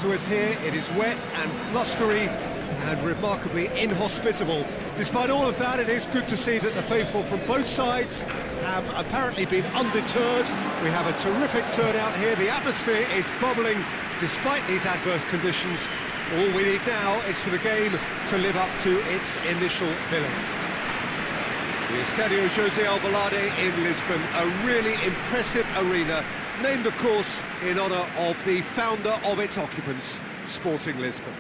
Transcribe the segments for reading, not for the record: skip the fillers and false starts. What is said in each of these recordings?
to us here. It is wet and blustery and remarkably inhospitable. Despite all of that, it is good to see that the faithful from both sides have apparently been undeterred. We have a terrific turnout here. The atmosphere is bubbling despite these adverse conditions. All we need now is for the game to live up to its initial billing. The Estadio José Alvalade in Lisbon, a really impressive arena, named of course in honour of the founder of its occupants, Sporting Lisbon.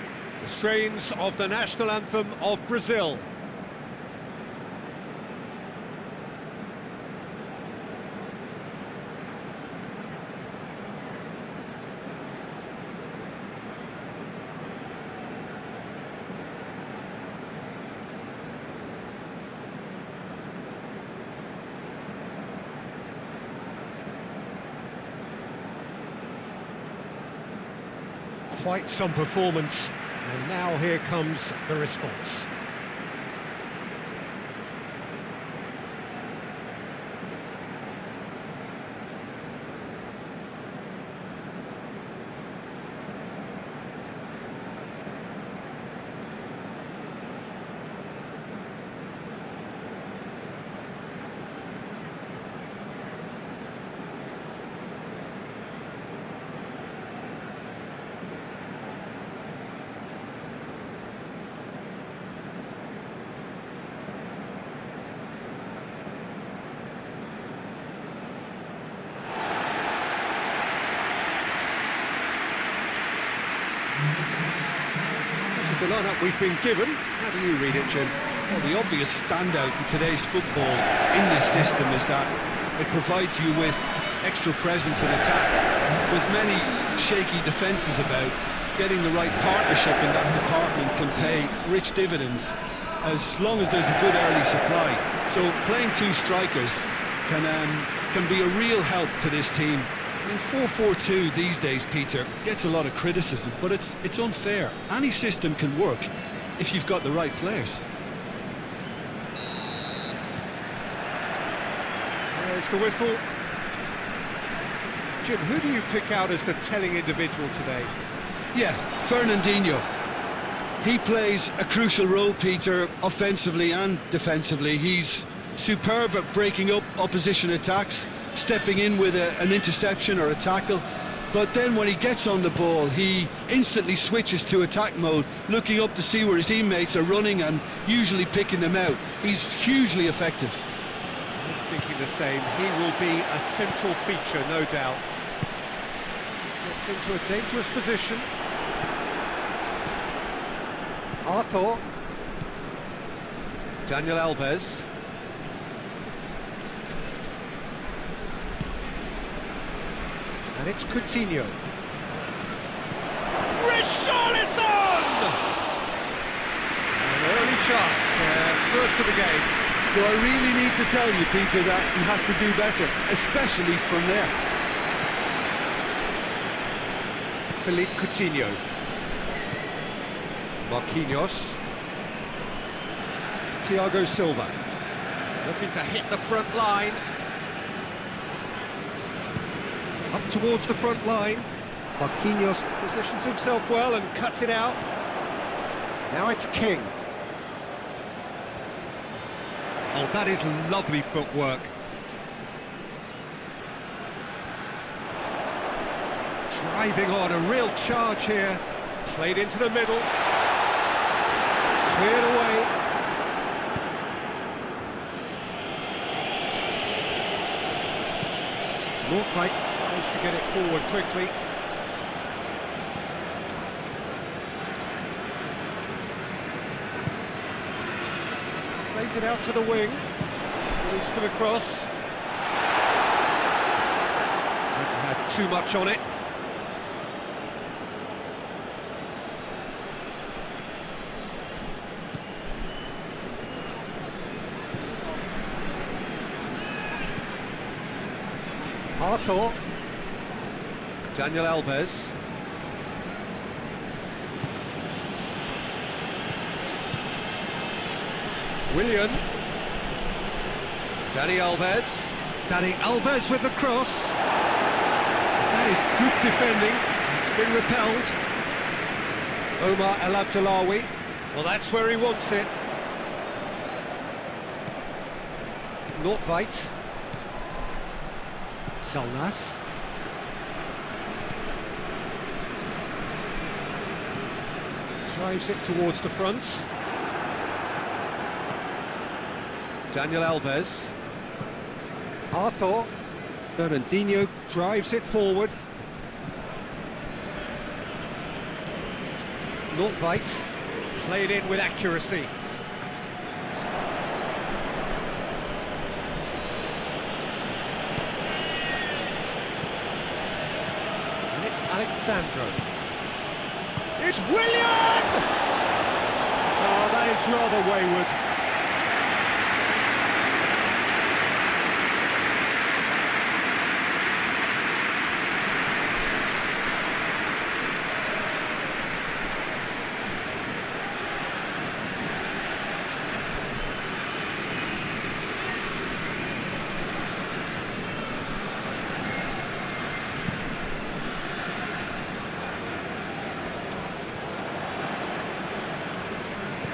The strains of the national anthem of Brazil. Quite some performance, and now here comes the response. This is the lineup we've been given. How do you read it, Jim? Well, the obvious standout in today's football in this system is that it provides you with extra presence in attack. With many shaky defences about, getting the right partnership in that department can pay rich dividends as long as there's a good early supply. So playing two strikers can be a real help to this team. I mean, 4-4-2 these days, Peter, gets a lot of criticism, but it's unfair. Any system can work if you've got the right players. There's the whistle. Jim, who do you pick out as the telling individual today? Yeah, Fernandinho. He plays a crucial role, Peter, offensively and defensively. He's superb at breaking up opposition attacks, stepping in with an interception or a tackle, but then when he gets on the ball, he instantly switches to attack mode, looking up to see where his teammates are running and usually picking them out. He's hugely effective. I'm thinking the same. He will be a central feature, no doubt. Gets into a dangerous position. Arthur. Daniel Alves. And it's Coutinho. Richarlison! An early chance there, first of the game. Do I really need to tell you, Peter, that he has to do better, especially from there? Philippe Coutinho. Marquinhos. Thiago Silva. Looking to hit the front line. Up towards the front line. Marquinhos positions himself well and cuts it out. Now it's King. Oh, that is lovely footwork. Driving on, a real charge here. Played into the middle. Cleared away. Morocco tries to get it forward quickly. Plays it out to the wing. Goes for the cross. Had too much on it. Arthur. Daniel Alves. Willian. Dani Alves. Dani Alves with the cross. That is good defending. It's been repelled. Omar El Abdullawi. Well, that's where he wants it. Nordtveit. Salnas. Drives it towards the front. Daniel Alves. Arthur. Fernandinho drives it forward. Nordtveit. Played in with accuracy. And it's Alexandro. It's Willian! Oh, that is rather wayward.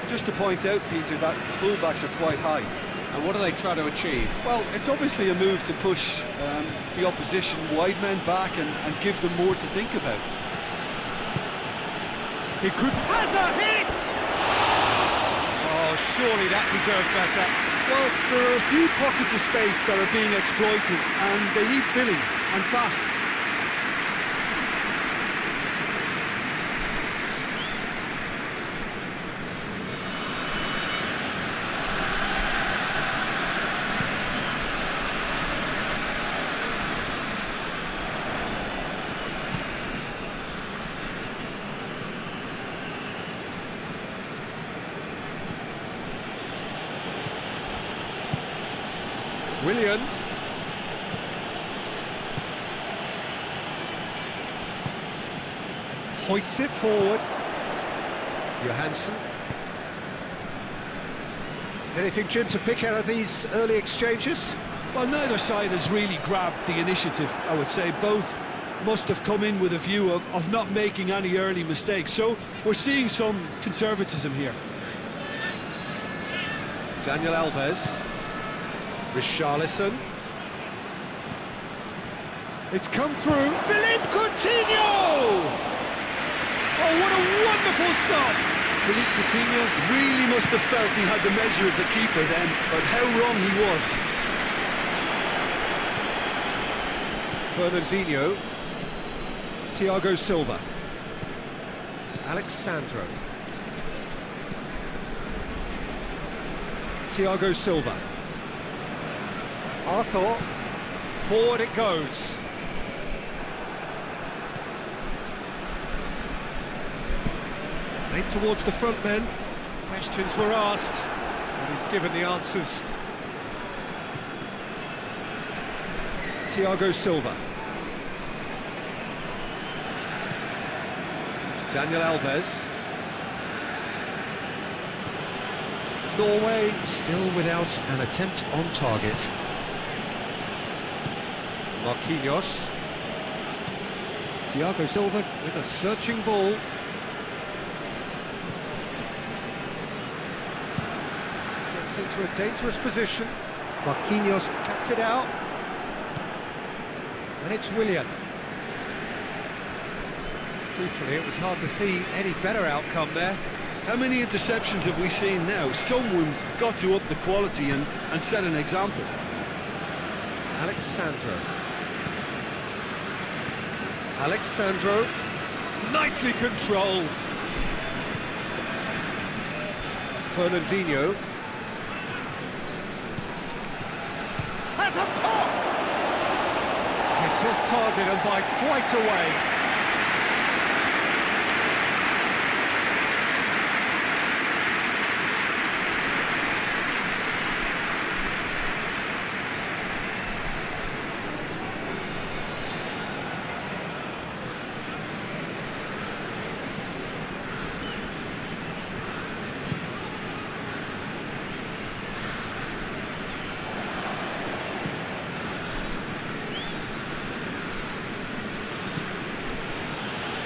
Just to point out, Peter, that the fullbacks are quite high. And what do they try to achieve? Well, it's obviously a move to push the opposition wide men back and give them more to think about. He could... Has a hit! Oh, surely that deserved better. Well, there are a few pockets of space that are being exploited, and they need filling, and fast. Willian. Hoists it forward. Johansson. Anything, Jim, to pick out of these early exchanges? Well, neither side has really grabbed the initiative, I would say. Both must have come in with a view of not making any early mistakes. So we're seeing some conservatism here. Daniel Alves. Richarlison. It's come through. Philippe Coutinho! Oh, what a wonderful stop! Philippe Coutinho really must have felt he had the measure of the keeper then, but how wrong he was. Fernandinho. Thiago Silva. Alexandro. Thiago Silva. Arthur. Forward it goes. Made towards the front men. Questions were asked, and he's given the answers. Thiago Silva. Daniel Alves. Norway still without an attempt on target. Marquinhos. Thiago Silva with a searching ball. Gets into a dangerous position. Marquinhos cuts it out. And it's Willian. Truthfully, it was hard to see any better outcome there. How many interceptions have we seen now? Someone's got to up the quality and set an example. Alexandro, nicely controlled. Fernandinho has a pop. It's off target and by quite a way.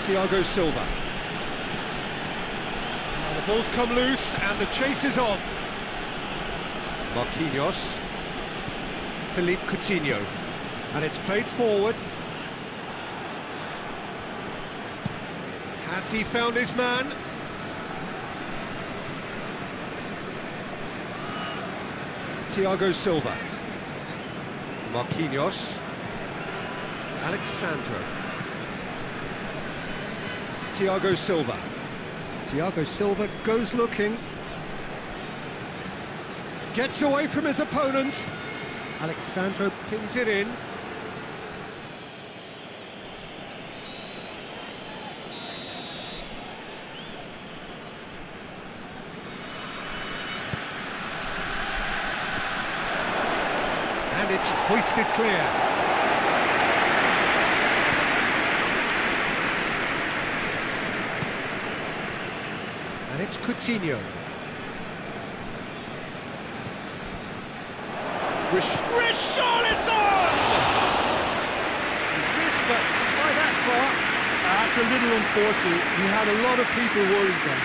Thiago Silva. The ball's come loose and the chase is on. Marquinhos. Philippe Coutinho. And it's played forward. Has he found his man? Thiago Silva. Marquinhos. Alexandro. Thiago Silva. Thiago Silva goes looking. Gets away from his opponent. Alexandro pings it in. And it's hoisted clear. And it's Coutinho. Richarlison! He's missed, but by that far. That's a little unfortunate. He had a lot of people worried there.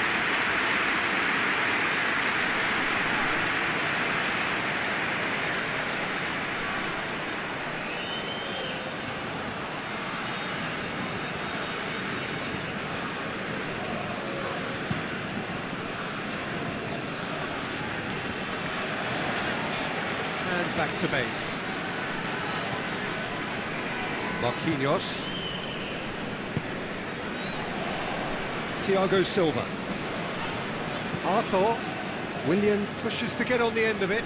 Back to base. Marquinhos. Thiago Silva. Arthur. Willian pushes to get on the end of it.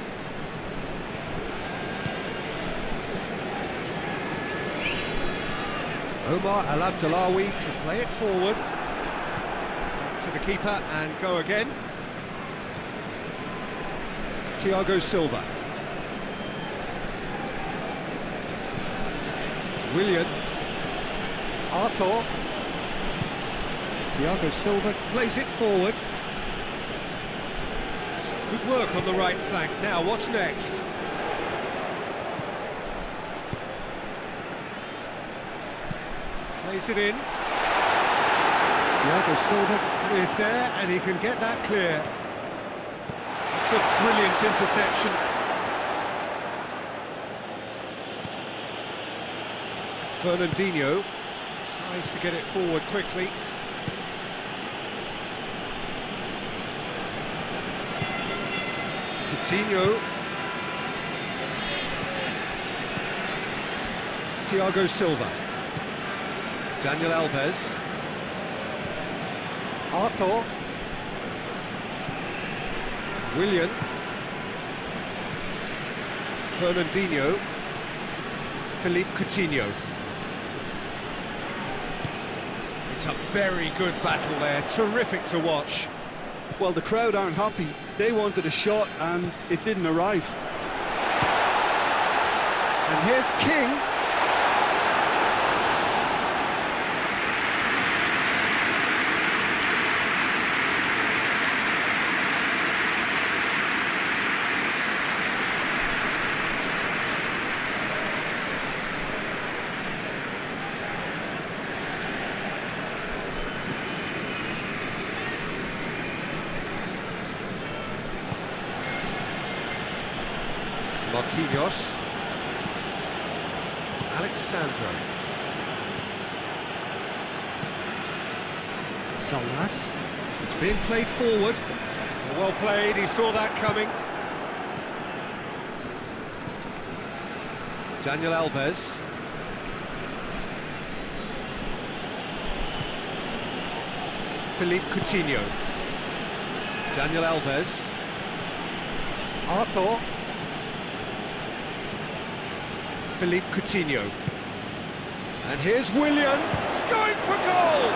Omar Al Abdullawi to play it forward. To the keeper and go again. Thiago Silva. Willian. Arthur. Thiago Silva plays it forward. Some good work on the right flank. Now, what's next? Plays it in. Thiago Silva is there and he can get that clear. It's a brilliant interception. Fernandinho tries to get it forward quickly. Coutinho. Thiago Silva. Daniel Alves. Arthur. Willian. Fernandinho. Philippe Coutinho. It's a very good battle there, terrific to watch. Well, the crowd aren't happy. They wanted a shot and it didn't arrive. And here's King. Marquinhos. Alexandro. Salas. It's being played forward. Well played, he saw that coming. Daniel Alves. Philippe Coutinho. Daniel Alves. Arthur. Philippe Coutinho. And here's Willian, going for goal!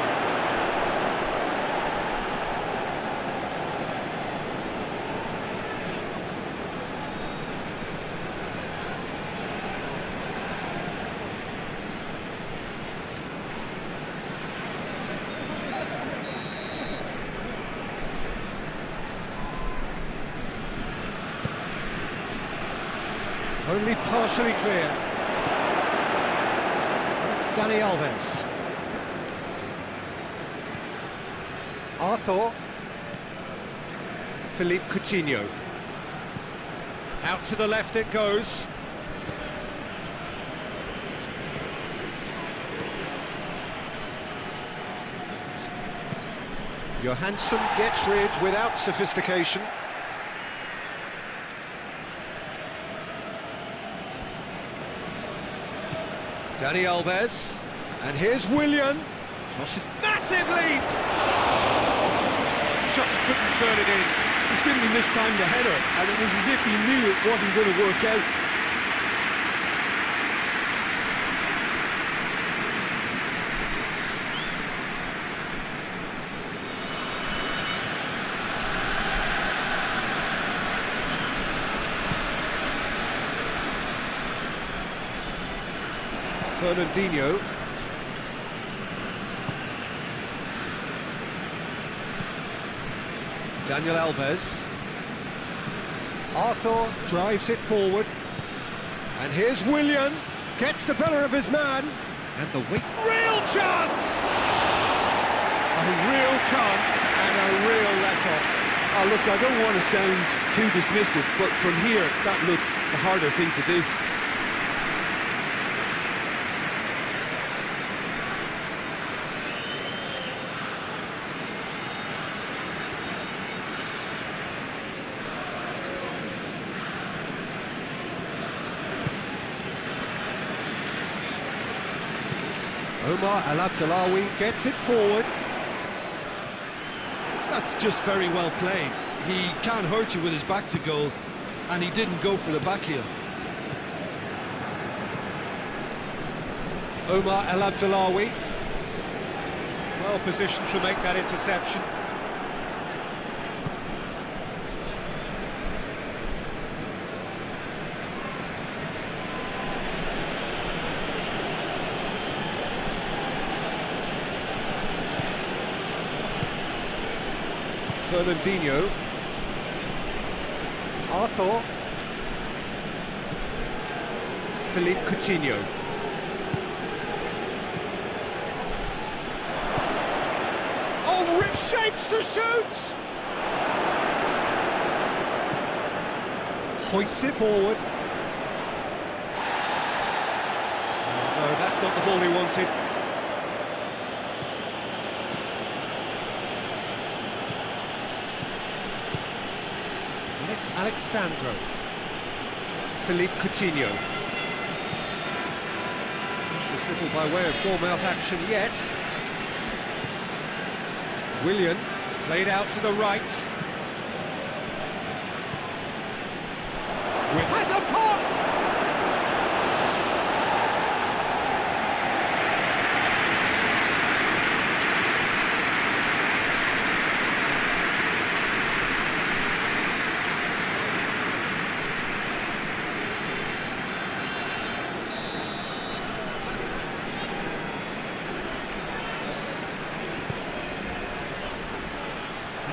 Only partially clear. Dani Alves. Arthur. Philippe Coutinho. Out to the left it goes. Johansson gets rid without sophistication. Dani Alves, and here's Willian. Massive leap! Just couldn't turn it in. He simply mistimed the header, and it was as if he knew it wasn't going to work out. Fernandinho. Daniel Alves. Arthur drives it forward. And here's Willian. Gets the better of his man. And the weak. Real chance! A real chance and a real let-off. Oh, look, I don't want to sound too dismissive, but from here, that looked the harder thing to do. Omar El Abdellaoui gets it forward. That's just very well played. He can't hurt you with his back to goal, and he didn't go for the back heel. Omar El Abdellaoui. Well positioned to make that interception. Fernandinho. Arthur. Philippe Coutinho. Oh, rich shapes to shoot! Hoists it forward. No, that's not the ball he wanted. It's Alexandro. Philippe Coutinho. Just little by way of goal-mouth action yet. Willian played out to the right. Has a pop!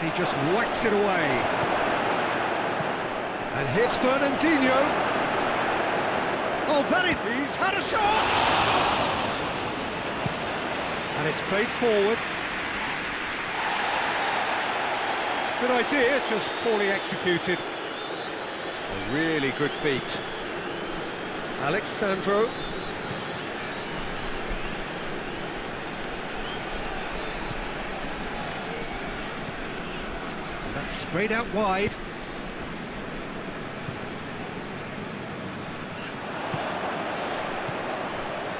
He just whacks it away. And here's Fernandinho. Oh, he's had a shot! And it's played forward. Good idea, just poorly executed. A really good feat. Alexandro. That's sprayed out wide.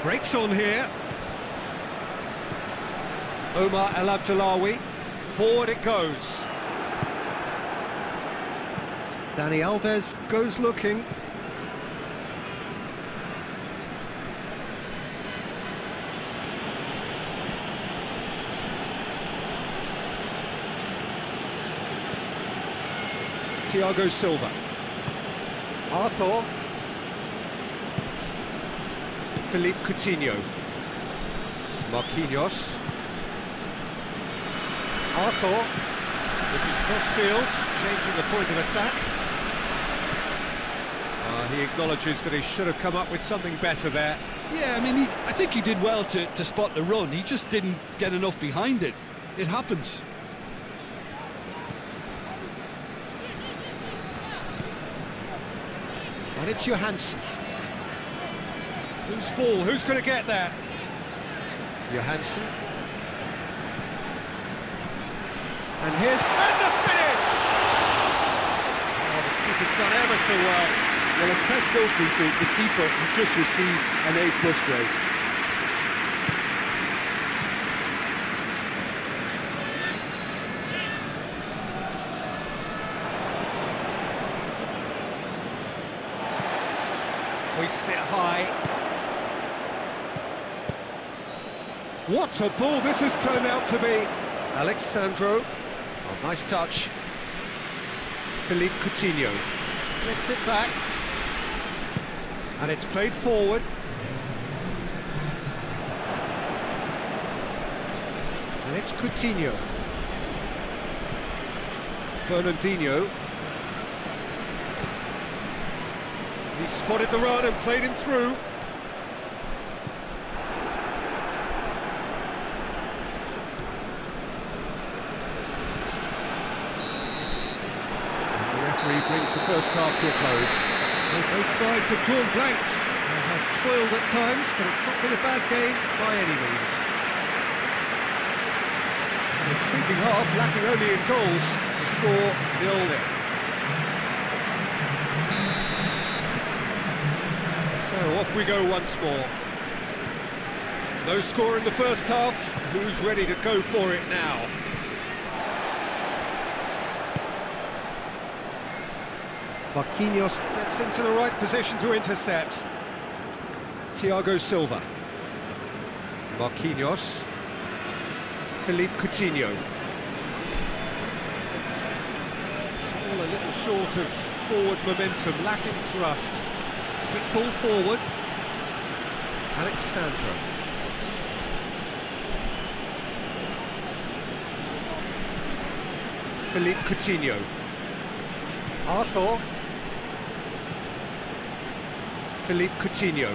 Breaks on here. Omar El Abdellaoui. Forward it goes. Dani Alves goes looking. Thiago Silva. Arthur. Philippe Coutinho. Marquinhos. Arthur. Looking cross-field, changing the point of attack. He acknowledges that he should have come up with something better there. Yeah, I mean, I think he did well to spot the run. He just didn't get enough behind it. It happens. And it's Johansson. Whose ball? Who's going to get there? Johansson. And here's... and the finish! Oh, the keeper's done ever so well. Well, as Tesco featured, the keeper has just received an A+ grade. Hoists it high. What a ball this has turned out to be. Alexandro. Oh, nice touch. Philippe Coutinho. Gets it back. And it's played forward. And it's Coutinho. Fernandinho. He spotted the run and played him through. The referee brings the first half to a close. Well, both sides have drawn blanks. They have toiled at times, but it's not been a bad game by any means. An intriguing half, lacking only in goals. The score 0-0. So off we go once more. No score in the first half. Who's ready to go for it now? Marquinhos gets into the right position to intercept. Thiago Silva. Marquinhos. Philippe Coutinho. It's all a little short of forward momentum, lacking thrust. Quick ball forward. Alexandro. Philippe Coutinho. Arthur. Philippe Coutinho.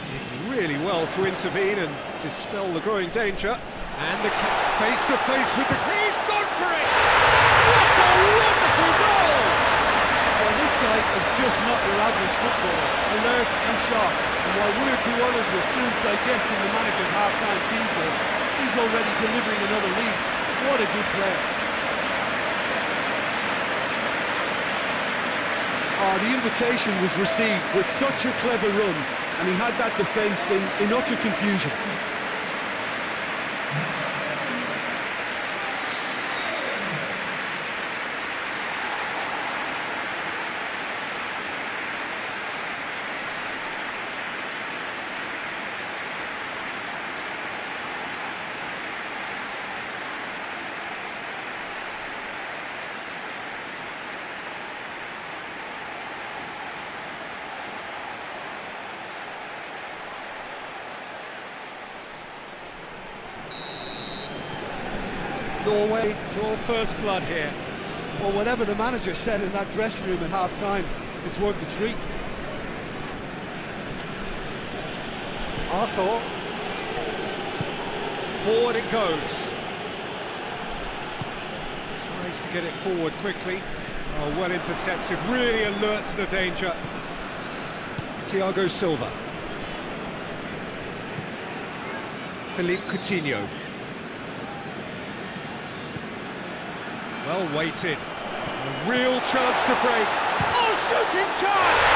Did really well to intervene and dispel the growing danger. And the face to face with the... he's gone for it! What a wonderful goal! Well, this guy is just not your average footballer, alert and sharp. And while one or two others were still digesting the manager's half-time team talk, he's already delivering another lead. What a good player. Oh, the invitation was received with such a clever run, and he had that defence in utter confusion. Norway, draw first blood here. Well, whatever the manager said in that dressing room at half-time, it's worth the treat. Arthur. Forward it goes. Tries to get it forward quickly. Oh, well intercepted, really alert to the danger. Thiago Silva. Philippe Coutinho. Well weighted. A real chance to break. Oh, shooting chance!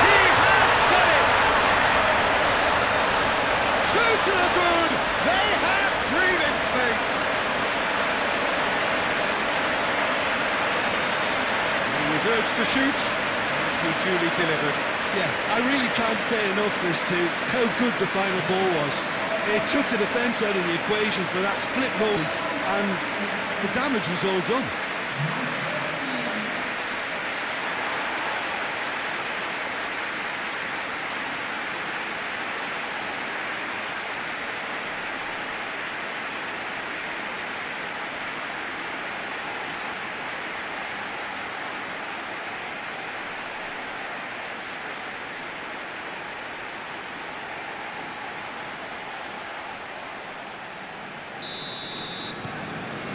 He has done it! Two to the good. They have breathing space. He was urged to shoot, and he duly delivered. Yeah, I really can't say enough as to how good the final ball was. It took the defence out of the equation for that split moment, and the damage was all done.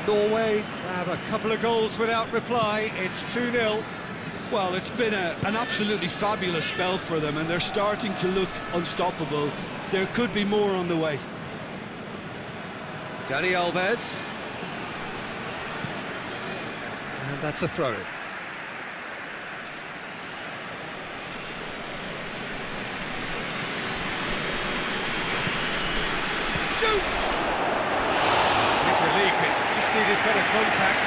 Norway have a couple of goals without reply. It's 2-0. Well, it's been an absolutely fabulous spell for them, and they're starting to look unstoppable. There could be more on the way. Dani Alves. And that's a throw-in. Shoots! Big relief, it just needed better contact.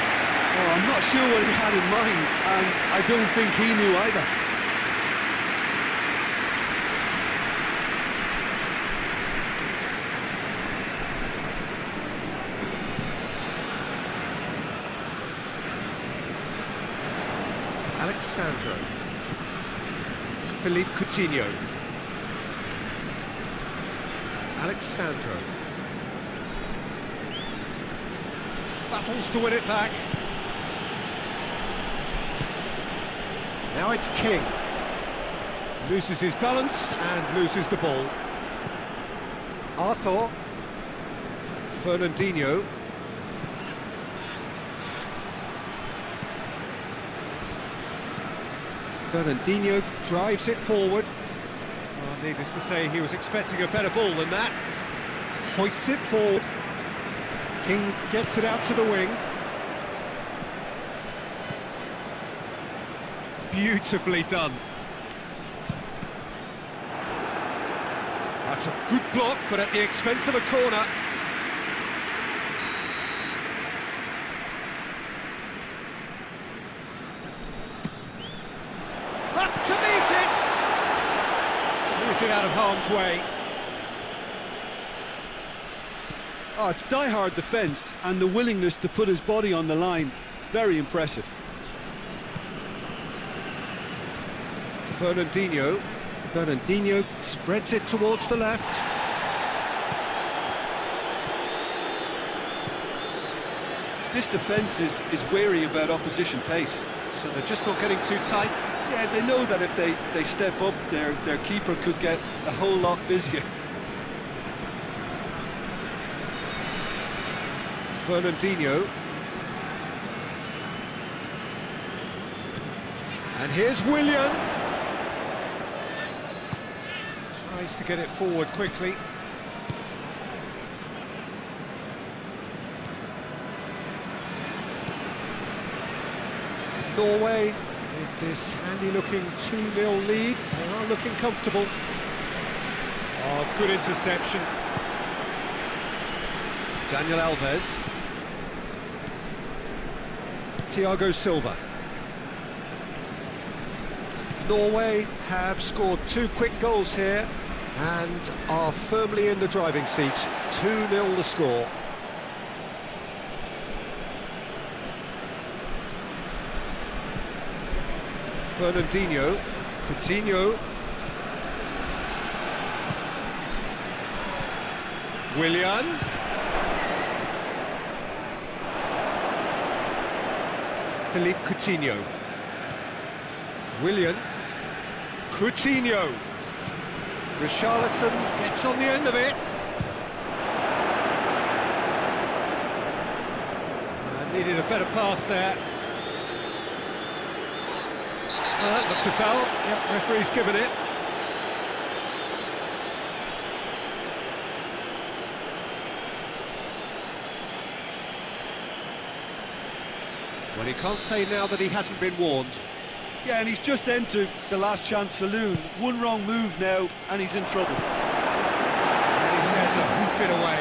Oh, I'm not sure what he had in mind, and I don't think he knew either. Alexandro. Philippe Coutinho. Alexandro. Battles to win it back. Now it's King. Loses his balance and loses the ball. Arthur. Fernandinho. Fernandinho drives it forward. Well, needless to say, he was expecting a better ball than that. Hoists it forward. King gets it out to the wing. Beautifully done. That's a good block, but at the expense of a corner. Up to meet it! Clears it out of harm's way. Oh, it's die-hard defence and the willingness to put his body on the line. Very impressive. Fernandinho. Fernandinho spreads it towards the left. This defence is wary about opposition pace. So they're just not getting too tight. Yeah, they know that if they step up, their keeper could get a whole lot busier. Fernandinho. And here's Willian. Tries to get it forward quickly. Norway, with this handy-looking 2-0 lead, they are looking comfortable. Oh, good interception. Daniel Alves. Thiago Silva. Norway have scored 2 quick goals here and are firmly in the driving seat. 2-0 the score. Fernandinho, Coutinho, Willian, Philippe Coutinho, Willian, Coutinho, Richarlison gets on the end of it. Needed a better pass there. That looks a foul. Yep, referee's given it. Well, he can't say now that he hasn't been warned. Yeah, and he's just entered the last chance saloon. One wrong move now, and he's in trouble. And he's there to hoof it away.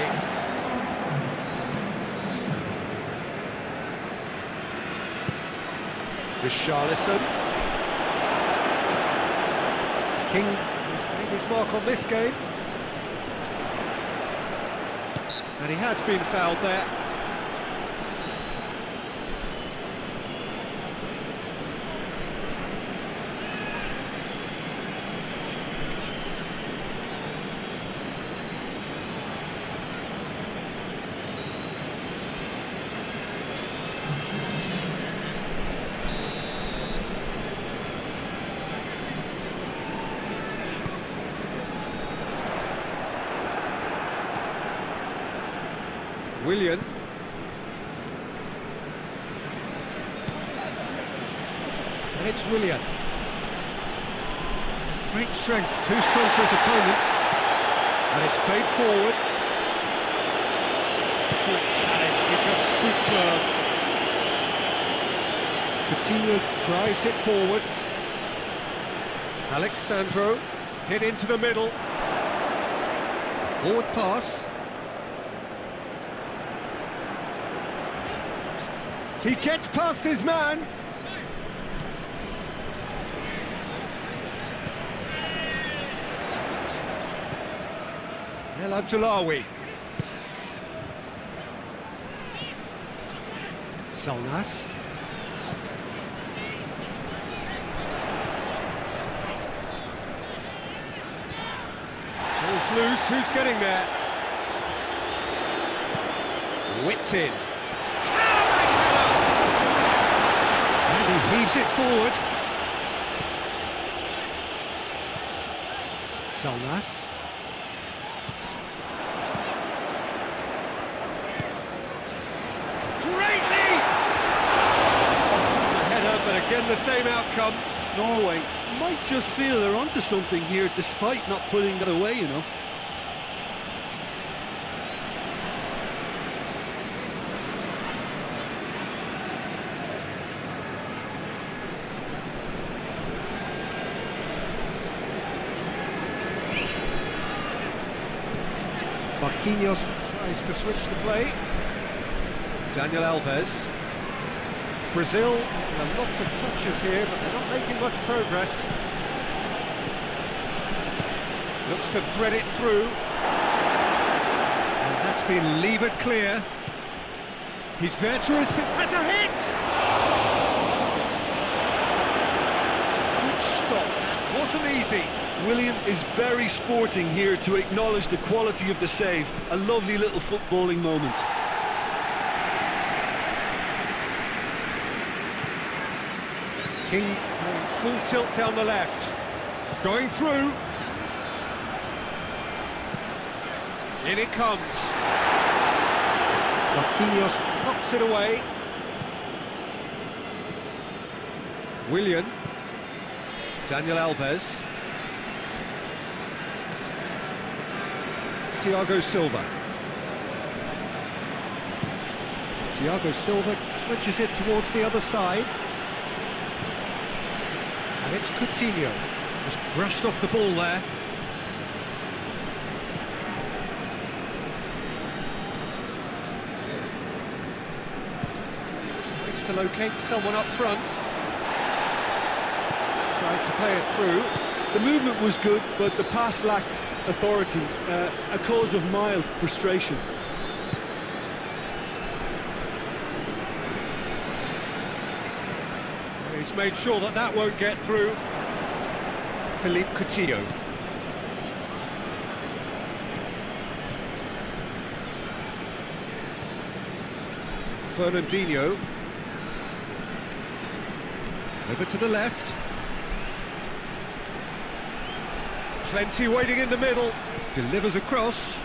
Richarlison. King has made his mark on this game. And he has been fouled there. Willian. And it's Willian. Great strength, too strong for his opponent. And it's played forward. Good challenge, he just stood firm. Coutinho drives it forward. Alexandro hit into the middle. Forward pass. He gets past his man. El Abdullawi. Solnas. Ball's loose, who's getting there? Whipped in. And he heaves it forward. Solnas. Great lead! Header, but again the same outcome. Norway might just feel they're onto something here, despite not putting that away, you know. Marquinhos tries to switch the play. Daniel Alves. Brazil, lots of touches here, but they're not making much progress. Looks to thread it through. And that's been levered clear. He's there to receive. Has a hit! Good stop, that wasn't easy. William is very sporting here to acknowledge the quality of the save. A lovely little footballing moment. King on full tilt down the left. Going through. In it comes. Marquinhos knocks it away. Willian. Daniel Alves. Thiago Silva. Thiago Silva switches it towards the other side. And it's Coutinho. Just brushed off the ball there. Tries to locate someone up front. Tried to play it through. The movement was good, but the pass lacked authority, a cause of mild frustration. He's made sure that that won't get through. Philippe Coutinho. Fernandinho. Over to the left. Plenty waiting in the middle. Delivers across.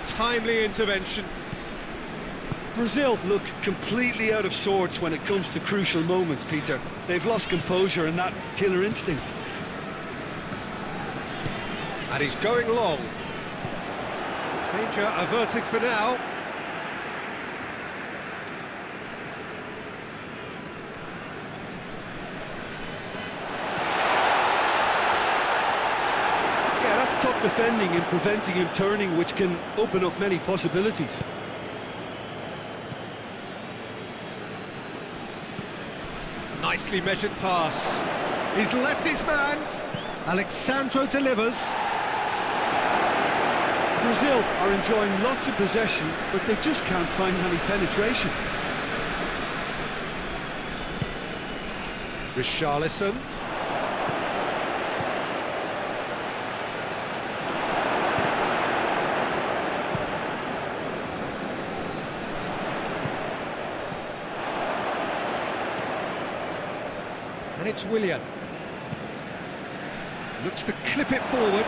Timely intervention. Brazil look completely out of sorts when it comes to crucial moments, Peter. They've lost composure and that killer instinct. And he's going long. Danger averted for now. Yeah, that's top defending and preventing him turning, which can open up many possibilities. Nicely measured pass. He's left his man. Alexandro delivers. Brazil are enjoying lots of possession, but they just can't find any penetration. Richarlison. And it's Willian. Looks to clip it forward.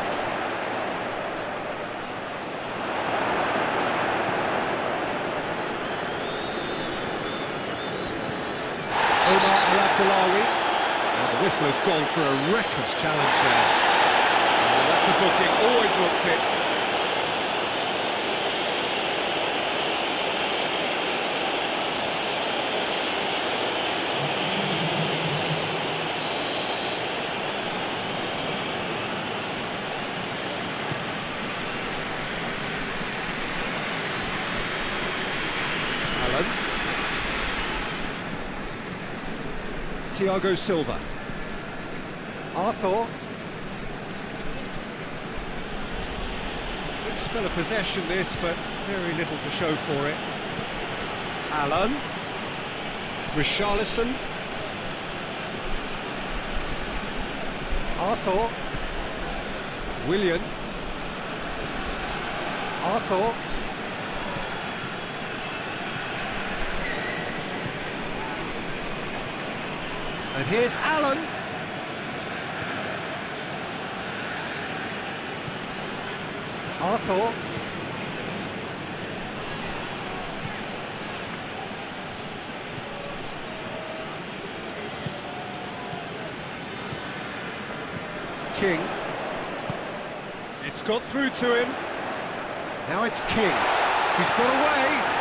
Omar El Abdullawi. whistle has gone for a reckless challenge there. Oh, that's a booking, always looked it. Thiago Silva. Arthur. Good spell of possession this, but very little to show for it. Alan. Richarlison. Arthur. Willian. Arthur. And here's Allen. Arthur. King. It's got through to him. Now it's King. He's got away.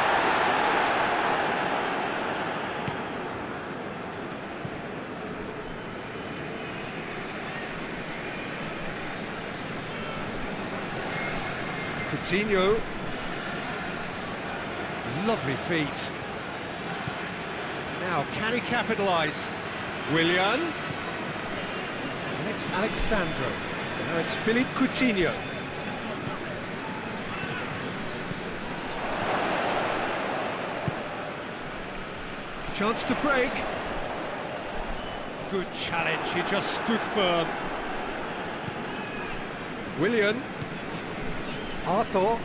Coutinho, lovely feet. Now, can he capitalise? Willian. And it's Alexandro. Now it's Philippe Coutinho. Chance to break. Good challenge, he just stood firm. Willian. Arthur.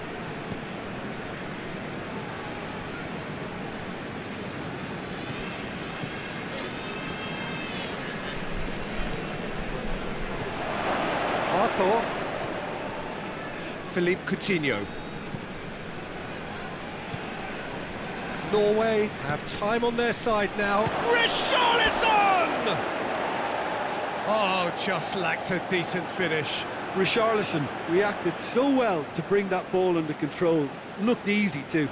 Arthur. Philippe Coutinho. Norway have time on their side now. Richarlison! Oh, just lacked a decent finish. Richarlison reacted so well to bring that ball under control. Looked easy too.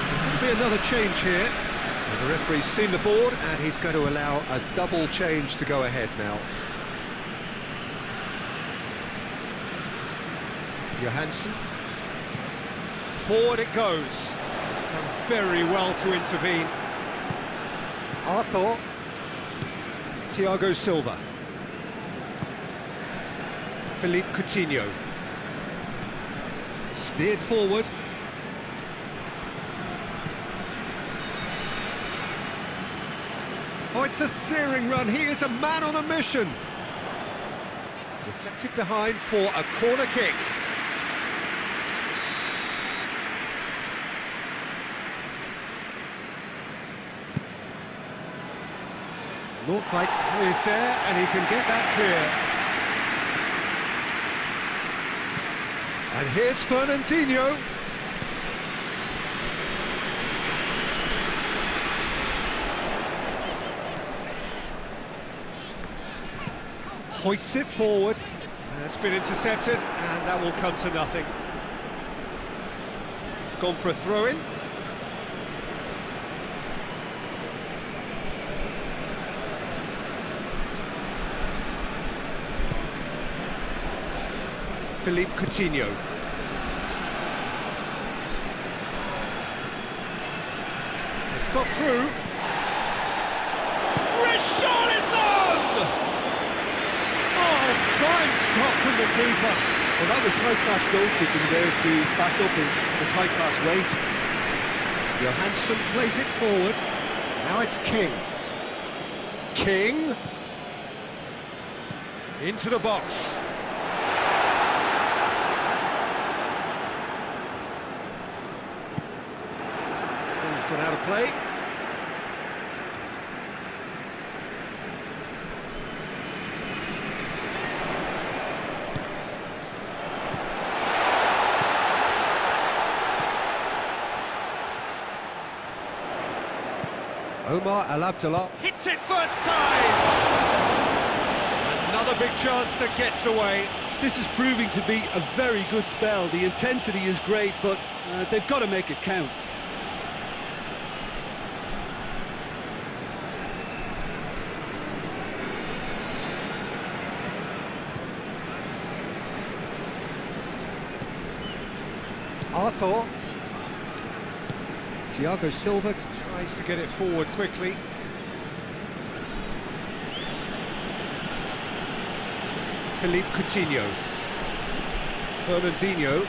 There's going to be another change here. The referee's seen the board and he's going to allow a double change to go ahead now. Johansson. Forward it goes. Done very well to intervene. Arthur. Thiago Silva. Philippe Coutinho. Steered forward. Oh, it's a searing run. He is a man on a mission. Deflected behind for a corner kick. Look like he is there, and he can get that clear. And here's Fernandinho. Hoists it forward. And it's been intercepted, and that will come to nothing. It's gone for a throw-in. Philippe Coutinho. It's got through. Richarlison! Oh, fine stop from the keeper. Well, that was high-class goal-kicking there to back up his high-class weight. Johansson plays it forward. Now it's King. King. Into the box. Ball's gone out of play. Omar Al Abdallah hits it first time! Another big chance that gets away. This is proving to be a very good spell. The intensity is great, but they've got to make it count. Arthur. Thiago Silva tries to get it forward quickly. Philippe Coutinho. Fernandinho.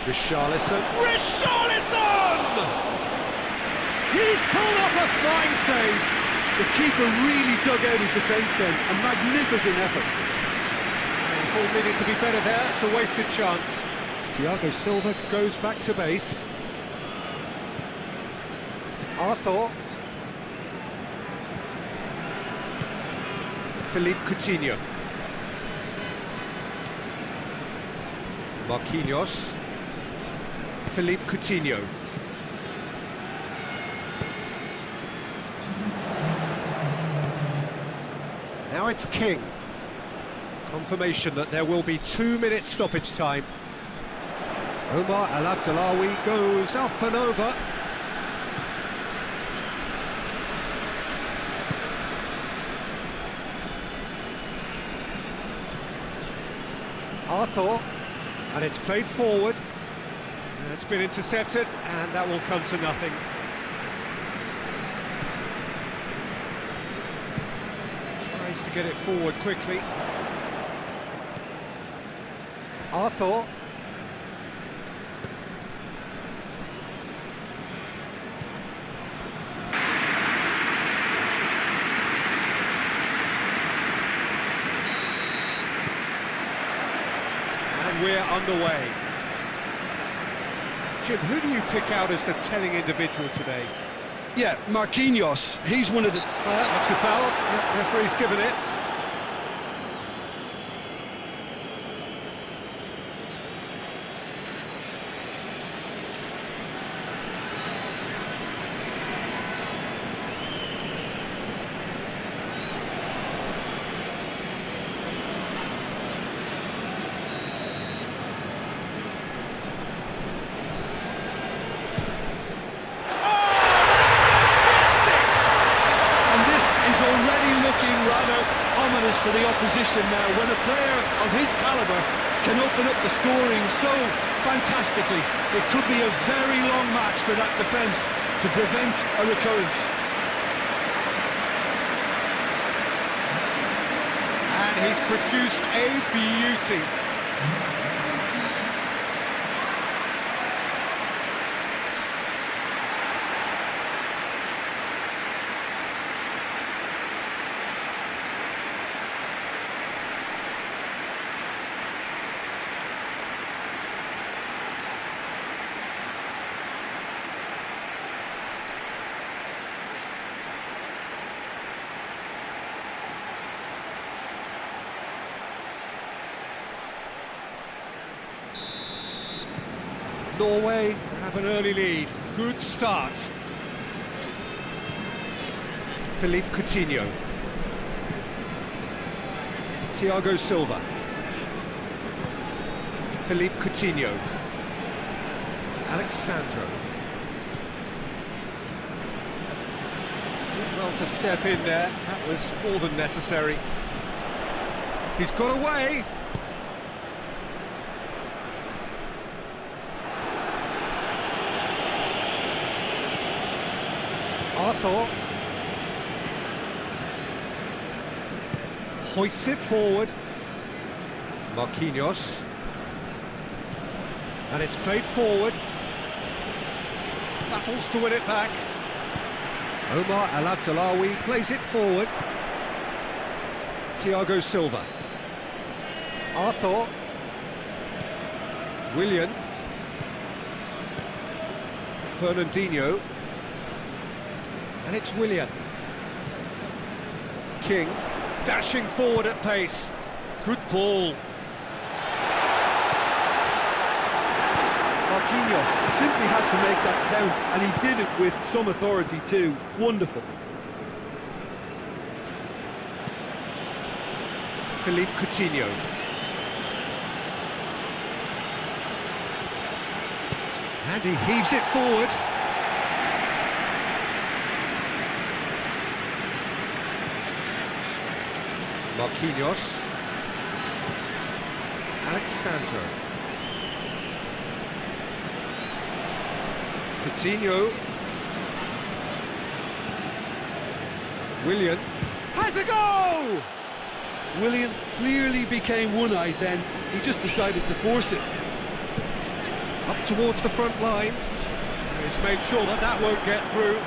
Richarlison. Richarlison! He's pulled off a fine save. The keeper really dug out his defence then. A magnificent effort. Ball needed to be better there. It's a wasted chance. Thiago Silva goes back to base. Arthur. Philippe Coutinho. Marquinhos. Philippe Coutinho. Now it's King. Confirmation that there will be 2-minute stoppage time. Omar Al Abdallawi goes up and over. Arthur, and it's played forward. And it's been intercepted, and that will come to nothing. Tries to get it forward quickly. Arthur. And we're underway. Jim, who do you pick out as the telling individual today? Yeah, Marquinhos. He's one of the... That looks a foul. Yep, referee's given it. For the opposition now, when a player of his calibre can open up the scoring so fantastically, it could be a very long match for that defence to prevent a recurrence. And he's produced a beauty. Norway have an early lead. Good start. Philippe Coutinho. Thiago Silva. Philippe Coutinho. Alexandro. Did well to step in there. That was more than necessary. He's got away. Arthur hoists it forward. Marquinhos, and it's played forward. Battles to win it back. Omar Al Abdallawi plays it forward. Thiago Silva. Arthur. Willian. Fernandinho. And it's Willian. King, dashing forward at pace. Good ball. Marquinhos simply had to make that count, and he did it with some authority too. Wonderful. Philippe Coutinho. And he heaves it forward. Marquinhos. Alexandro. Coutinho. Willian has a goal! Willian clearly became one-eyed then. He just decided to force it. Up towards the front line. He's made sure that that won't get through.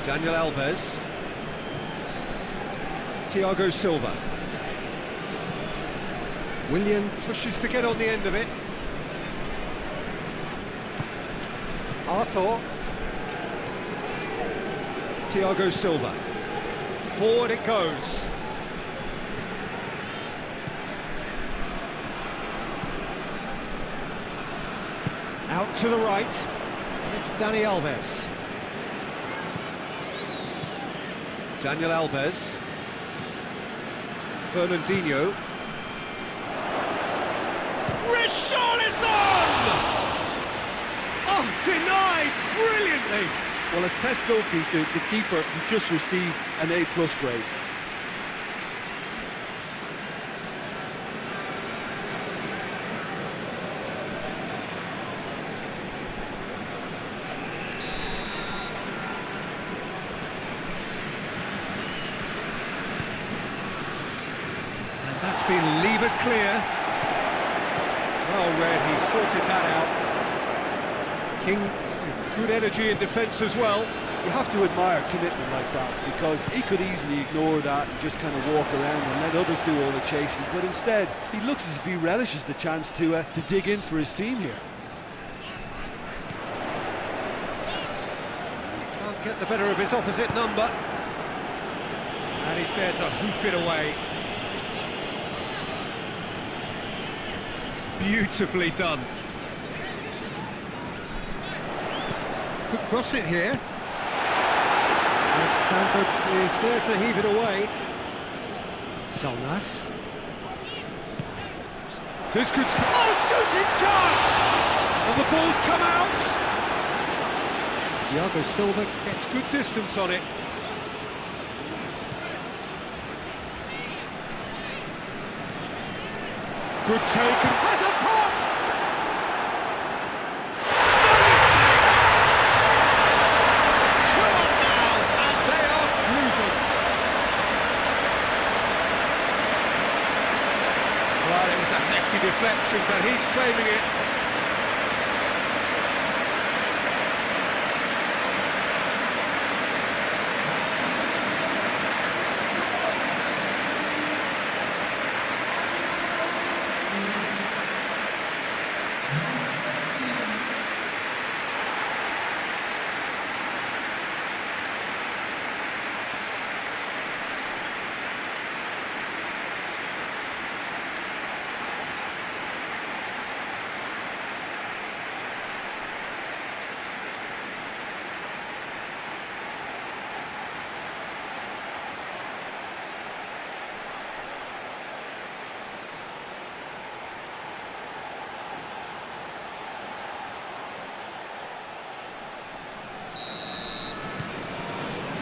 Daniel Alves. Thiago Silva. Willian pushes to get on the end of it. Arthur. Thiago Silva. Forward it goes. Out to the right. And it's Dani Alves. Daniel Alves. Fernandinho. Richarlison! Oh, denied brilliantly! Well, as test goalkeeper, the keeper has just received an A+ grade. And that's been levered clear. Well read, he sorted that out. King with good energy in defence as well. You have to admire commitment like that, because he could easily ignore that and just kind of walk around and let others do all the chasing, but instead he looks as if he relishes the chance to dig in for his team here. Can't get the better of his opposite number. And he's there to hoof it away. Beautifully done. Could cross it here. Alexandro is there to heave it away. Salnas. This could... Oh, shooting chance! And the ball's come out. Thiago Silva gets good distance on it. Good take and has a pop! Two up now, and they are cruising. Well, it was a hefty deflection, but he's claiming it.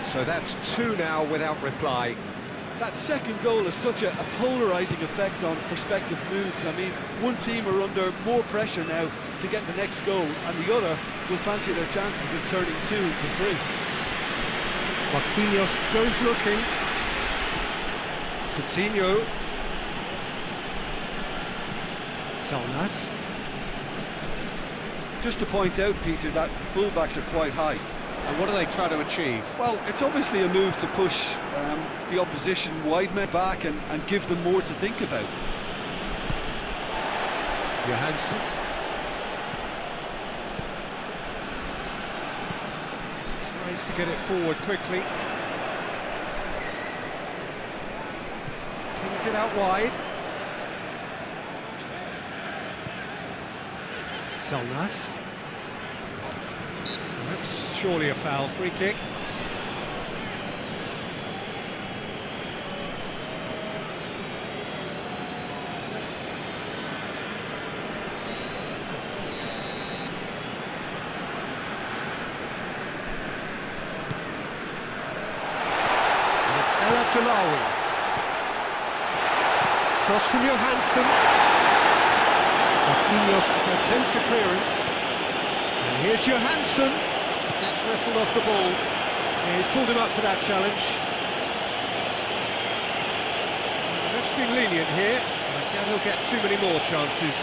So that's two now without reply. That second goal has such a polarising effect on prospective moods. I mean, one team are under more pressure now to get the next goal, and the other will fancy their chances of turning 2 into 3. Marquinhos goes looking. Coutinho. Salnas. Just to point out, Peter, that the fullbacks are quite high. And what do they try to achieve? Well, it's obviously a move to push the opposition wide men back and give them more to think about. Johansson. Tries to get it forward quickly. Kings it out wide. Solnas. That's surely a foul, free kick. And it's El Abdullawi. Cross from Johansson. Marquinhos attempts a clearance. And here's Johansson. Gets wrestled off the ball. Yeah, he's pulled him up for that challenge. The ref's been lenient here. I doubt he'll get too many more chances.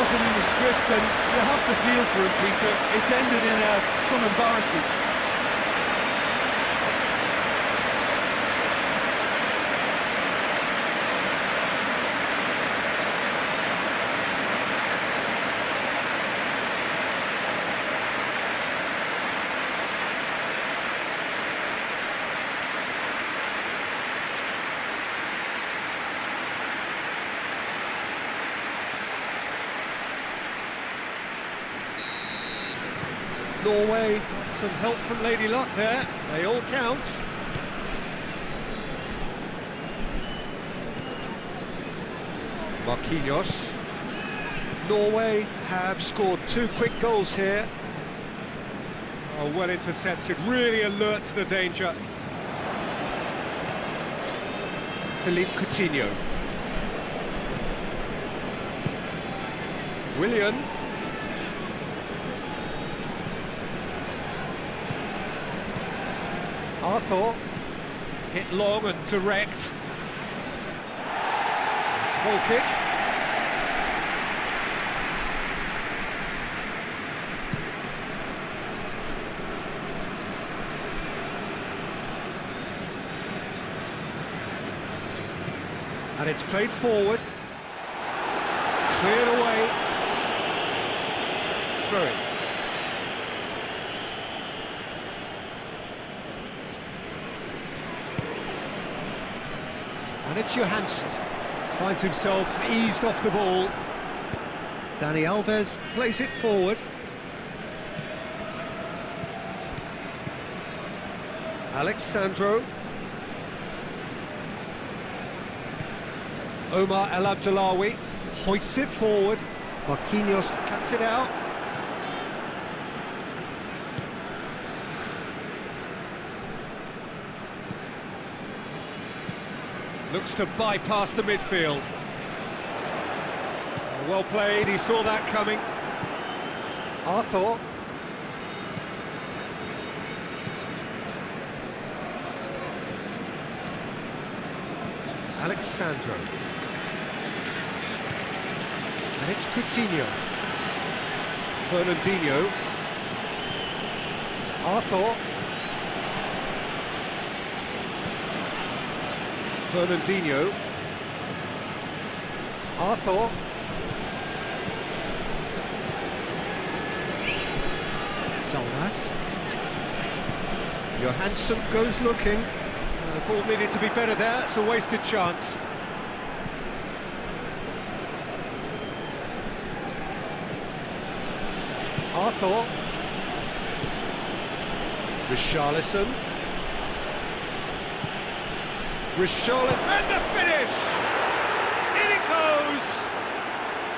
In the script, and you have to feel for him, Peter. It's ended in some embarrassment. Norway got some help from Lady Luck there. They all count. Marquinhos. Norway have scored 2 quick goals here. Oh, well intercepted, really alert to the danger. Philippe Coutinho. Willian. Arthur, hit long and direct. It's a ball kick. And it's played forward. Cleared away. Throw it. And it's Johansson. Finds himself eased off the ball. Dani Alves plays it forward. Alexandro. Omar El Abdullawi hoists it forward. Marquinhos cuts it out. Looks to bypass the midfield. Well played, he saw that coming. Arthur. Alexandro. And it's Coutinho. Fernandinho. Arthur. Fernandinho. Arthur. Solnas. Johansson goes looking. The ball needed to be better there, it's a wasted chance. Arthur. Richarlison. Richarlison, and the finish! In it goes!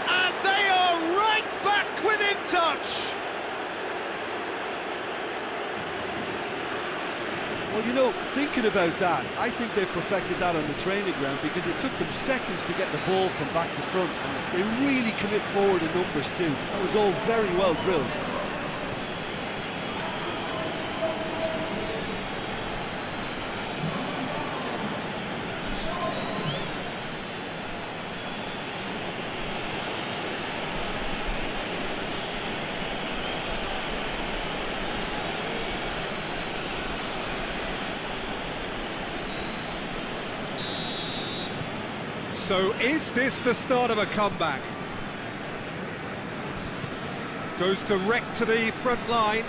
And they are right back within touch! Well, you know, thinking about that, I think they perfected that on the training ground because it took them seconds to get the ball from back to front, and they really commit forward in numbers too. That was all very well drilled. So is this the start of a comeback? Goes direct to the front line.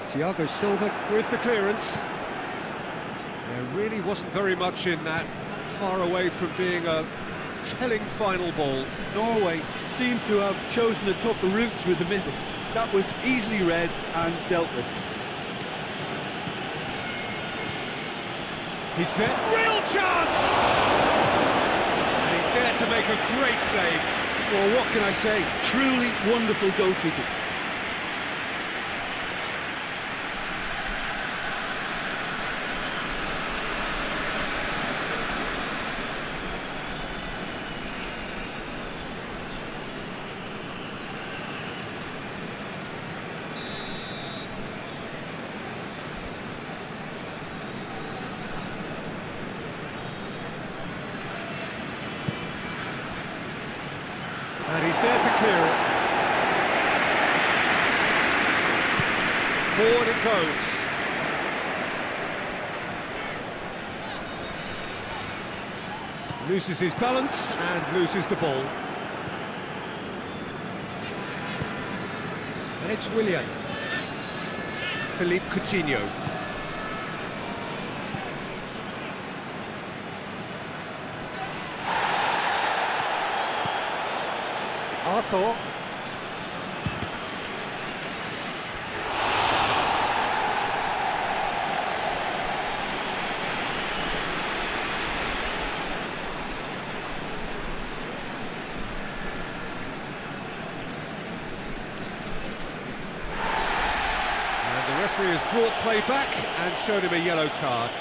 Thiago Silva with the clearance. There really wasn't very much in that, far away from being a telling final ball. Norway seemed to have chosen a tougher route through the middle. That was easily read and dealt with. He's there, real chance! And he's there to make a great save. Well, what can I say? Truly wonderful goalkeeping. And he's there to clear it. Forward it goes. Loses his balance and loses the ball. And it's Willian. Philippe Coutinho. Arthur. And the referee has brought play back and showed him a yellow card.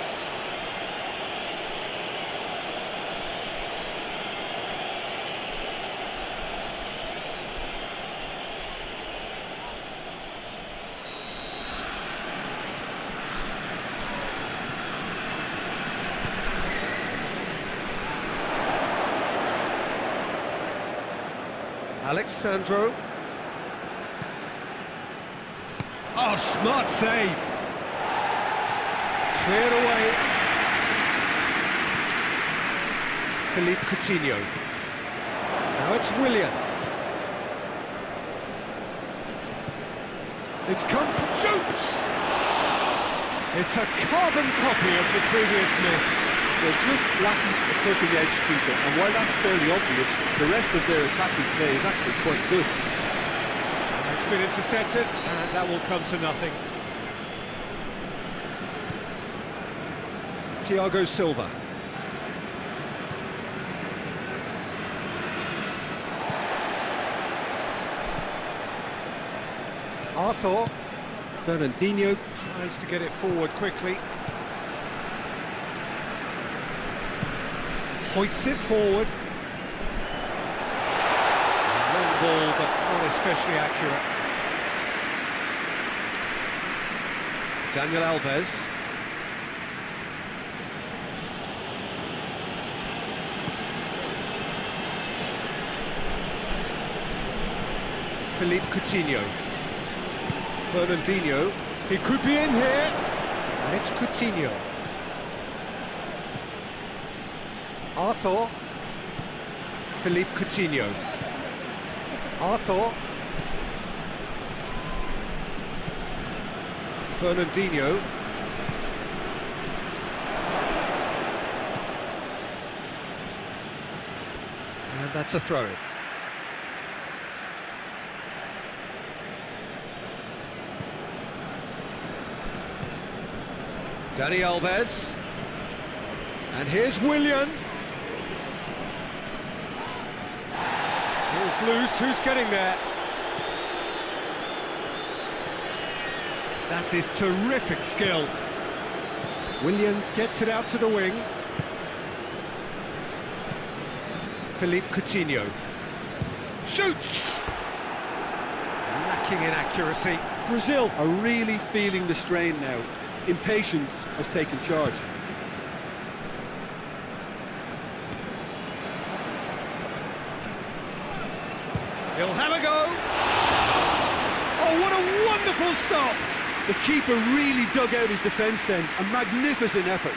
Alexandro. Oh, smart save. Cleared away. Philippe Coutinho. Now it's Willian. It's come from shoots. It's a carbon copy of the previous miss. They're just lacking a cutting edge, Peter, and while that's fairly obvious, the rest of their attacking play is actually quite good. It's been intercepted, and that will come to nothing. Thiago Silva. Arthur. Fernandinho tries to get it forward quickly. Hoists it forward. Long ball, but not especially accurate. Daniel Alves. Philippe Coutinho. Fernandinho. He could be in here. And it's Coutinho. Arthur. Philippe Coutinho. Arthur. Fernandinho. And that's a throw-in. Dani Alves. And here's Willian. Ball's loose, who's getting there? That is terrific skill. Willian gets it out to the wing. Philippe Coutinho. Shoots! Lacking in accuracy. Brazil are really feeling the strain now. Impatience has taken charge. He'll have a go. Oh, what a wonderful stop! The keeper really dug out his defence then. A magnificent effort.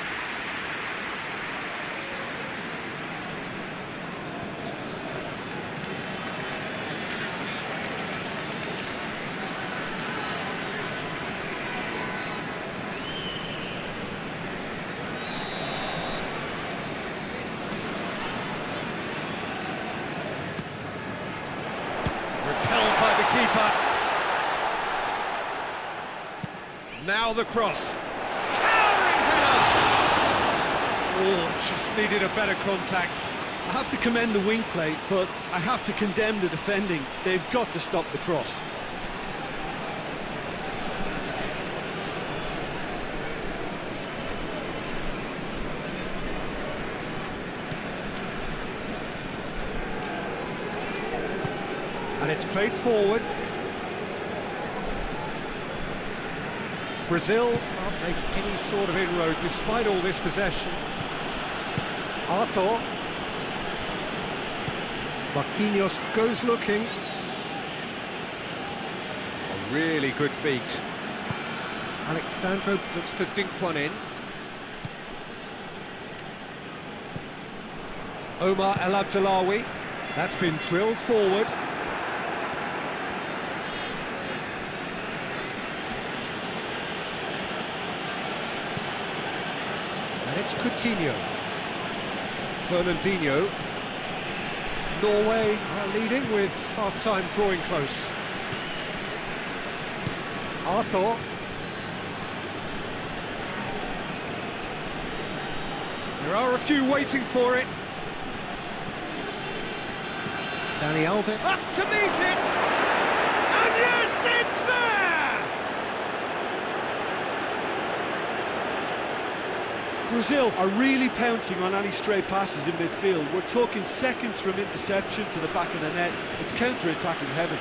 Now the cross. Towering header! Oh, just needed a better contact. I have to commend the wing play, but I have to condemn the defending. They've got to stop the cross. And it's played forward. Brazil can't make any sort of inroad despite all this possession. Arthur. Marquinhos goes looking. A really good feat. Alexandro looks to dink one in. Omar El Abdullawi. That's been drilled forward. And it's Coutinho. Fernandinho. Norway are leading with half-time drawing close. Arthur. There are a few waiting for it. Dani Alves up to meet it! And yes, it's there! Brazil are really pouncing on any stray passes in midfield. We're talking seconds from interception to the back of the net. It's counter-attacking heaven.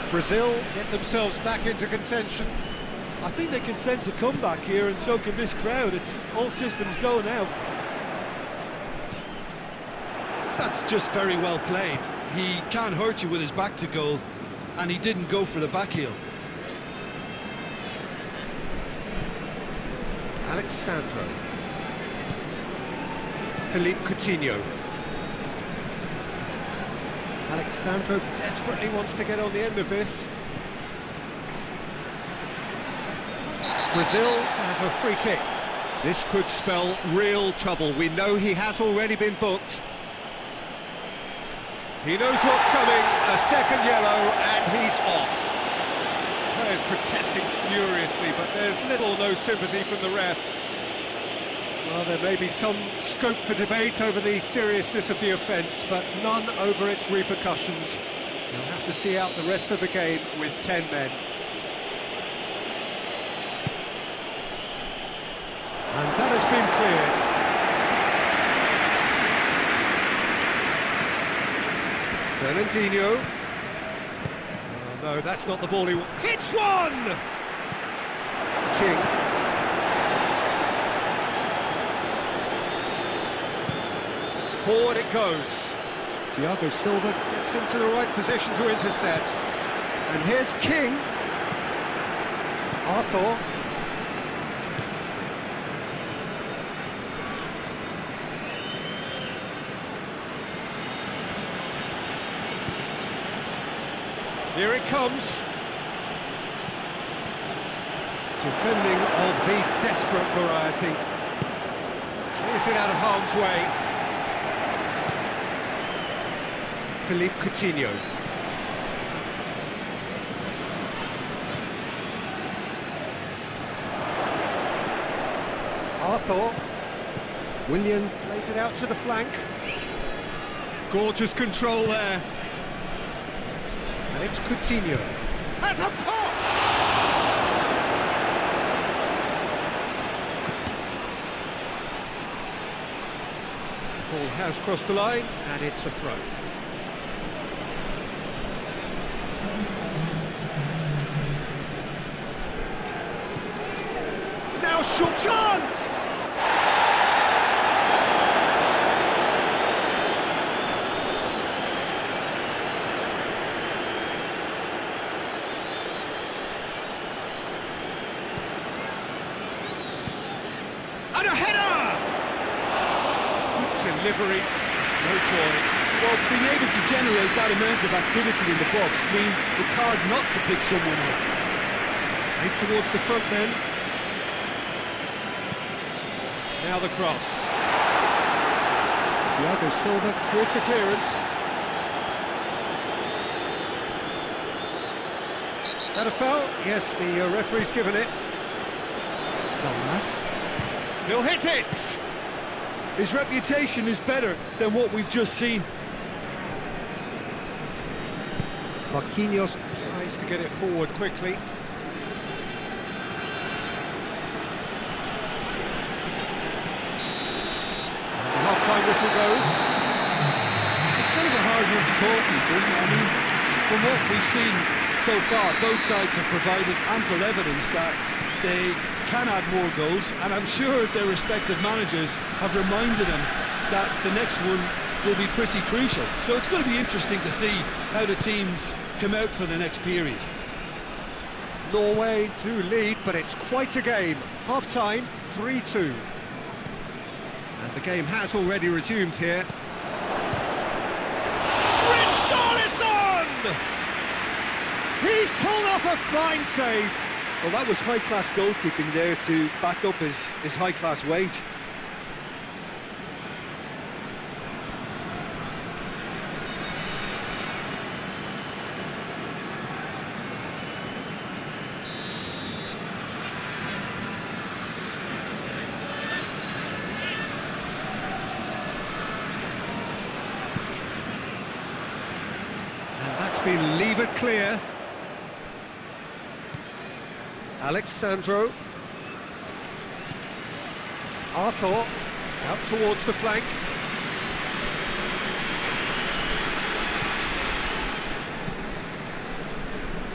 Brazil get themselves back into contention. I think they can sense a comeback here, and so can this crowd. It's all systems go now. That's just very well played. He can't hurt you with his back to goal, and he didn't go for the back heel. Alexandro. Philippe Coutinho. Alexandro desperately wants to get on the end of this. Brazil have a free kick. This could spell real trouble. We know he has already been booked. He knows what's coming. A second yellow and he's off. Players protesting furiously, but there's little or no sympathy from the ref. Well, there may be some scope for debate over the seriousness of the offence, but none over its repercussions. You'll have to see out the rest of the game with 10 men. And that has been cleared. Fernandinho. Oh, no, that's not the ball he wants. Hits one! King. Forward it goes. Thiago Silva gets into the right position to intercept. And here's King. Arthur. Here it comes. Defending of the desperate variety. Clears it out of harm's way. Philippe Coutinho. Arthur. Willian plays it out to the flank. Gorgeous control there. And it's Coutinho. Has a pop! The ball has crossed the line, and it's a throw. Now short chance! delivery, no point. Well, being able to generate that amount of activity in the box means it's hard not to pick someone out. Head towards the front then. Now the cross. Thiago Silva with the clearance. That a foul? Yes, the referee's given it. Solas. He'll hit it! His reputation is better than what we've just seen. Marquinhos tries to get it forward quickly. And the half-time whistle goes. It's kind of a hard one to call, Peter, isn't it? I mean, from what we've seen so far, both sides have provided ample evidence that they can add more goals, and I'm sure their respective managers have reminded them that the next one will be pretty crucial. So it's going to be interesting to see how the teams come out for the next period. Norway do lead, but it's quite a game. Half-time, 3-2. And the game has already resumed here. Richarlison! He's pulled off a fine save. Well, that was high-class goalkeeping there to back up his high-class wage. And that's been levered clear. Alexandro. Arthur out towards the flank.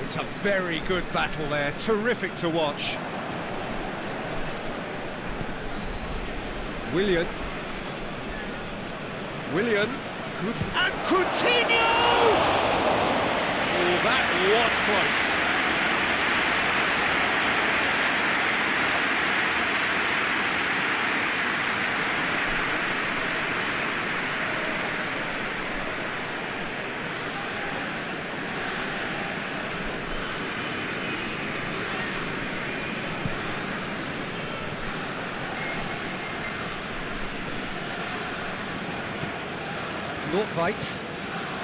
It's a very good battle there, terrific to watch. Willian, good, and Coutinho! Oh, that was close.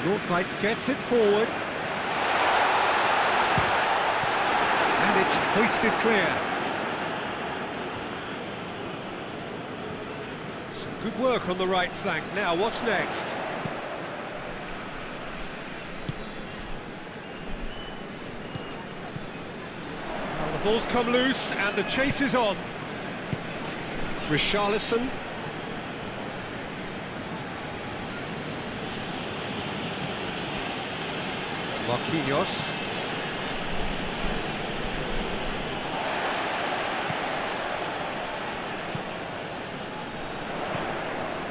Nordtveit gets it forward. And it's hoisted clear. Some good work on the right flank. Now, what's next? Well, the ball's come loose and the chase is on. Richarlison. Marquinhos.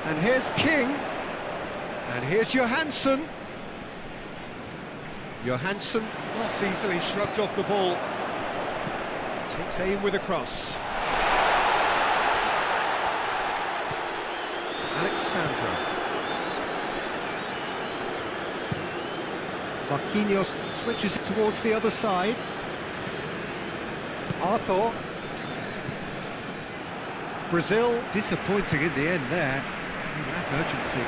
And here's King. And here's Johansson. Johansson not easily shrugged off the ball. Takes aim with a cross. Alexandro. Marquinhos switches it towards the other side. Arthur. Brazil disappointing in the end there. That urgency.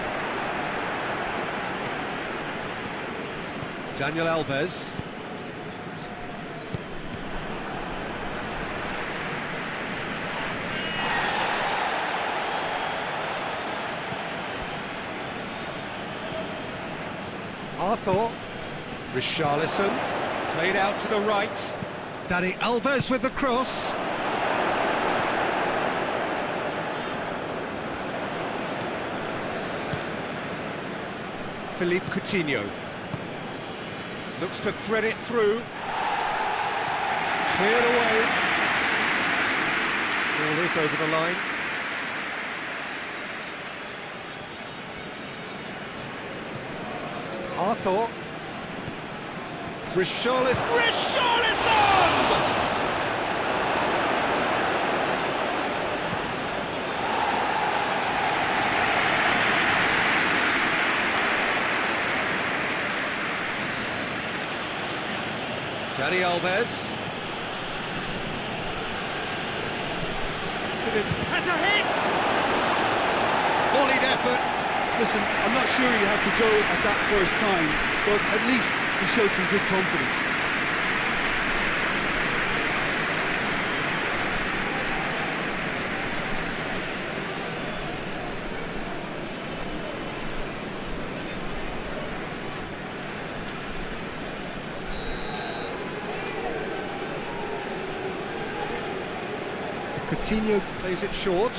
Daniel Alves. Arthur. Richarlison, played out to the right. Dani Alves with the cross. Philippe Coutinho. Looks to thread it through. Cleared away. Ball is over the line. Arthur. Richarlison! Dani Alves. Has a hit! Volleyed effort. Listen, I'm not sure he had to go at that first time, but at least he showed some good confidence. Coutinho plays it short.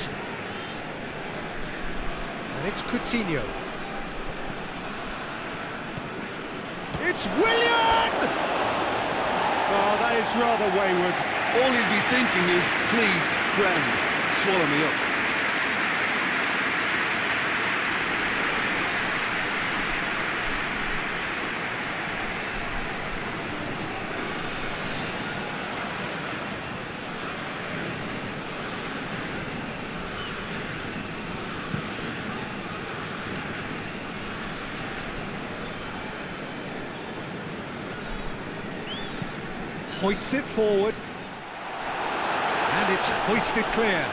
And it's Coutinho. It's Willian! Oh, that is rather wayward. All he'll be thinking is, please, ground, swallow me up. Hoists it forward, and it's hoisted clear.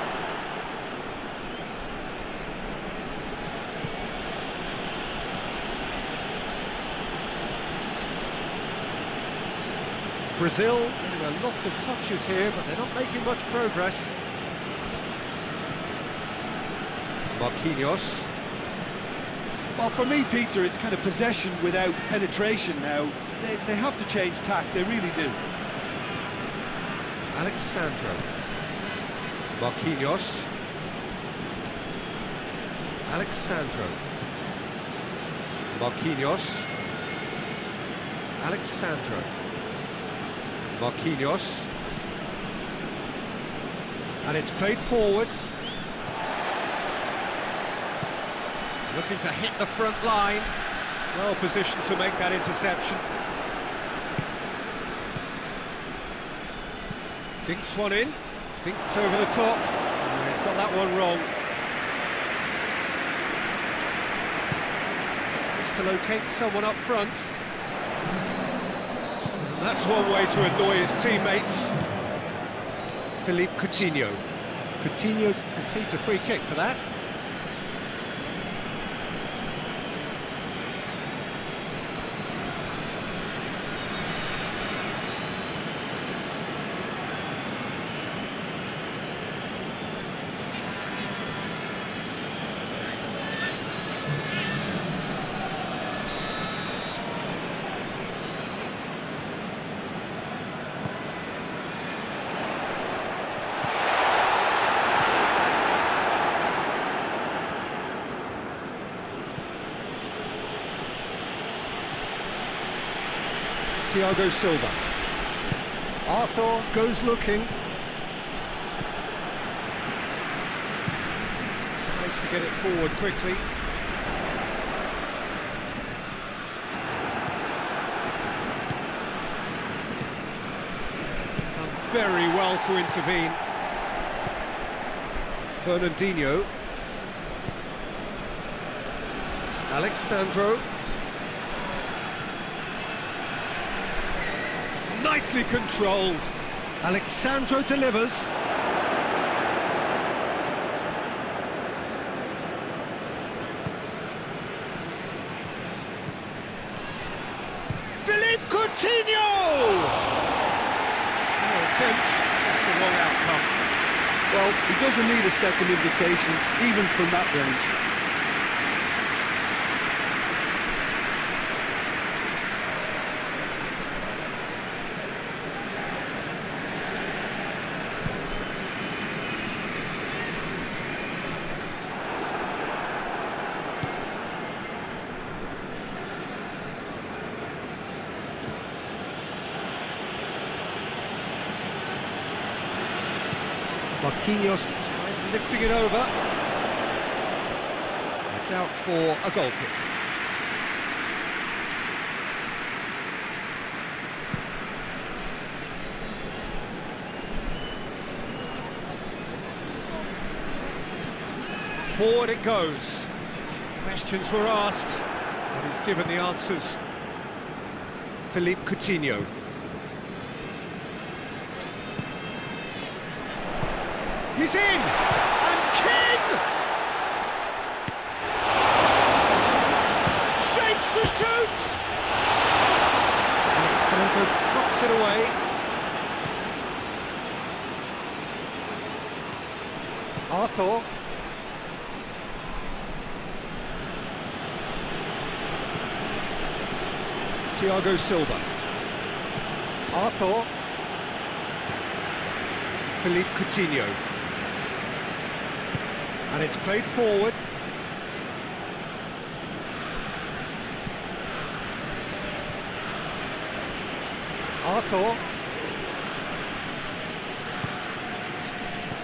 Brazil getting a lot of touches here, but they're not making much progress. Marquinhos. Well, for me, Peter, it's kind of possession without penetration now. They have to change tack, they really do. Alexandro. Marquinhos. Alexandro. Marquinhos. Alexandro. Marquinhos. And it's played forward. Looking to hit the front line. Well positioned to make that interception. Dinks one in, dinked over the top. Oh, he's got that one wrong. Just to locate someone up front. That's one way to annoy his teammates. Philippe Coutinho. Coutinho concedes a free kick for that. Thiago Silva. Arthur goes looking. Tries to get it forward quickly. Done very well to intervene. Fernandinho. Alexandro. Nicely controlled. Alexandro delivers. Philippe Coutinho! No attempt, that's the wrong outcome. Well, he doesn't need a second invitation, even from that range. Marquinhos tries lifting it over. It's out for a goal kick. Forward it goes. Questions were asked, but he's given the answers. Philippe Coutinho. He's in! And King! Shapes to shoot! Alexandra knocks it away. Arthur. Thiago Silva. Arthur. Philippe Coutinho. And it's played forward. Arthur.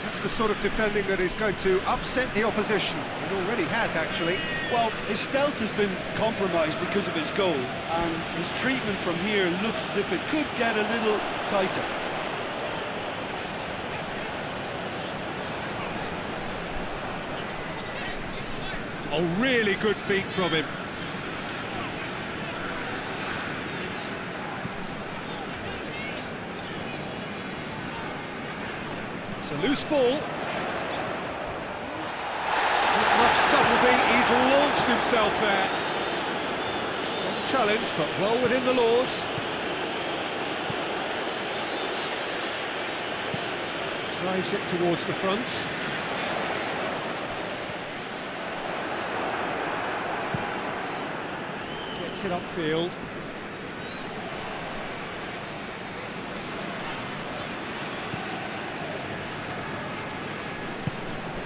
That's the sort of defending that is going to upset the opposition. It already has, actually. Well, his stealth has been compromised because of his goal, and his treatment from here looks as if it could get a little tighter. Oh, really good feet from him. It's a loose ball. Not much subtlety, he's launched himself there. Strong challenge, but well within the laws. Drives it towards the front. Gets it upfield.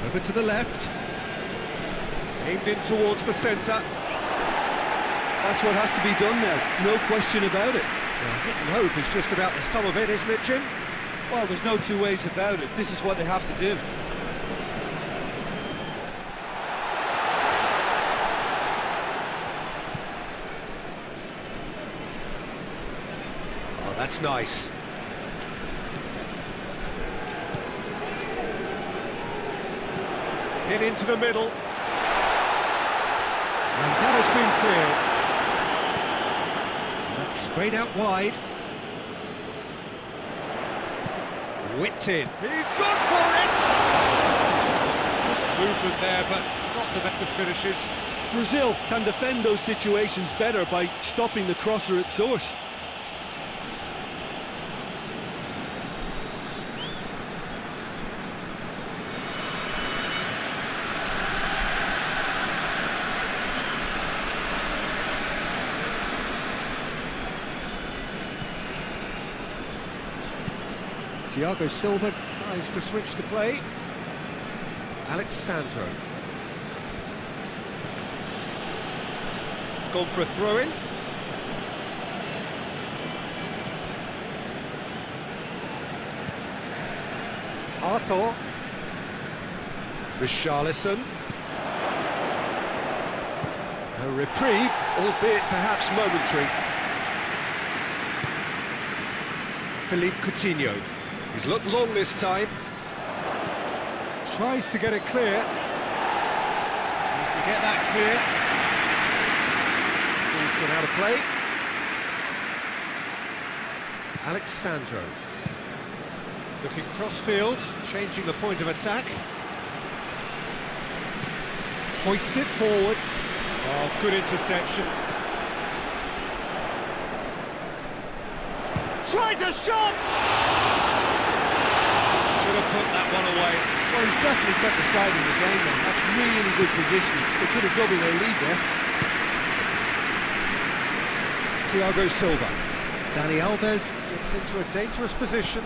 Over to the left. Aimed in towards the centre. That's what has to be done now, no question about it. Well, hit and hope is just about the sum of it, isn't it, Jim? Well, there's no two ways about it. This is what they have to do. Oh, that's nice. Hit into the middle. And that has been cleared. That's sprayed out wide. Whipped in. He's gone for it! Movement there, but not the best of finishes. Brazil can defend those situations better by stopping the crosser at source. Thiago Silva tries to switch the play. Alexandro. It's gone for a throw-in. Arthur. Richarlison. A reprieve, albeit perhaps momentary. Philippe Coutinho. He's looked long this time. Tries to get it clear. To get that clear. He's gone out of play. Alexandro. Looking cross-field, changing the point of attack. Hoists it forward. Oh, good interception. Tries a shot! Should have put that one away. Well, he's definitely kept the side in the game now. That's really good positioning. They could have doubled their lead there. Thiago Silva. Dani Alves gets into a dangerous position.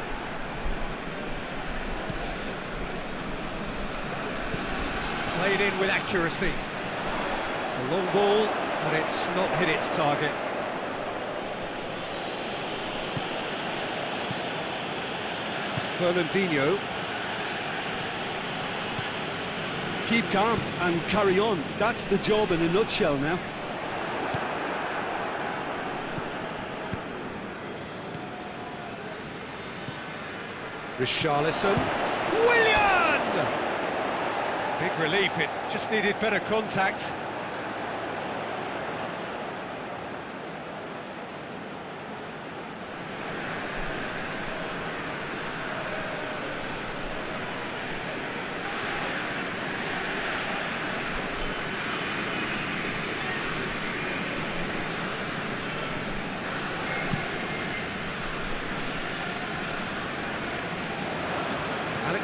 Played in with accuracy. It's a long ball, but it's not hit its target. Fernandinho. Keep calm and carry on. That's the job in a nutshell now. Richarlison. Willian! Big relief, it just needed better contact.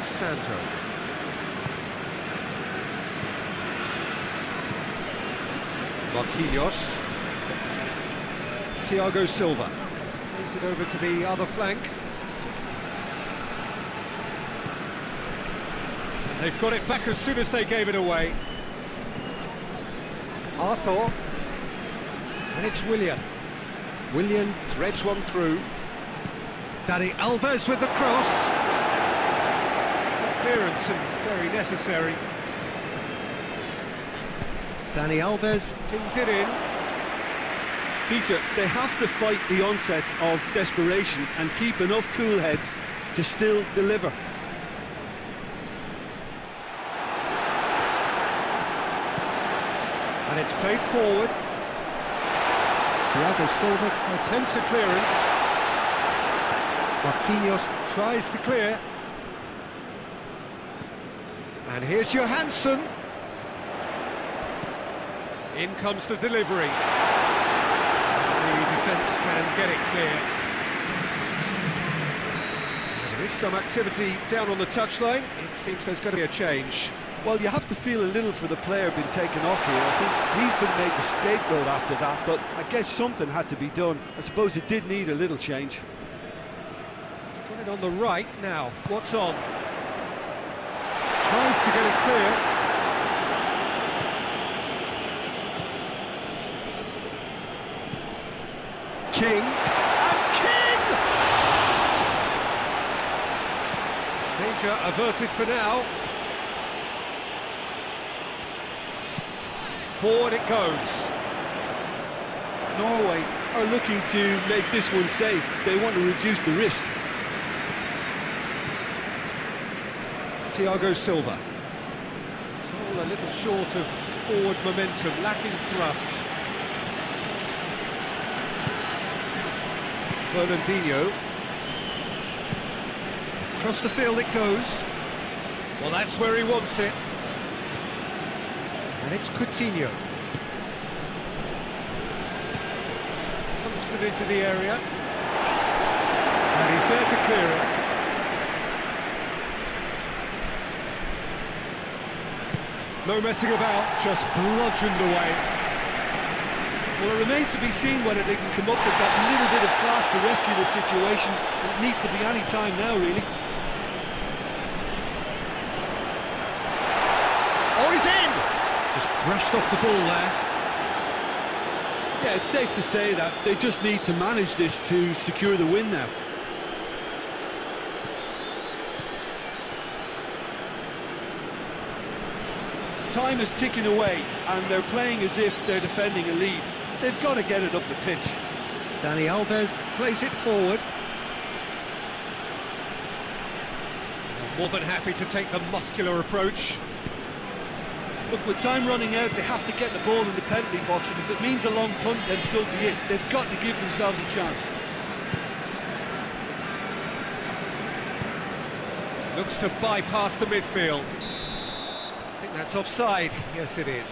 Sandro. Marquinhos. Thiago Silva. Plays it over to the other flank. And they've got it back as soon as they gave it away. Arthur. And it's Willian. Willian threads one through. Dani Alves with the cross. Clearance and very necessary. Dani Alves pings it in. Peter, they have to fight the onset of desperation and keep enough cool heads to still deliver. And it's played forward. Thiago Silva attempts a clearance. Marquinhos tries to clear. And here's Johansson. In comes the delivery. The defence can get it clear. There is some activity down on the touchline. It seems there's going to be a change. Well, you have to feel a little for the player being taken off here. I think he's been made the scapegoat after that, but I guess something had to be done. I suppose it did need a little change. He's put it on the right now. What's on? Tries to get it clear. King. And King! Danger averted for now. Forward it goes. Norway are looking to make this one safe. They want to reduce the risk. Thiago Silva. It's all a little short of forward momentum, lacking thrust. Fernandinho. Across the field it goes. Well, that's where he wants it. And it's Coutinho. Pumps it into the area. And he's there to clear it. No messing about, just bludgeoned away. Well, it remains to be seen whether they can come up with that little bit of class to rescue the situation. It needs to be any time now, really. Oh, he's in! Just brushed off the ball there. Yeah, it's safe to say that they just need to manage this to secure the win now. Time is ticking away, and they're playing as if they're defending a lead. They've got to get it up the pitch. Dani Alves plays it forward. More than happy to take the muscular approach. Look, with time running out, they have to get the ball in the penalty box, and if it means a long punt, then so be it. They've got to give themselves a chance. Looks to bypass the midfield. I think that's offside. Yes, it is.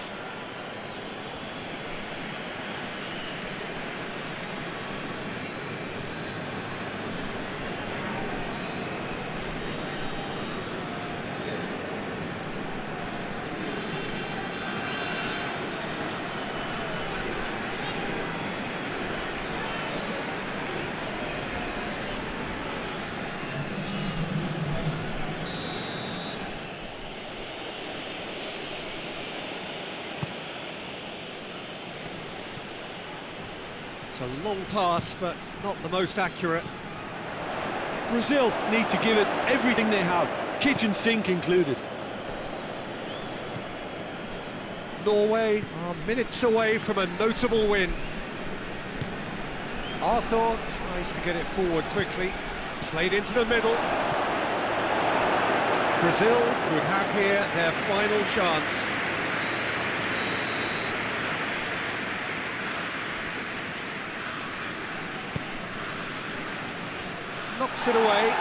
It's a long pass, but not the most accurate. Brazil need to give it everything they have, kitchen sink included. Norway are minutes away from a notable win. Arthur tries to get it forward quickly, played into the middle. Brazil could have here their final chance. Knocks it away.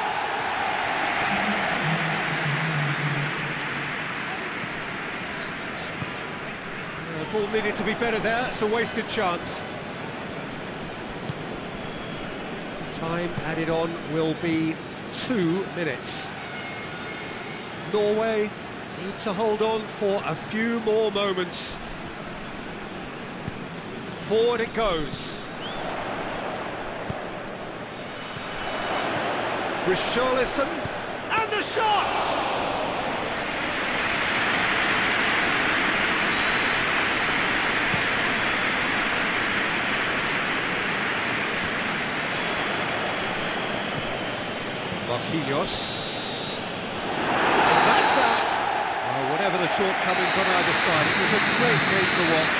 The ball needed to be better there, it's a wasted chance. Time added on will be 2 minutes. Norway need to hold on for a few more moments. Forward it goes. Richarlison, and the shot! Marquinhos. And that's that. Whatever the shortcomings on either side, it was a great game to watch.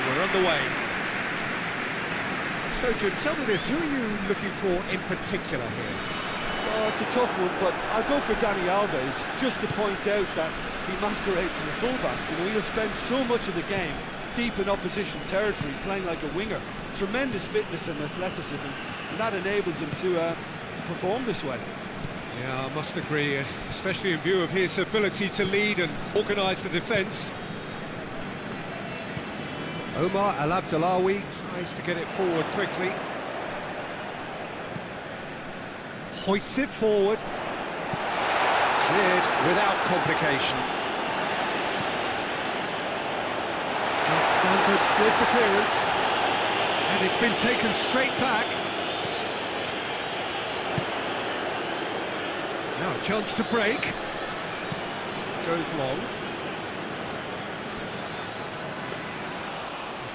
We're underway. So, Jim, tell me this, who are you looking for in particular here? Well, it's a tough one, but I'll go for Dani Alves, just to point out that he masquerades as a fullback. You know, he'll spend so much of the game deep in opposition territory, playing like a winger. Tremendous fitness and athleticism, and that enables him to perform this way. Yeah, I must agree, especially in view of his ability to lead and organise the defence. Omar Al Abdullawi tries to get it forward quickly. Hoists it forward. Cleared without complication. Alexandra with the clearance. And it's been taken straight back. Now a chance to break. Goes long.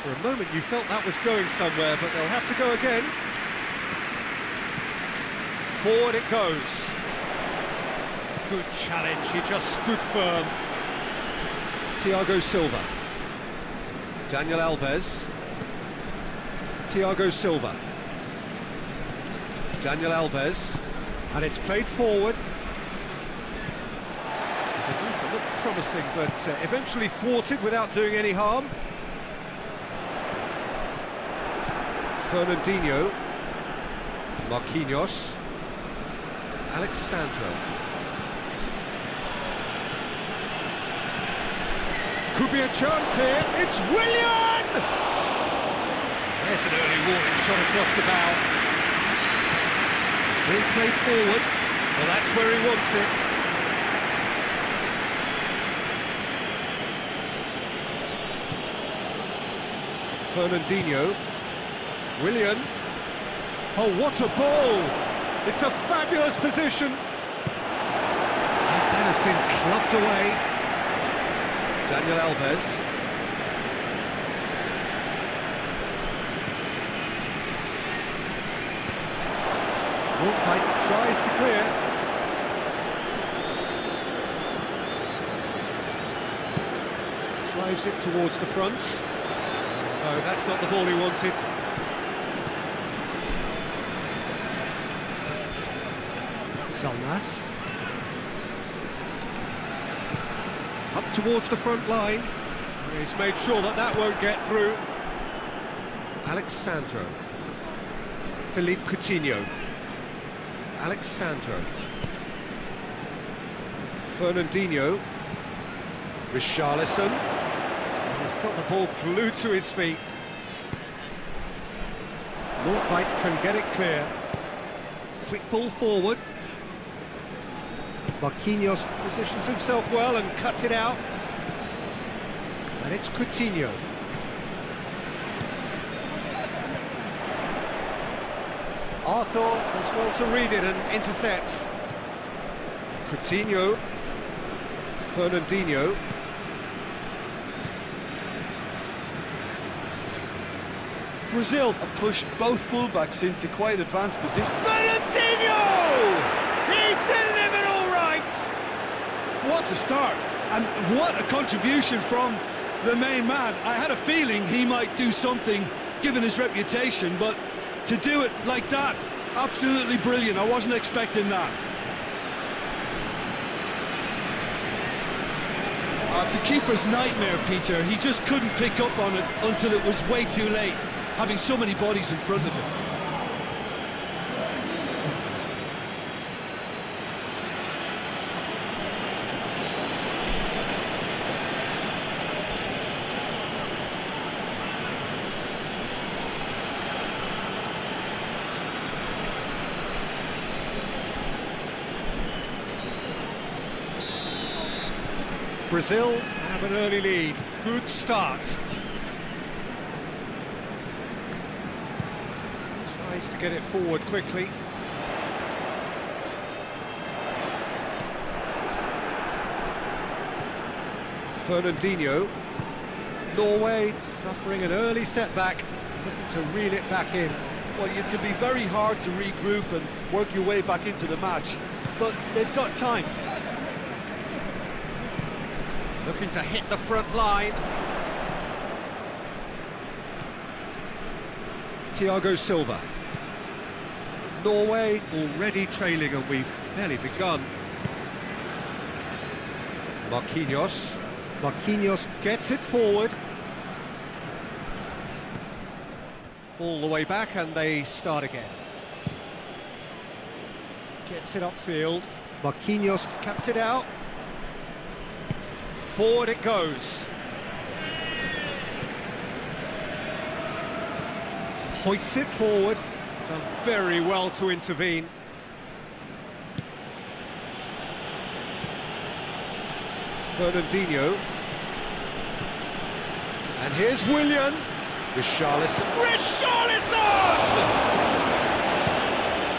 For a moment you felt that was going somewhere, but they'll have to go again. Forward it goes. Good challenge, he just stood firm. Thiago Silva. Daniel Alves. Thiago Silva. Daniel Alves. And it's played forward. The move looked promising, but eventually thwarted without doing any harm. Fernandinho. Marquinhos. Alexandro. Could be a chance here. It's Willian! There's an early warning shot across the bow. It's being played forward. Well, that's where he wants it. Fernandinho. Willian. Oh, what a ball! It's a fabulous position. And that has been clubbed away. Daniel Alves. White tries to clear. Drives it towards the front. No, that's not the ball he wanted. Salmas. Up towards the front line. He's made sure that that won't get through. Alexandro. Philippe Coutinho. Alexandro. Fernandinho. Richarlison. He's got the ball glued to his feet. White can get it clear. Quick ball forward. Marquinhos positions himself well and cuts it out. And it's Coutinho. Arthur does well to read it and intercepts. Coutinho. Fernandinho. Brazil have pushed both fullbacks into quite advanced positions. Fernandinho! He's delivered all right! What a start, and what a contribution from the main man. I had a feeling he might do something, given his reputation, but to do it like that, absolutely brilliant. I wasn't expecting that. It's a keeper's nightmare, Peter. He just couldn't pick up on it until it was way too late, having so many bodies in front of him. Brazil have an early lead. Good start. Tries to get it forward quickly. Fernandinho. Norway suffering an early setback, looking to reel it back in. Well, it can be very hard to regroup and work your way back into the match, but they've got time. Looking to hit the front line. Thiago Silva. Norway already trailing and we've barely begun. Marquinhos. Marquinhos gets it forward. All the way back and they start again. Gets it upfield. Marquinhos cuts it out. Forward it goes. Hoists it forward. Done very well to intervene. Fernandinho. And here's Willian. Richarlison. Richarlison!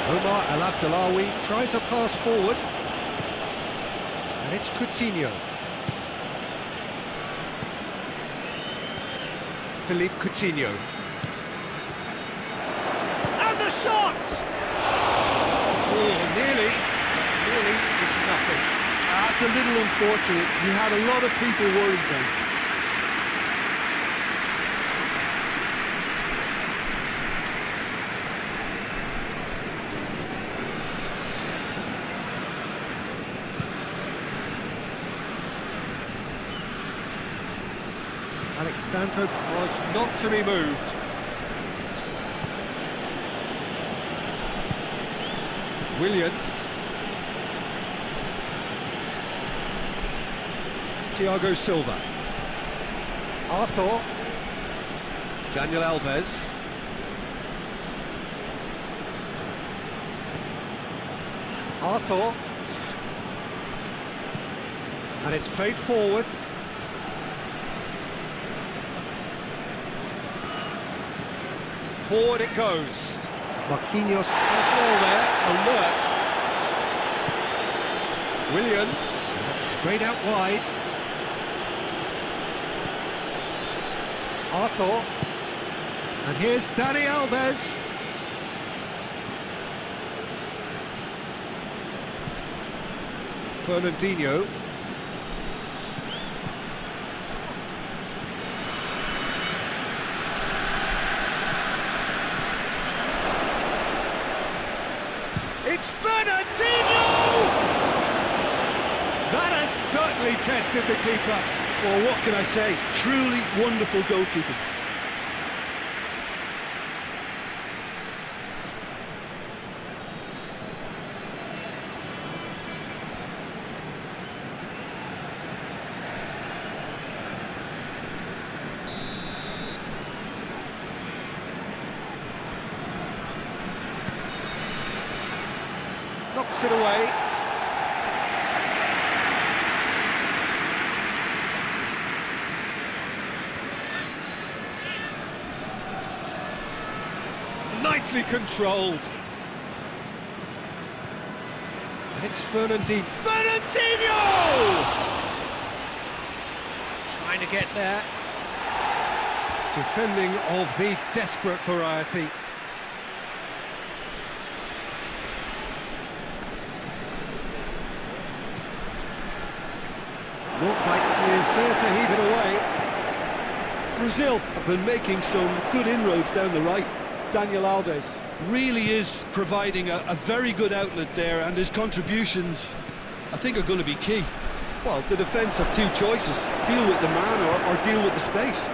Omar El Abdellaoui tries a pass forward. And it's Coutinho. Philippe Coutinho. And the shot! Oh, nearly is nothing. That's a little unfortunate. You had a lot of people worried then. Alexandro was not to be moved. Willian. Thiago Silva. Arthur. Daniel Alves. Arthur. And it's played forward. Forward it goes. Marquinhos as well there, alert. Willian, that's sprayed out wide. Arthur. And here's Dani Alves. Fernandinho. It's Fernandinho! That has certainly tested the keeper. Well, what can I say? Truly wonderful goalkeeping. Knocks it away. Nicely controlled. And it's Fernandinho. Fernandinho! Trying to get there. Defending of the desperate variety. Look like he is there to heave it away. Brazil have been making some good inroads down the right. Daniel Alves really is providing a very good outlet there, and his contributions, I think, are going to be key. Well, the defence have two choices: deal with the man or deal with the space.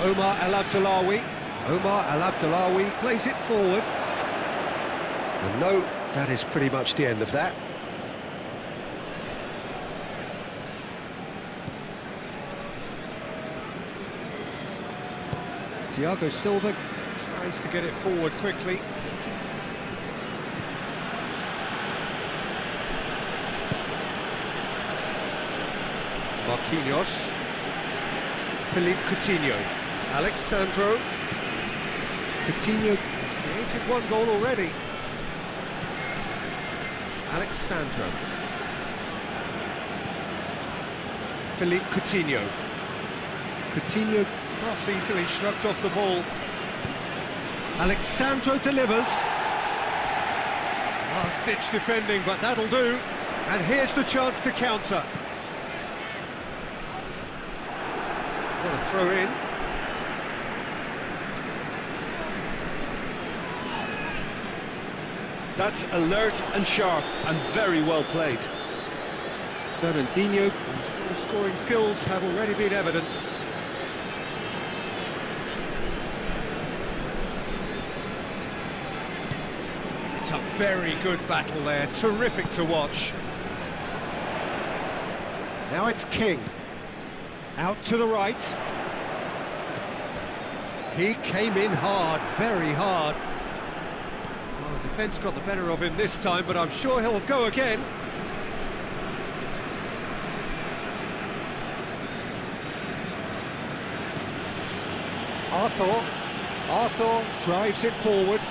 Omar El Abdellaoui. Omar El Abdellaoui plays it forward. And no, that is pretty much the end of that. Thiago Silva Tries to get it forward quickly. Marquinhos. Philippe Coutinho. Alexandro. Coutinho has created one goal already. Alexandro. Philippe Coutinho. Coutinho not easily shrugged off the ball. Alexandro delivers. Last-ditch defending, but that'll do. And here's the chance to counter. What a throw in. That's alert and sharp and very well played. Fernandinho, whose goal-scoring skills have already been evident. It's a very good battle there, terrific to watch. Now it's King. Out to the right. He came in hard, very hard. Well, the defence got the better of him this time, but I'm sure he'll go again. Arthur drives it forward.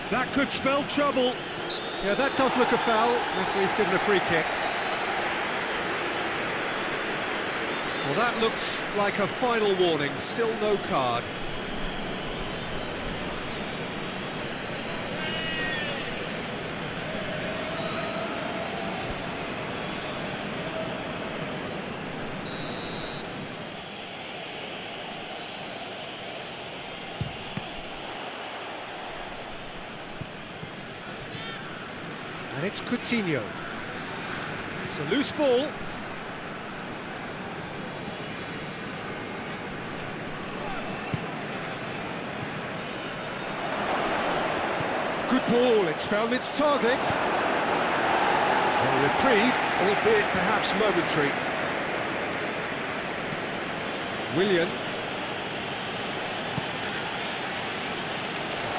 That could spell trouble. Yeah, that does look a foul. Referee's given a free kick. Well, that looks like a final warning. Still no card. And it's Coutinho. It's a loose ball. Good ball, it's found its target. A reprieve, albeit perhaps momentary. Willian.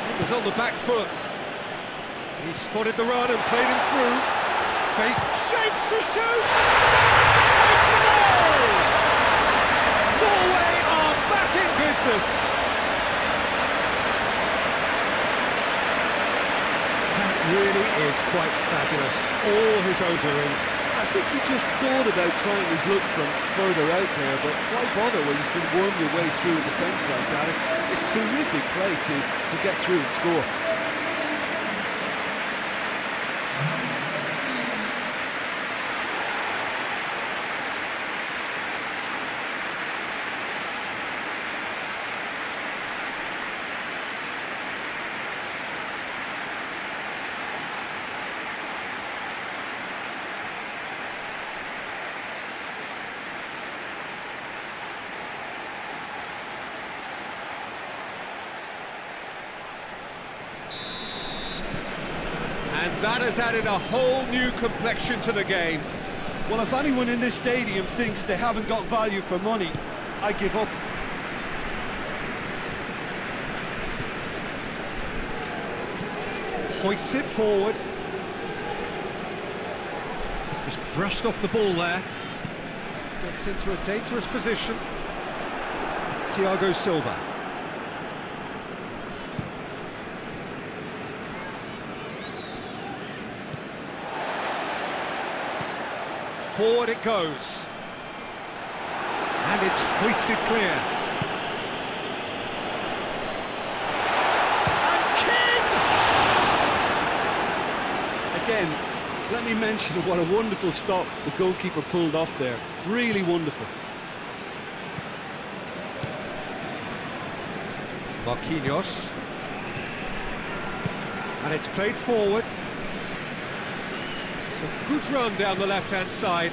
He was on the back foot. He spotted the run and played him through. Faced, shapes to shoot! It's a goal! Norway are back in business. That really is quite fabulous. All his own doing. I think he just thought about trying his luck from further out there, but why bother when you can worm your way through a defence like that? It's terrific play to get through and score. And that has added a whole new complexion to the game. Well, if anyone in this stadium thinks they haven't got value for money, I give up. Hoists it forward. Just brushed off the ball there. Gets into a dangerous position. Thiago Silva. Forward it goes. And it's hoisted clear. And King! Again, let me mention what a wonderful stop the goalkeeper pulled off there. Really wonderful. Marquinhos. And it's played forward. It's a good run down the left-hand side.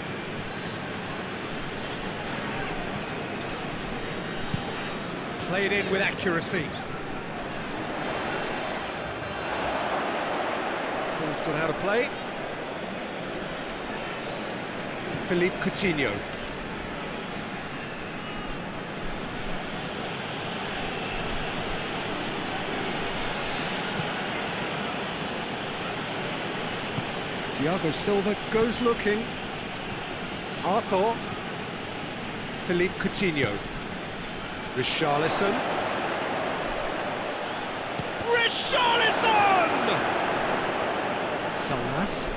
Played in with accuracy. Ball's gone out of play. Philippe Coutinho. Thiago Silva goes looking. Arthur. Philippe Coutinho. Richarlison. Richarlison! Salmas.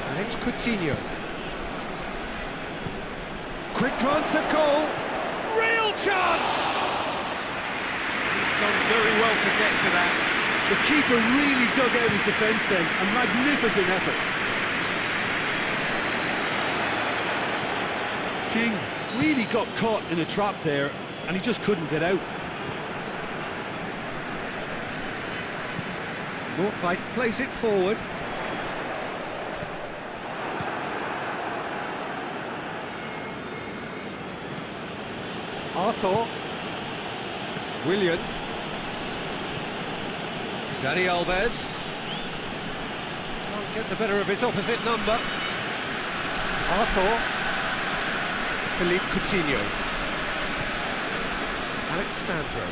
And it's Coutinho. Quick glance at goal. Real chance! He's done very well to get to that. The keeper really dug out his defence then, a magnificent effort. King really got caught in a trap there, and he just couldn't get out. Mortbite plays it forward. Arthur. Willian. Dani Alves. Can't get the better of his opposite number. Arthur. Philippe Coutinho. Alexandro.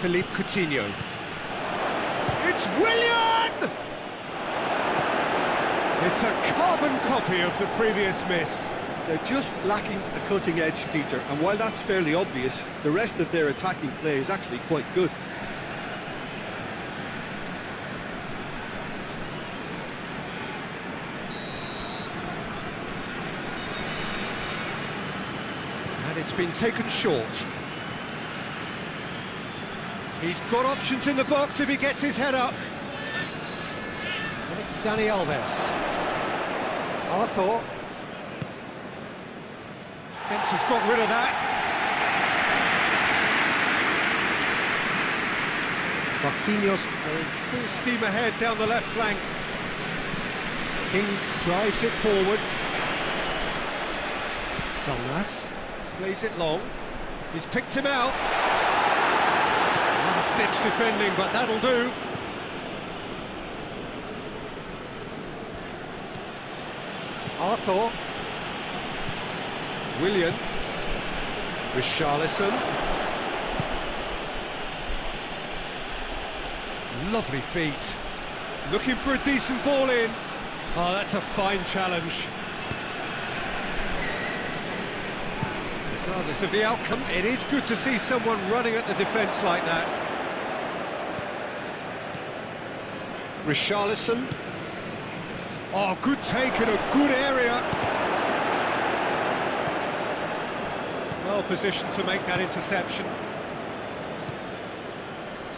Philippe Coutinho. It's Willian! It's a carbon copy of the previous miss. They're just lacking a cutting edge, Peter, and while that's fairly obvious, the rest of their attacking play is actually quite good. And it's been taken short. He's got options in the box if he gets his head up. And it's Dani Alves. Arthur. Defence has got rid of that. Marquinhos full steam ahead down the left flank. King drives it forward. Salmas plays it long. He's picked him out. Last-ditch defending, but that'll do. Arthur. Willian. Richarlison. Lovely feet. Looking for a decent ball in. Oh, that's a fine challenge. Regardless of the outcome, it is good to see someone running at the defence like that. Richarlison. Oh, good take in a good area. Well positioned to make that interception.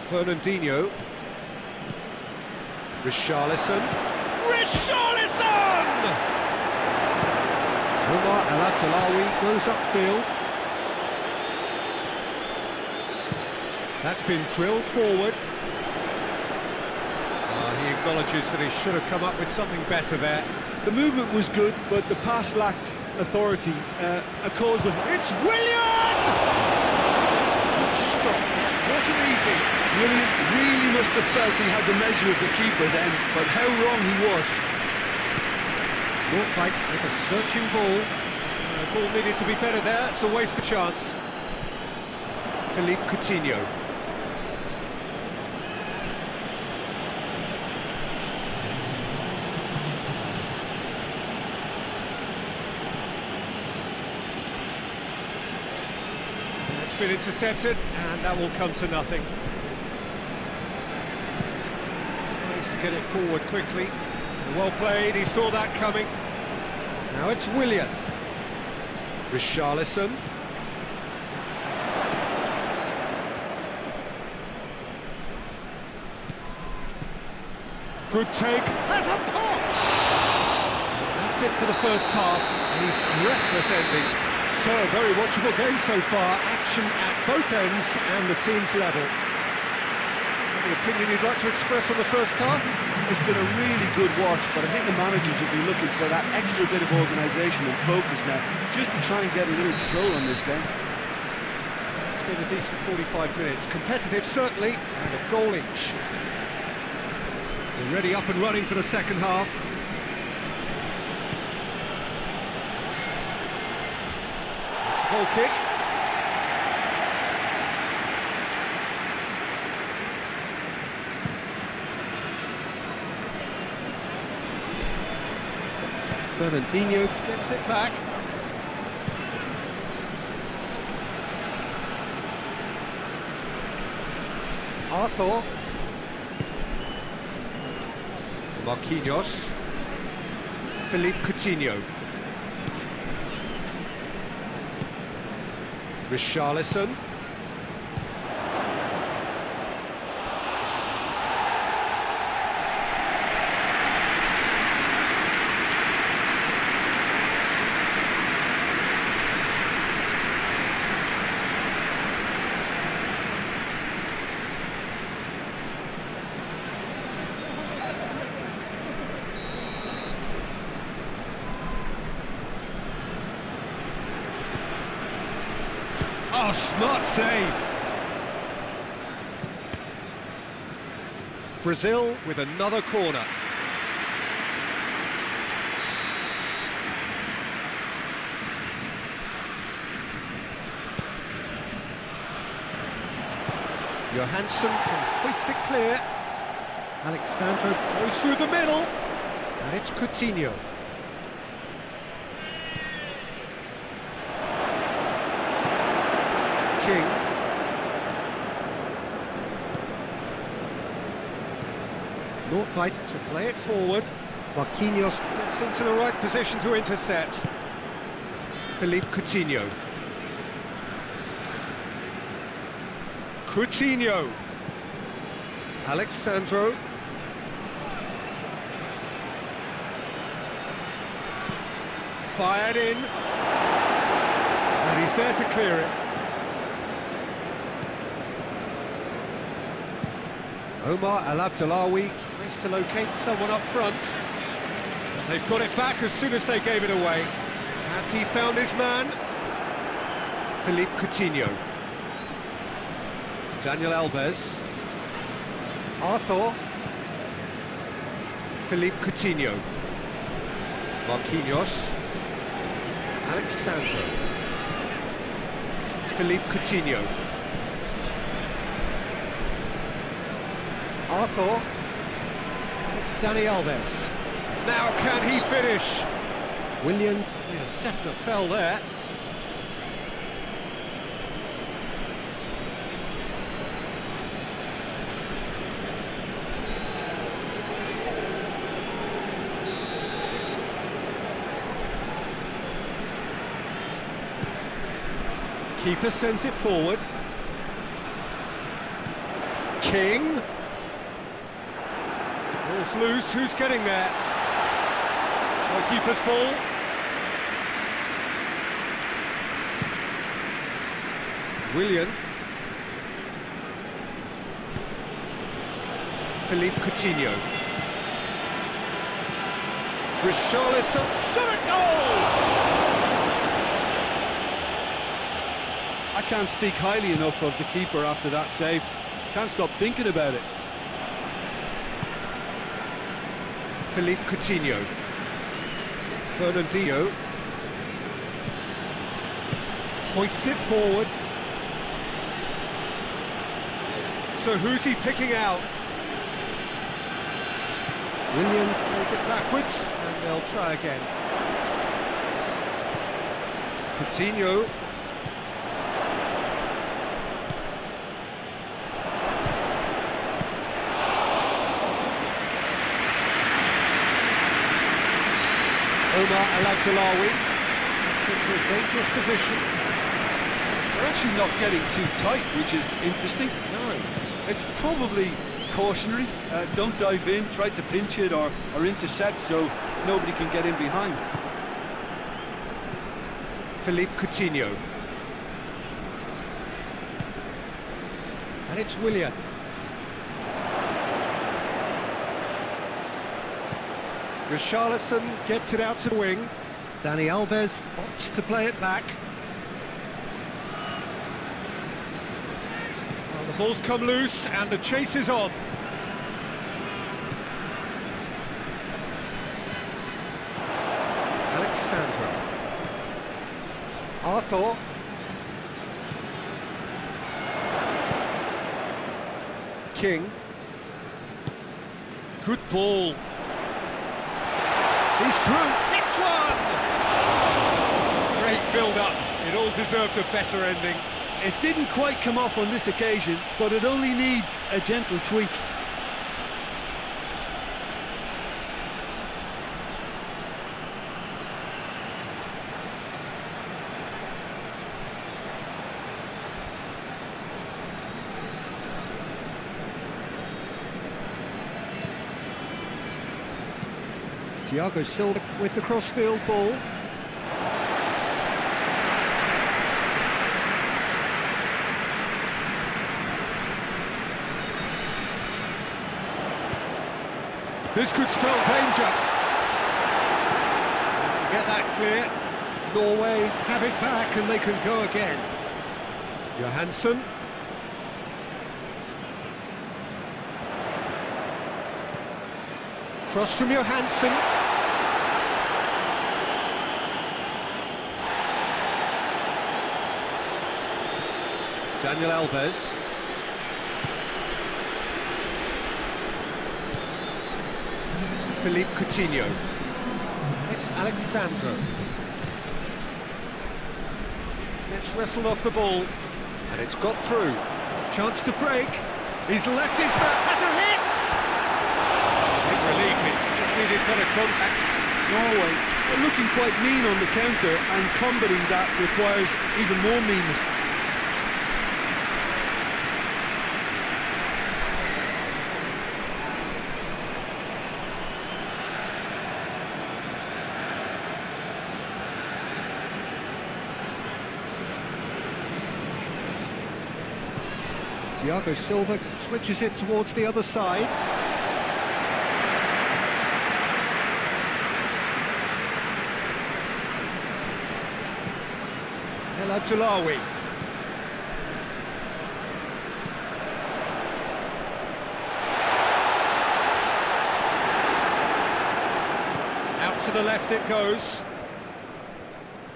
Fernandinho. Richarlison. Richarlison! Omar El Abdellaoui goes upfield. That's been drilled forward. He acknowledges that he should have come up with something better there. The movement was good, but the pass lacked authority, a cause of... It's Willian! Good stop, that wasn't easy. Willian really must have felt he had the measure of the keeper then, but how wrong he was. Mortbite with a searching ball. The ball needed to be better there, it's a waste of chance. Philippe Coutinho. It's been intercepted, and that will come to nothing. Tries to get it forward quickly. Well played, he saw that coming. Now it's Willian. Richarlison. Good take. That's a pop! That's it for the first half. A breathless ending. So, a very watchable game so far. Action at both ends and the team's level. Any opinion you'd like to express on the first half? It's been a really good watch, but I think the managers will be looking for that extra bit of organisation and focus now, just to try and get a little control on this game. It's been a decent 45 minutes. Competitive, certainly, and a goal each. They're ready up and running for the second half. It's a goal kick. Fernandinho gets it back. Arthur. Marquinhos. Philippe Coutinho. Richarlison. Oh, smart save. Brazil with another corner. Johansson can hoist it clear. Alexandro goes through the middle. And it's Coutinho. King. Nordtveit to play it forward. Marquinhos gets into the right position to intercept. Philippe Coutinho. Coutinho. Alexandro. Fired in. And he's there to clear it. Omar El Abdellaoui tries to locate someone up front. They've got it back as soon as they gave it away. Has he found his man? Philippe Coutinho. Daniel Alves. Arthur. Philippe Coutinho. Marquinhos. Alexandro. Philippe Coutinho. Arthur. It's Dani Alves. Now can he finish? Willian, definite foul there. Keeper sends it forward. King. Ball's loose, who's getting there? Keeper's ball. Willian. Philippe Coutinho. Richarlison, shot a goal! I can't speak highly enough of the keeper after that save. Can't stop thinking about it. Philippe Coutinho. Fernandinho. Hoists it forward. So who's he picking out? Willian plays it backwards, and they'll try again. Coutinho. Omar El Abdellaoui gets into a dangerous position. They're actually not getting too tight, which is interesting. No. It's probably cautionary. Don't dive in, try to pinch it or intercept so nobody can get in behind. Philippe Coutinho. And it's Willian. Richarlison gets it out to the wing. Dani Alves opts to play it back. Well, the ball's come loose and the chase is on. Alexandro. Arthur. King. Good ball. He's through. It's one! Great build-up. It all deserved a better ending. It didn't quite come off on this occasion, but it only needs a gentle tweak. Thiago Silva with the cross-field ball. This could spell danger. Get that clear. Norway have it back and they can go again. Johansson. Cross from Johansson. Daniel Alves. Philippe Coutinho. It's Alexandro. Gets wrestled off the ball. And it's got through. Chance to break. He's left his back. Has a hit! Big relief. It just needed better contact. Norway are looking quite mean on the counter, and combating that requires even more meanness. Thiago Silva switches it towards the other side. El Abdullawi. Out to the left it goes.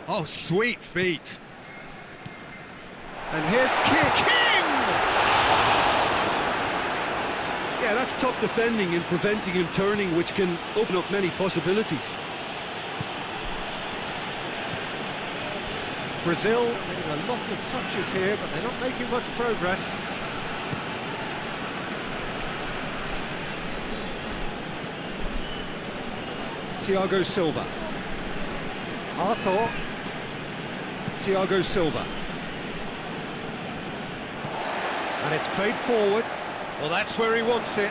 Oh, sweet feet. And here's King! Yeah, that's top defending and preventing him turning, which can open up many possibilities. Brazil getting a lot of touches here, but they're not making much progress. Thiago Silva. Arthur. Thiago Silva. And it's played forward. Well, that's where he wants it.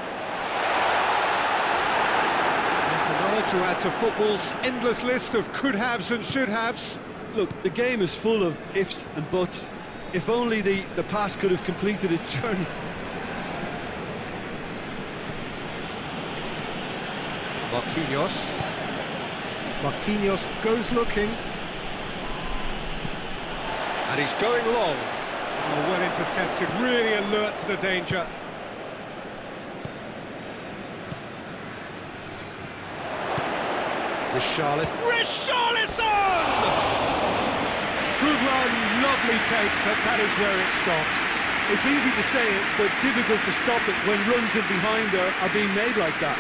That's another to add to football's endless list of could-haves and should-haves. Look, the game is full of ifs and buts. If only the pass could have completed its journey. Marquinhos. Marquinhos goes looking. And he's going long. Oh, well intercepted, really alert to the danger. Richarlison! Good run, lovely take, but that is where it stopped. It's easy to say it, but difficult to stop it when runs in behind are being made like that.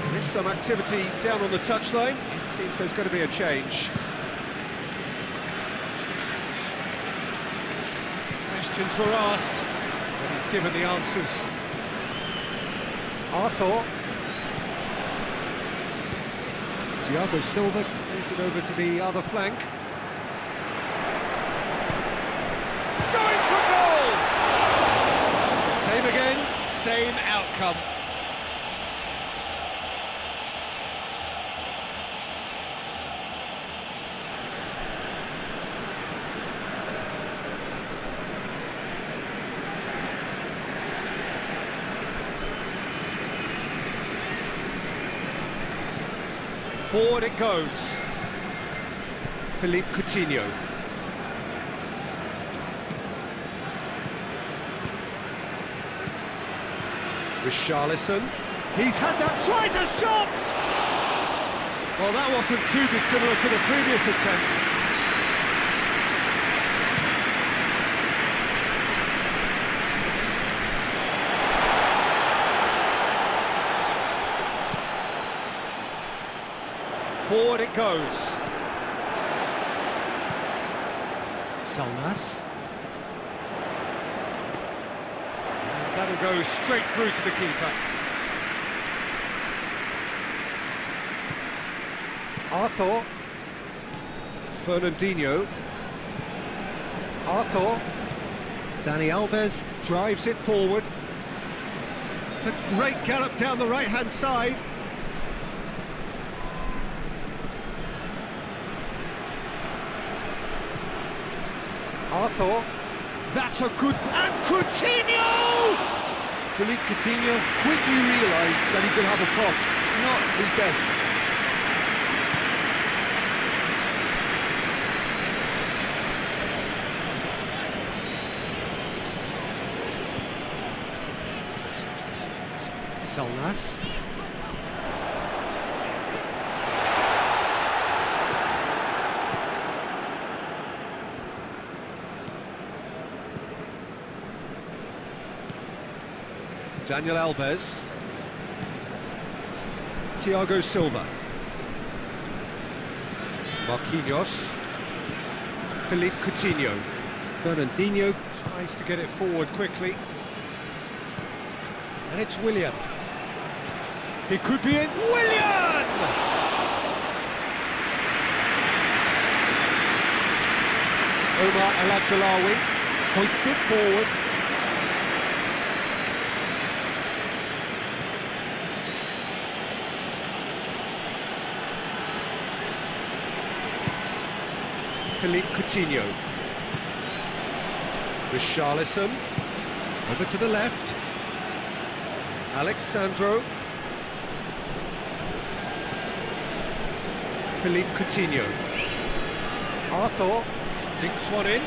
There is some activity down on the touchline. It seems there's going to be a change. Questions were asked, but he's given the answers. Arthur. Thiago Silva plays it over to the other flank. Going for goal! Same again, same outcome. Forward it goes. Philippe Coutinho. Richarlison. He's had that, tries a shot! Well, that wasn't too dissimilar to the previous attempt. it goes. Salnas. And that'll go straight through to the keeper. Arthur. Fernandinho. Arthur. Dani Alves drives it forward. It's a great gallop down the right-hand side. Arthur. That's a good... And Coutinho! Philippe Coutinho quickly realised that he could have a pop. Not his best. Salnas. Daniel Alves. Thiago Silva. Marquinhos. Philippe Coutinho. Fernandinho tries to get it forward quickly. And it's Willian. He could be in. Willian! Omar El Abdullawi hoists it forward. Philippe Coutinho. Richarlison. Over to the left. Alexandro. Philippe Coutinho. Arthur dinks one in.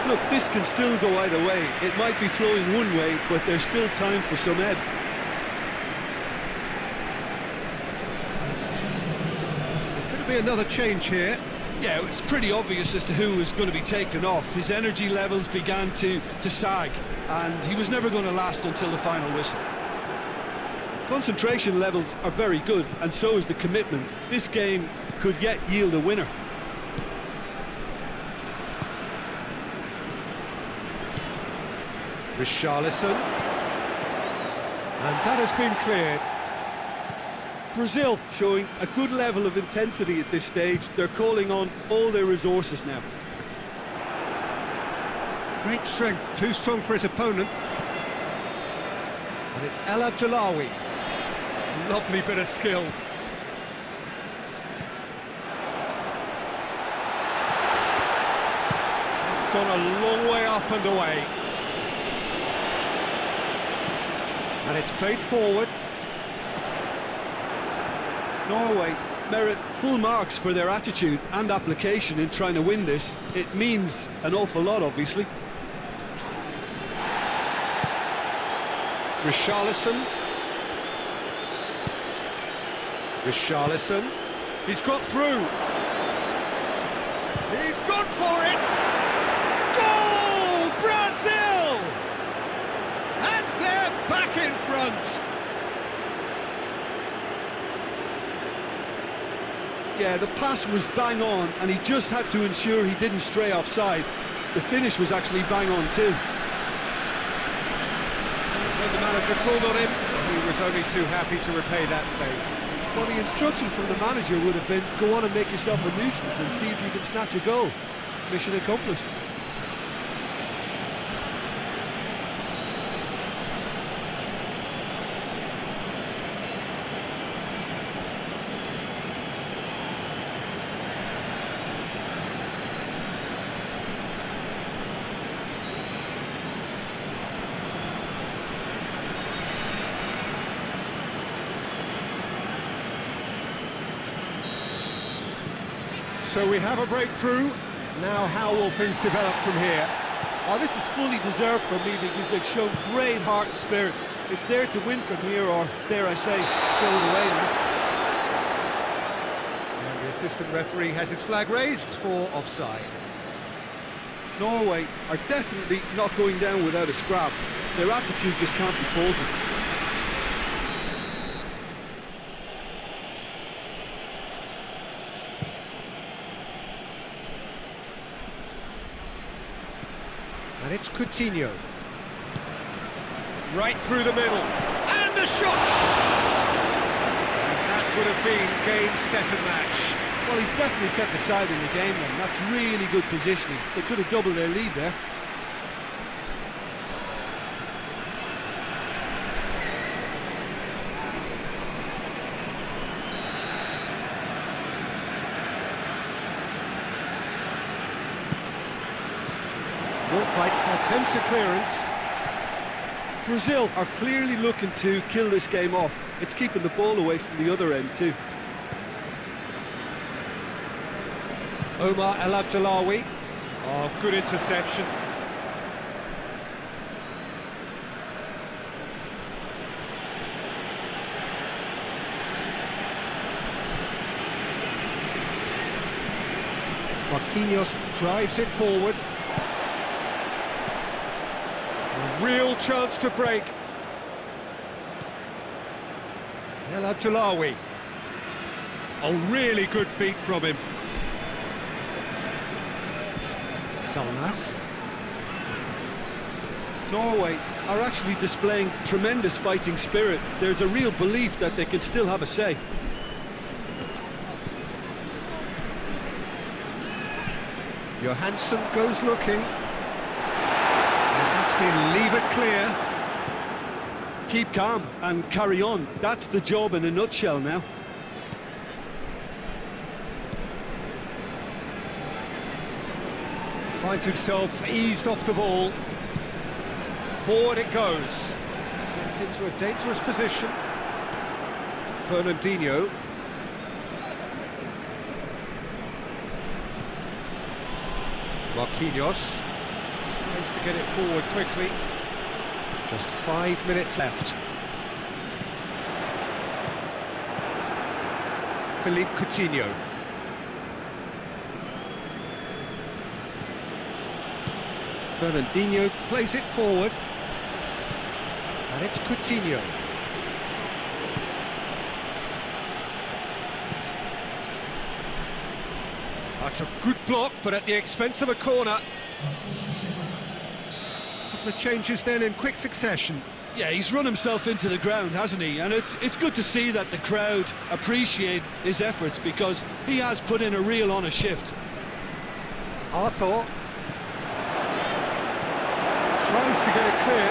Look, this can still go either way. It might be flowing one way, but there's still time for some ebb. There's going to be another change here. Yeah, it's pretty obvious as to who was going to be taken off. His energy levels began to sag, and he was never going to last until the final whistle. Concentration levels are very good, and so is the commitment. This game could yet yield a winner. Richarlison. And that has been cleared. Brazil showing a good level of intensity at this stage. They're calling on all their resources now. Great strength, too strong for his opponent. And it's El Abdullawi. Lovely bit of skill. It's gone a long way up and away. And it's played forward. Norway merit full marks for their attitude and application in trying to win this. It means an awful lot, obviously. Richarlison. Richarlison. He's got through. He's gone for it. Goal! Brazil! And they're back in front. Yeah, the pass was bang on, and he just had to ensure he didn't stray offside. The finish was actually bang on too. When the manager called on him, he was only too happy to repay that favour. Well, the instruction from the manager would have been, go on and make yourself a nuisance and see if you can snatch a goal. Mission accomplished. So we have a breakthrough. Now how will things develop from here? Oh, this is fully deserved for me because they've shown great heart and spirit. It's there to win from here, or dare I say, throw it away now. And the assistant referee has his flag raised for offside. Norway are definitely not going down without a scrap. Their attitude just can't be faulted. And it's Coutinho. Right through the middle. And the shot! And that would have been game, set and match. Well, he's definitely kept the side in the game then. That's really good positioning. They could have doubled their lead there. Not quite attempts a clearance. Brazil are clearly looking to kill this game off. It's keeping the ball away from the other end too. Omar El Abdellaoui. Oh, good interception. Marquinhos drives it forward. A real chance to break. El Abdellaoui. Oh, really good feet from him. Salnas. Norway are actually displaying tremendous fighting spirit. There's a real belief that they can still have a say. Johansson goes looking. And that's been leave it clear. Keep calm and carry on. That's the job in a nutshell now. Finds himself eased off the ball. Forward it goes. Gets into a dangerous position. Fernandinho. Marquinhos tries to get it forward quickly. Just 5 minutes left. Philippe Coutinho. Fernandinho plays it forward. And it's Coutinho. That's a good block, but at the expense of a corner. A couple of changes then in quick succession. Yeah, he's run himself into the ground, hasn't he? And it's good to see that the crowd appreciate his efforts, because he has put in a real honest shift. Arthur tries to get it clear.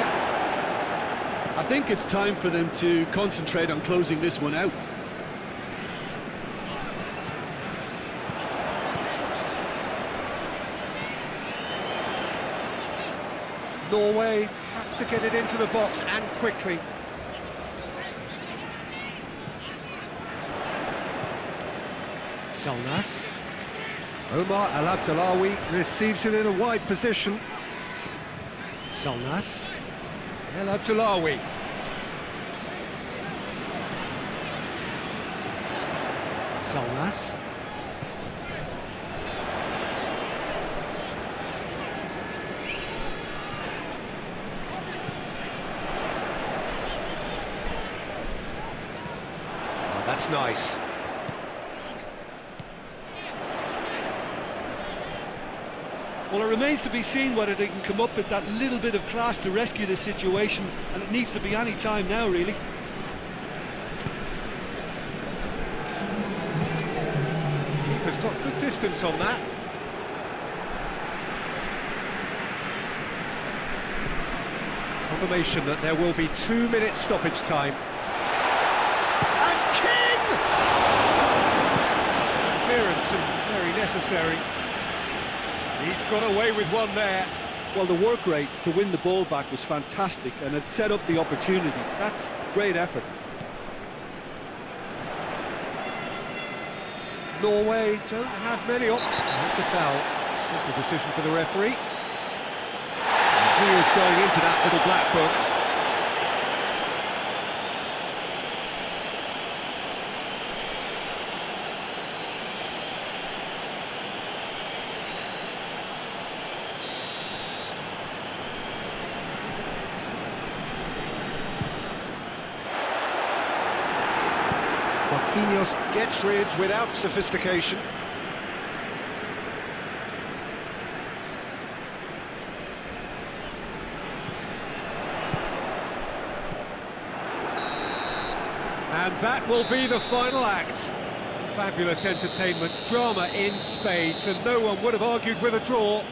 I think it's time for them to concentrate on closing this one out. Norway have to get it into the box, and quickly. Salnas. Omar El Abdellaoui receives it in a wide position. Salnas. El Abdellaoui. Salnas. Oh, that's nice. Well, it remains to be seen whether they can come up with that little bit of class to rescue this situation, and it needs to be any time now, really. Keeper's got good distance on that. Confirmation that there will be 2 minutes stoppage time. And King! Clearance, and very necessary. He's got away with one there. Well, the work rate to win the ball back was fantastic, and it set up the opportunity. That's great effort. Norway don't have many That's a foul. Simple decision for the referee. And he is going into that little black book. Marquinhos gets rid without sophistication. That will be the final act. Fabulous entertainment, drama in spades, and no one would have argued with a draw,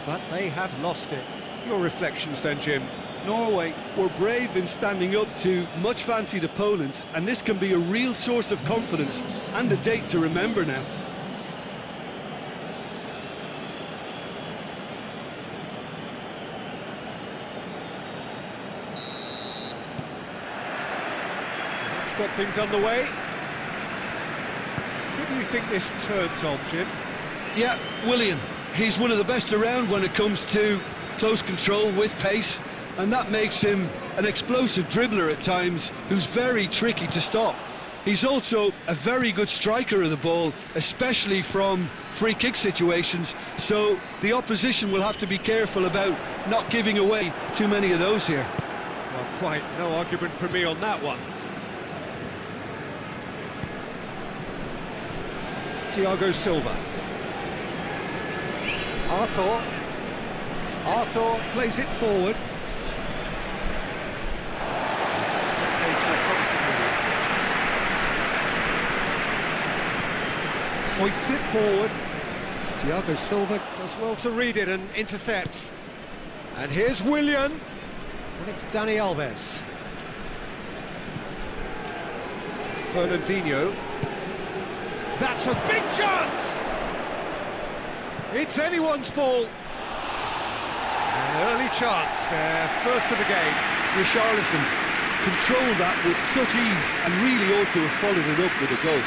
but they have lost it. Your reflections then, Jim? Norway were brave in standing up to much-fancied opponents, and this can be a real source of confidence and a date to remember now. Let's get things underway. Who do you think this turns on, Jim? Yeah, Willian. He's one of the best around when it comes to close control with pace, and that makes him an explosive dribbler at times who's very tricky to stop. He's also a very good striker of the ball, especially from free kick situations, so the opposition will have to be careful about not giving away too many of those here. Well, quite no argument from me on that one. Thiago Silva. Arthur plays it forward. Hoists it forward. Thiago Silva does well to read it and intercepts. And here's Willian. And it's Dani Alves. Fernandinho. That's a big chance! It's anyone's ball. An early chance there, first of the game. Richarlison controlled that with such ease and really ought to have followed it up with a goal.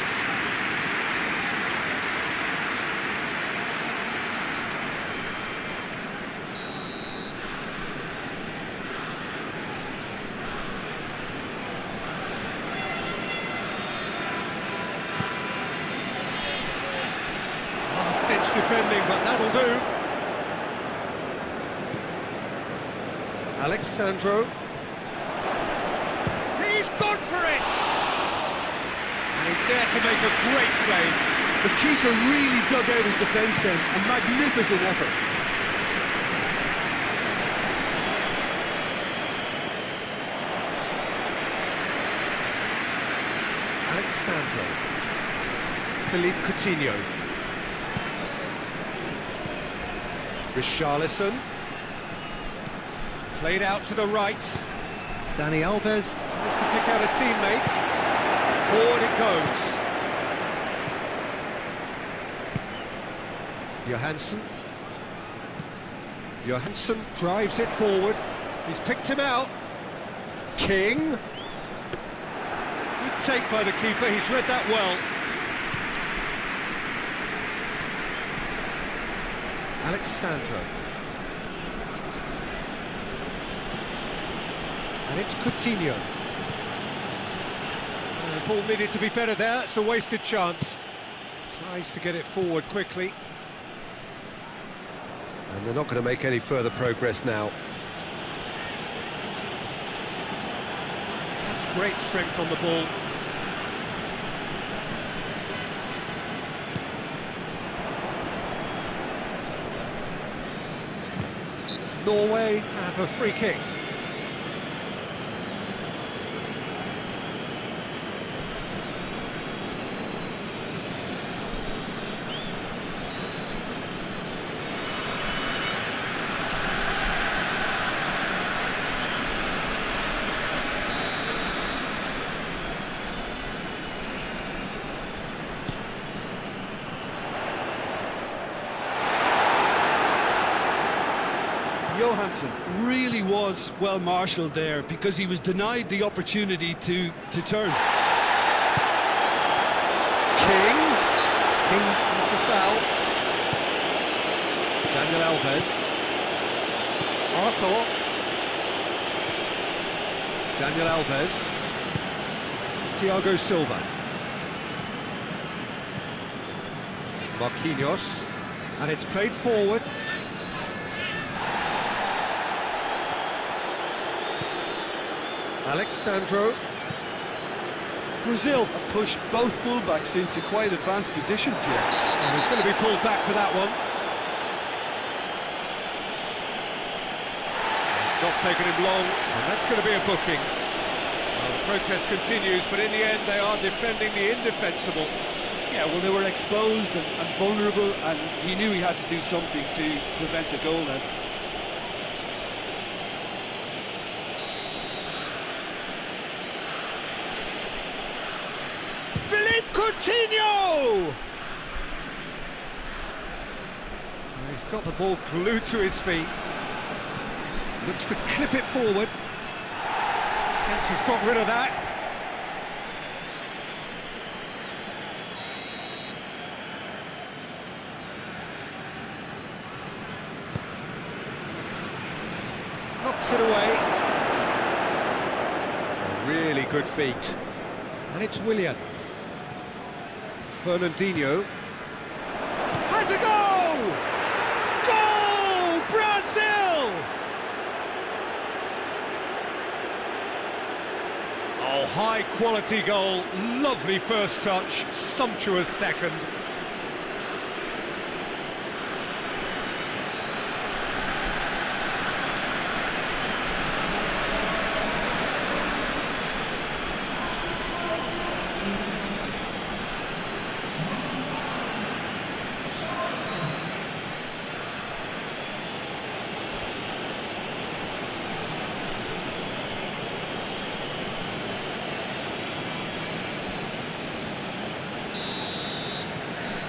Last-ditch defending, but that'll do. Alexandro. He's gone for it! And he's there to make a great save. The keeper really dug out his defence then, a magnificent effort. Alexandro. Philippe Coutinho. Richarlison. Played out to the right. Dani Alves tries to pick out a teammate. Forward it goes. Johansson drives it forward. He's picked him out. King. Good take by the keeper, he's read that well. Alexandro. And it's Coutinho. The ball needed to be better there, it's a wasted chance. Tries to get it forward quickly. And they're not going to make any further progress now. That's great strength on the ball. Norway have a free kick. Johansson really was well marshalled there because he was denied the opportunity to turn. King with the foul. Daniel Alves. Arthur. Daniel Alves. Thiago Silva. Marquinhos. And it's played forward. Alexandro. Brazil have pushed both fullbacks into quite advanced positions here. And he's going to be pulled back for that one. It's not taken him long, and that's going to be a booking. Well, Protest continues, but in the end they are defending the indefensible. Yeah, well, they were exposed and vulnerable, and he knew he had to do something to prevent a goal then. Philippe Coutinho! He's got the ball glued to his feet. Looks to clip it forward. Thinks he's got rid of that. Knocks it away. A really good feat. And it's Willian. Fernandinho. Has a goal! Goal! Brazil! Oh, high-quality goal. Lovely first touch. Sumptuous second.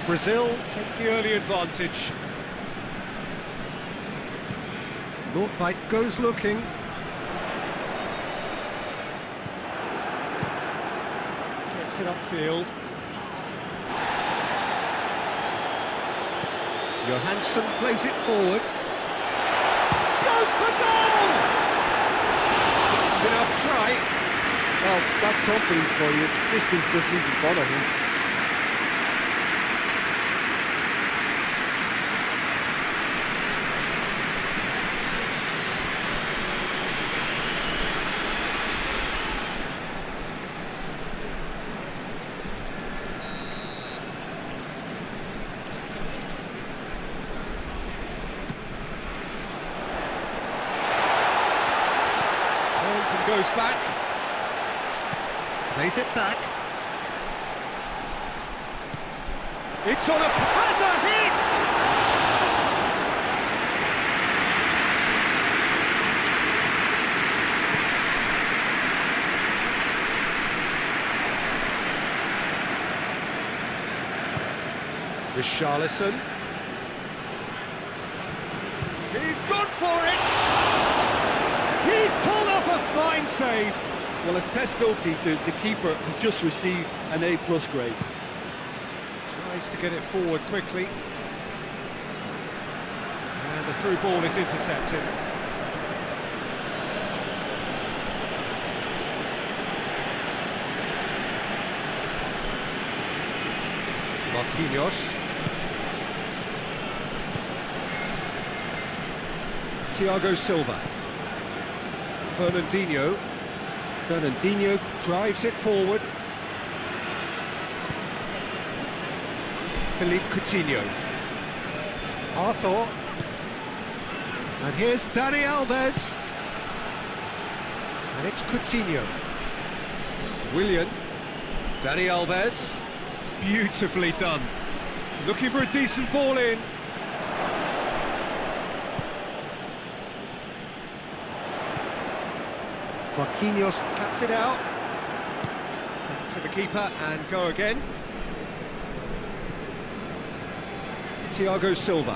Brazil take the early advantage. Nordtveit goes looking. Gets it upfield. Johansson plays it forward. Goes for goal! It's enough try. Well, that's confidence for you. Distance doesn't even bother him. And goes back, plays it back. It's on has a hit! Richarlison. He's gone for it! He's pulled off a fine save. Well, as test goalkeeper, the keeper has just received an A+ grade. Tries to get it forward quickly. And the through ball is intercepted. Marquinhos. Thiago Silva. Fernandinho. Fernandinho drives it forward. Philippe Coutinho. Arthur. And here's Dani Alves. And it's Coutinho. Willian. Dani Alves. Beautifully done. Looking for a decent ball in. Marquinhos cuts it out. Back to the keeper and go again. Thiago Silva.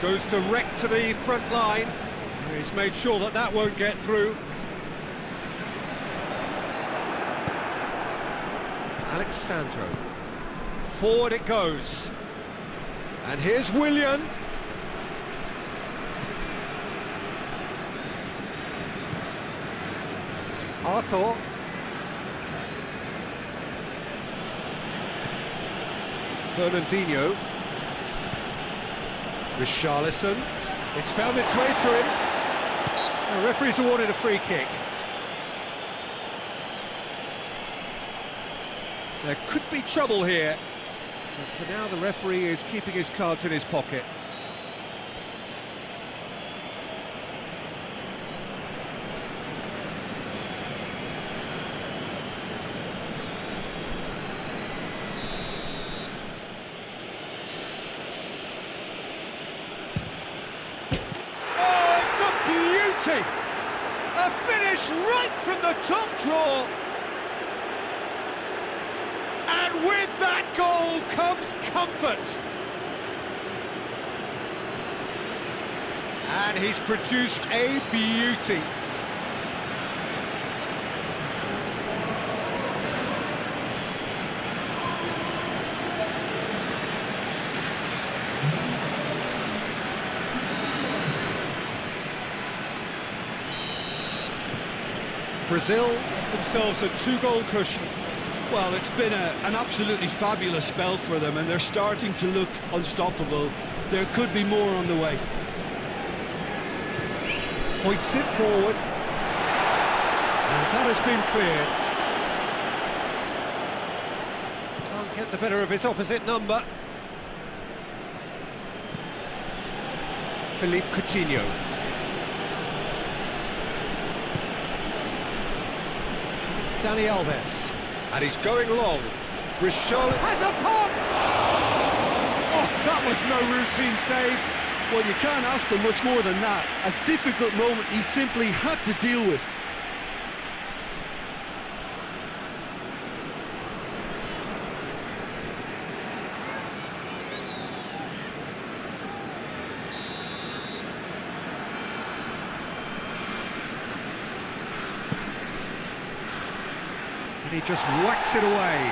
Goes direct to the front line. He's made sure that that won't get through. Alexandro. Forward it goes. And here's Willian. Arthur. Fernandinho. Richarlison. It's found its way to him. The referee's awarded a free kick. There could be trouble here, but for now the referee is keeping his cards in his pocket. finish right from the top draw. And with that goal comes comfort. And he's produced a beauty. Brazil themselves a 2-goal cushion. Well, it's been an absolutely fabulous spell for them, and they're starting to look unstoppable. There could be more on the way. Hoists it forward. And that has been cleared. Can't get the better of his opposite number. Philippe Coutinho. Dani Alves, and he's going long. Richarlison has a pop! Oh, that was no routine save. Well, you can't ask for much more than that. A difficult moment he simply had to deal with. And he just whacks it away.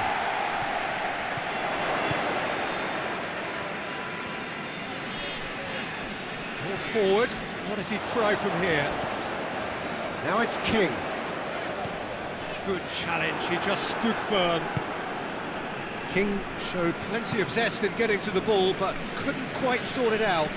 Ball forward. What does he try from here? Now it's King. Good challenge, he just stood firm. King showed plenty of zest in getting to the ball, but couldn't quite sort it out.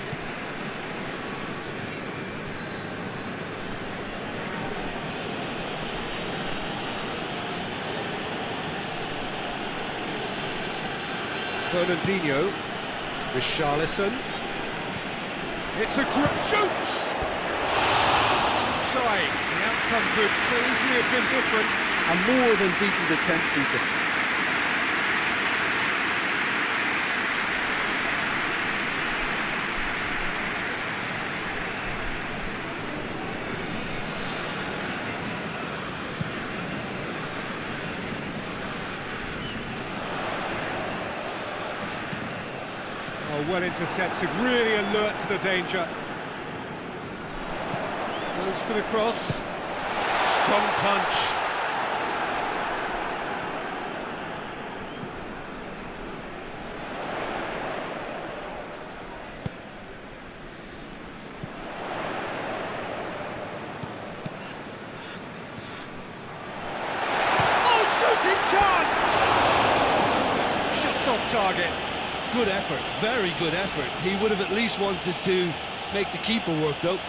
Fernandinho, Richarlison. It's a great shoot! Trying, the outcome could so easily have been different. A more than decent attempt, Peter. Oh, well intercepted, really alert to the danger. Goes for the cross. Strong punch. Oh, shooting chance! Just off target. Good effort, very good effort. He would have at least wanted to make the keeper work, though.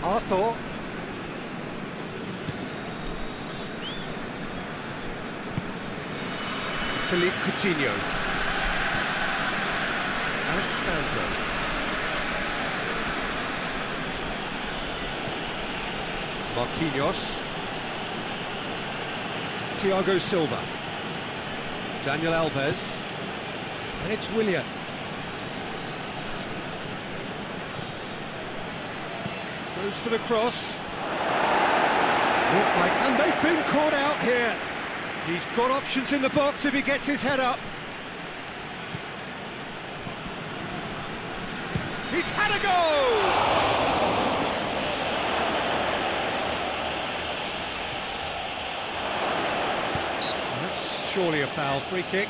Arthur. Philippe Coutinho. Alexandro. Marquinhos. Thiago Silva. Daniel Alves. And it's Willian. Goes for the cross. And they've been caught out here. He's got options in the box if he gets his head up. He's had a go! That's surely a foul, free kick.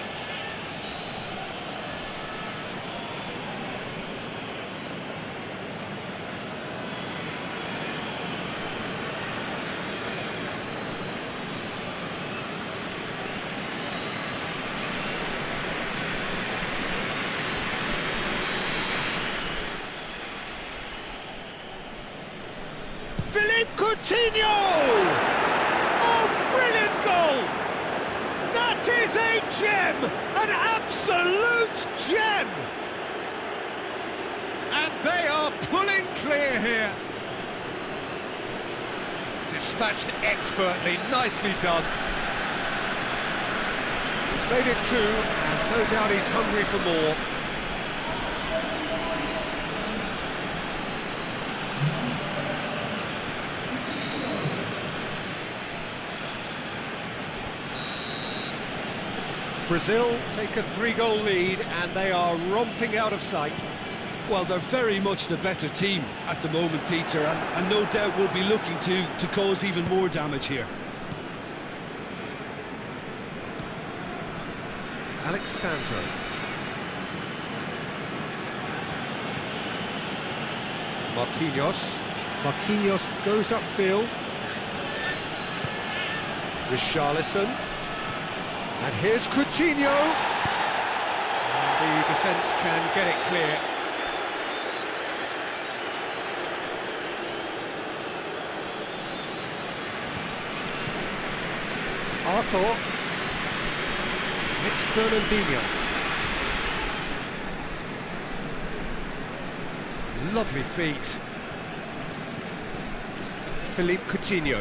Philippe Coutinho! Oh, brilliant goal! That is a gem! An absolute gem! And they are pulling clear here. dispatched expertly, nicely done. He's made it 2, and no doubt he's hungry for more. Brazil take a 3-goal lead, and they are romping out of sight. Well, they're very much the better team at the moment, Peter, and no doubt will be looking to cause even more damage here. Alexandro. Marquinhos. Marquinhos goes upfield. Richarlison. And here's Coutinho. And the defence can get it clear. Arthur. It's Fernandinho. Lovely feet. Philippe Coutinho.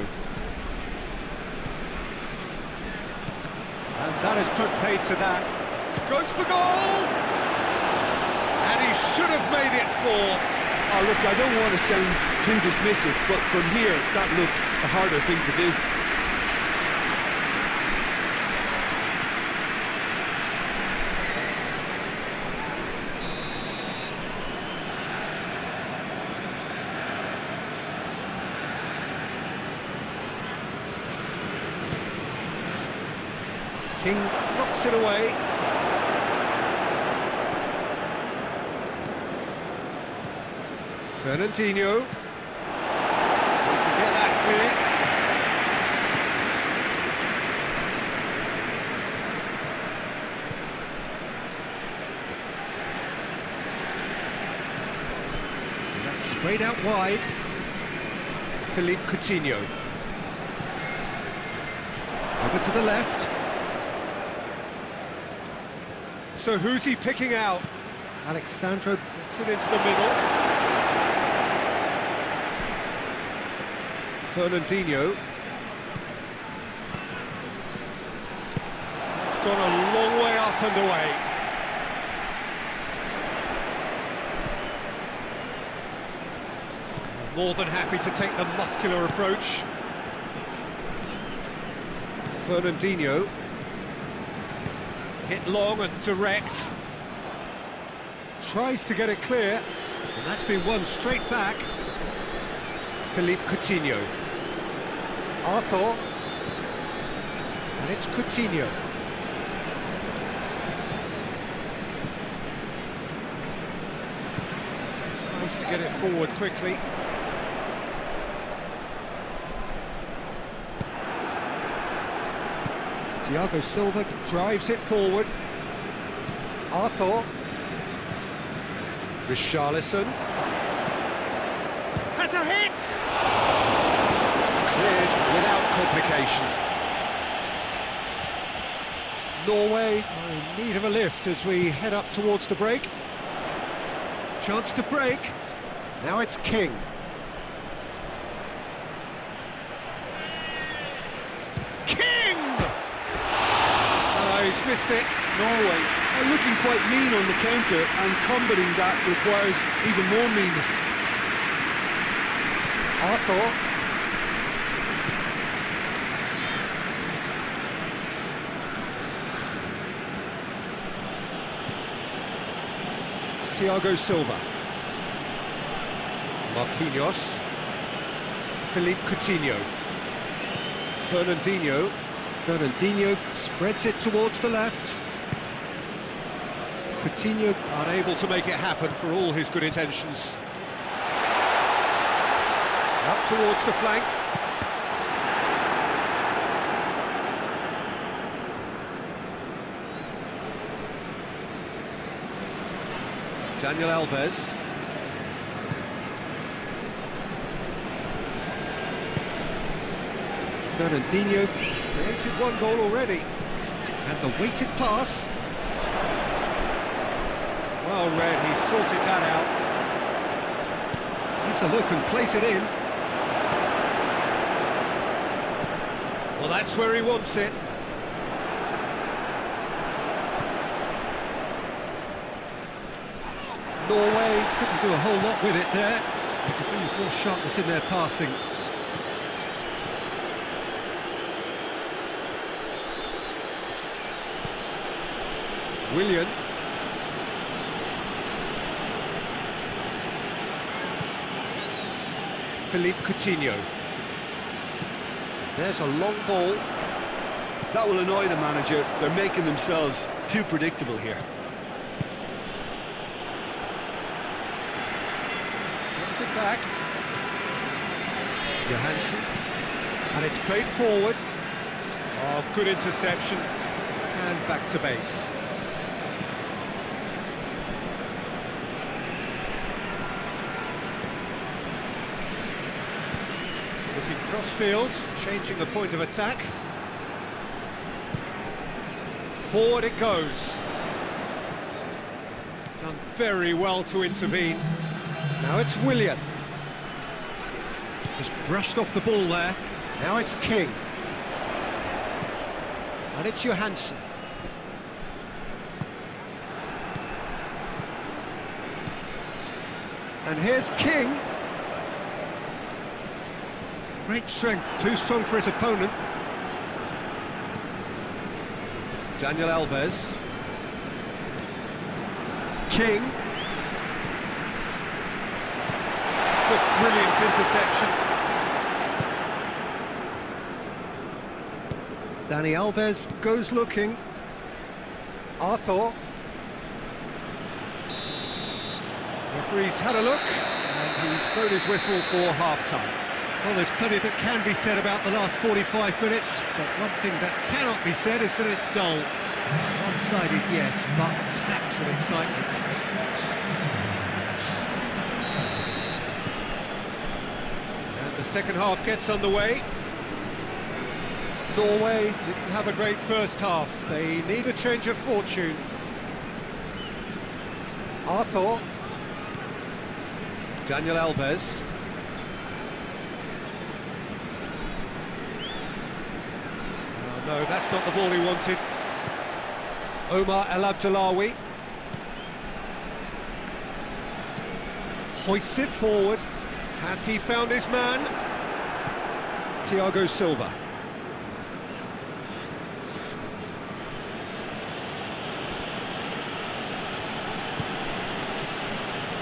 And that has put paid to that. Goes for goal! And he should have made it 4. Oh, look, I don't want to sound too dismissive, but from here, that looked a harder thing to do. King knocks it away. Fernandinho. We can get that clear. And that's sprayed out wide. Philippe Coutinho. Over to the left. So who's he picking out? Alexandro gets it into the middle. Fernandinho. It's gone a long way up and away. More than happy to take the muscular approach. Fernandinho. Hit long and direct. Tries to get it clear, and that's been won straight back. Philippe Coutinho. Arthur. And it's Coutinho. Tries to get it forward quickly. Thiago Silva drives it forward. Arthur. Richarlison. Has a hit! Cleared without complication. Norway are in need of a lift as we head up towards the break. Chance to break. Now it's King. He's missed it. Norway are looking quite mean on the counter, and combating that requires even more meanness. Arthur. Thiago Silva. Marquinhos. Philippe Coutinho. Fernandinho. Fernandinho spreads it towards the left. Coutinho unable to make it happen for all his good intentions. Up towards the flank. Daniel Alves. Fernandinho created 1 goal already. And the weighted pass. Well read, he sorted that out. Here's a look and place it in. Well, that's where he wants it. Norway couldn't do a whole lot with it there. They could do with more sharpness in their passing. Willian. Philippe Coutinho. There's a long ball. That will annoy the manager. They're making themselves too predictable here. Gets it back. Johansson. And it's played forward. Oh, good interception. And back to base. Looking cross-field, changing the point of attack. Forward it goes. Done very well to intervene. Now it's Willian. Just brushed off the ball there. Now it's King. And it's Johansson. And here's King. Great strength, too strong for his opponent. Daniel Alves. King. It's a brilliant interception. Dani Alves goes looking. Arthur. Referee's had a look, and he's blown his whistle for half-time. Well, there's plenty that can be said about the last 45 minutes, but one thing that cannot be said is that it's dull. One-sided, yes, but packed with excitement. And the second half gets underway. Norway didn't have a great first half. They need a change of fortune. Arthur. Daniel Alves. No, that's not the ball he wanted. Omar El Abdullawi. Hoists it forward. Has he found his man? Thiago Silva.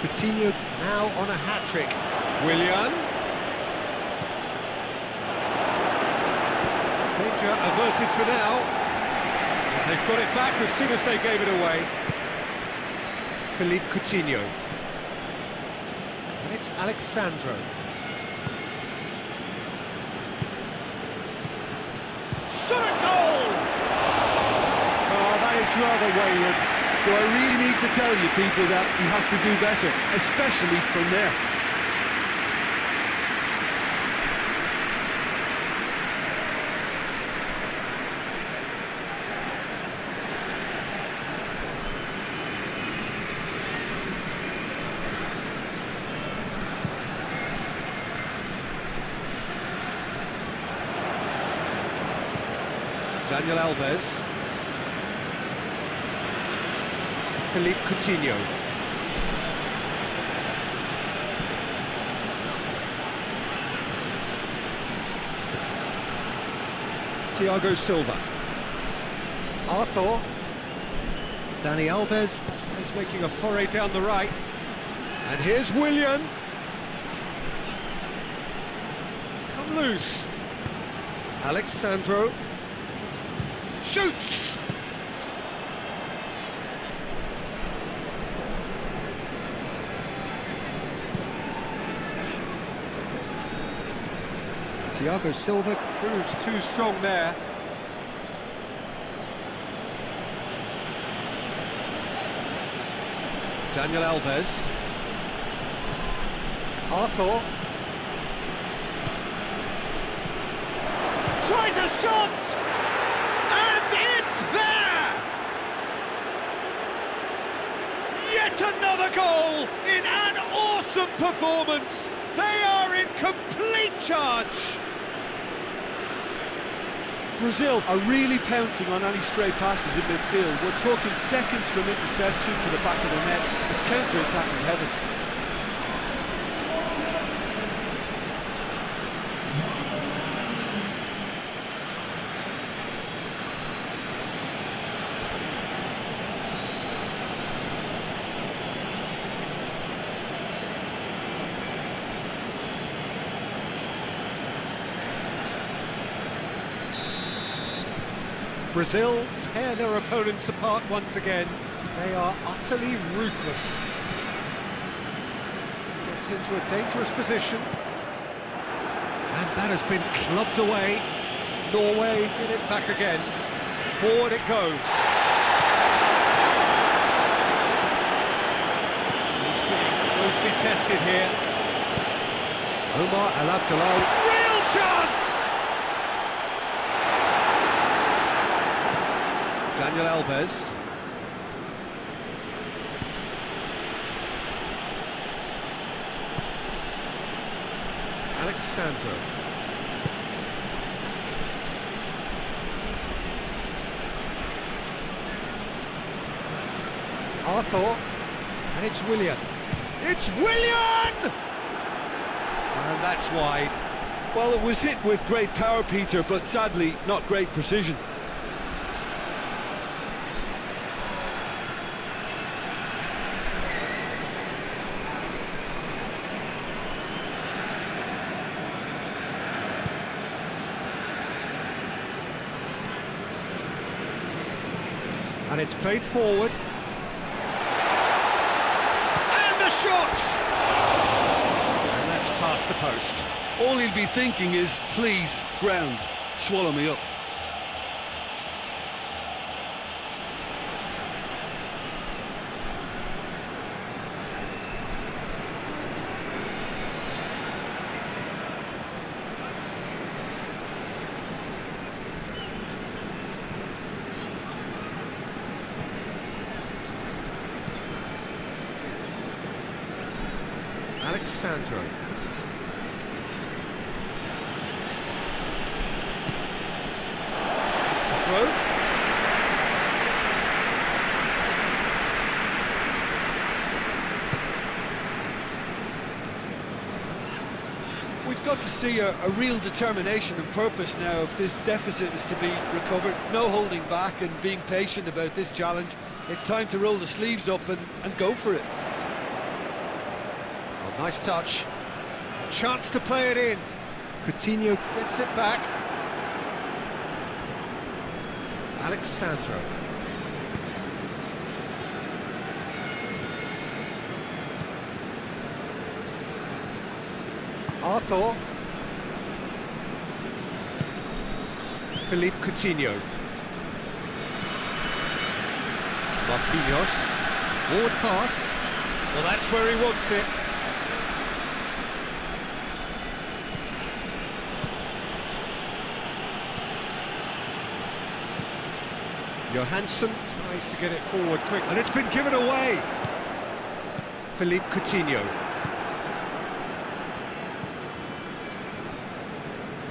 Coutinho now on a hat-trick. Willian. Danger averted for now. They've got it back as soon as they gave it away. Philippe Coutinho. And it's Alexandro. Shot at goal! Oh, that is rather wayward. Do I really need to tell you, Peter, that he has to do better, especially from there? Daniel Alves. Philippe Coutinho. Thiago Silva. Arthur. Dani Alves is making a foray down the right. And here's Willian. He's come loose. Alexandro. Shoots! Thiago Silva proves too strong there. Daniel Alves. Arthur. Tries a shot! And it's there! Yet another goal in an awesome performance. They are in complete charge. Brazil are really pouncing on any stray passes in midfield. We're talking seconds from interception to the back of the net. It's counter-attacking heaven. Brazil tear their opponents apart once again. They are utterly ruthless. Gets into a dangerous position. And that has been clubbed away. Norway get it back again. Forward it goes. He's being closely tested here. Omar El Abdallah. Real chance! Daniel Alves. Alexandro. Arthur. And it's Willian. It's Willian! And that's wide. Well, it was hit with great power, Peter, but sadly not great precision. And it's played forward. And the shot! And that's past the post. All he'll be thinking is, please, ground, swallow me up. Alexandro. It's a throw. We've got to see a real determination and purpose now if this deficit is to be recovered. No holding back and being patient about this challenge. It's time to roll the sleeves up and go for it. Nice touch. A chance to play it in. Coutinho gets it back. Alexandro. Arthur. Philippe Coutinho. Marquinhos. Forward pass. Well, that's where he wants it. Johansson tries to get it forward quick, and it's been given away. Philippe Coutinho.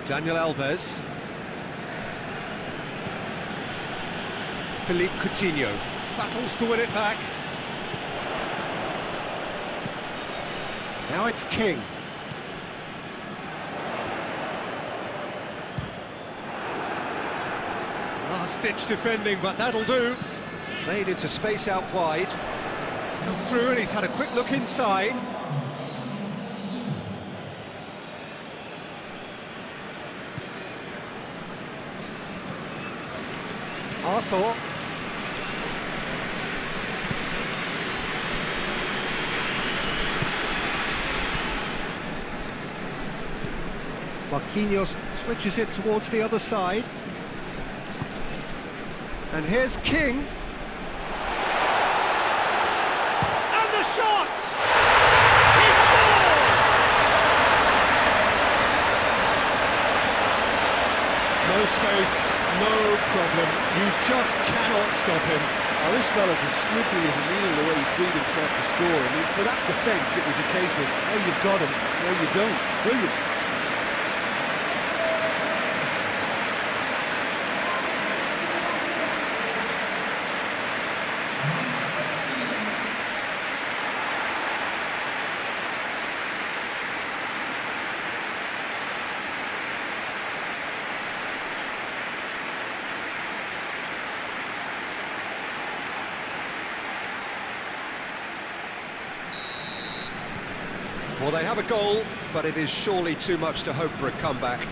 Daniel Alves. Philippe Coutinho battles to win it back. Now it's King. Last-ditch defending, but that'll do. Played into space out wide. He's come through and he's had a quick look inside. Arthur. Marquinhos switches it towards the other side. And here's King. And the shot! He scores! No space, no problem. You just cannot stop him. Now, this fella's as slippery as a needle the way he freed himself to score. I mean, for that defence, it was a case of, oh, you've got him, no, you don't. Brilliant. Well, they have a goal, but it is surely too much to hope for a comeback.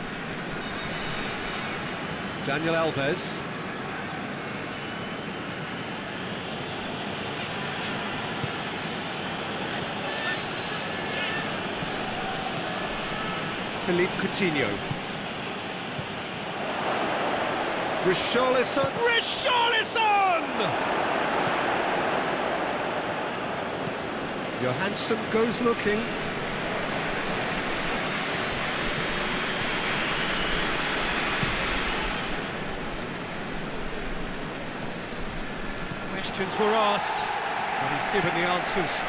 Daniel Alves. Philippe Coutinho. Richarlison! Richarlison! Johansson goes looking. Questions were asked, but he's given the answers.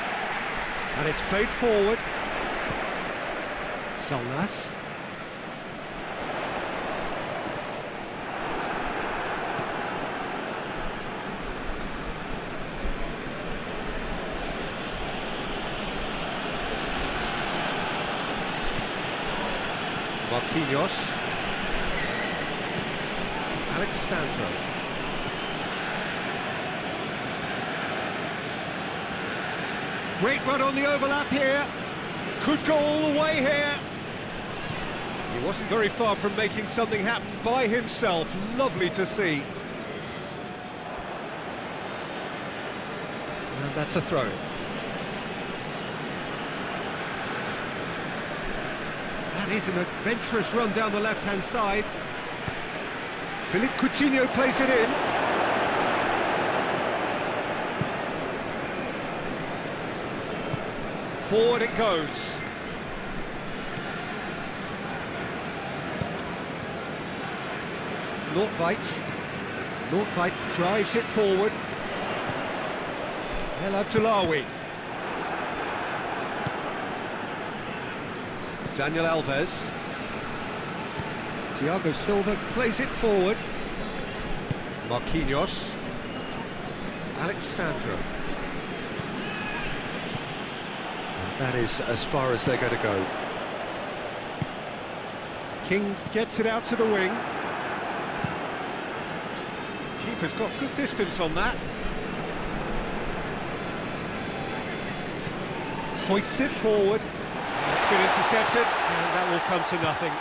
And it's played forward. Solnas. Marquinhos. Alexandro. Great run on the overlap here. Could go all the way here. He wasn't very far from making something happen by himself. Lovely to see. And that's a throw. That is an adventurous run down the left-hand side. Philippe Coutinho plays it in. Forward it goes. Nordtveit drives it forward. El Abdullawi. Daniel Alves. Thiago Silva plays it forward. Marquinhos. Alexandro. And that is as far as they're going to go. King gets it out to the wing. Keeper's got good distance on that. Hoists it forward. It's been intercepted, and that will come to nothing.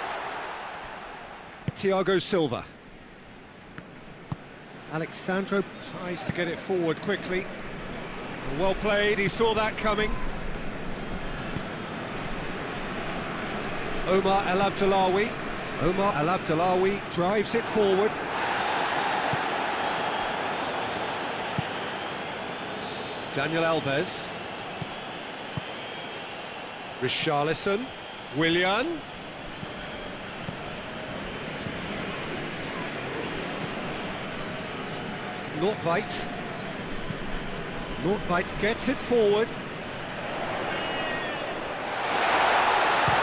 Thiago Silva. Alexandro tries to get it forward quickly. Well played, he saw that coming. Omar El Abdullawi. Omar El Abdullawi drives it forward. Daniel Alves. Richarlison. Willian. Nordtveit. Nordtveit gets it forward.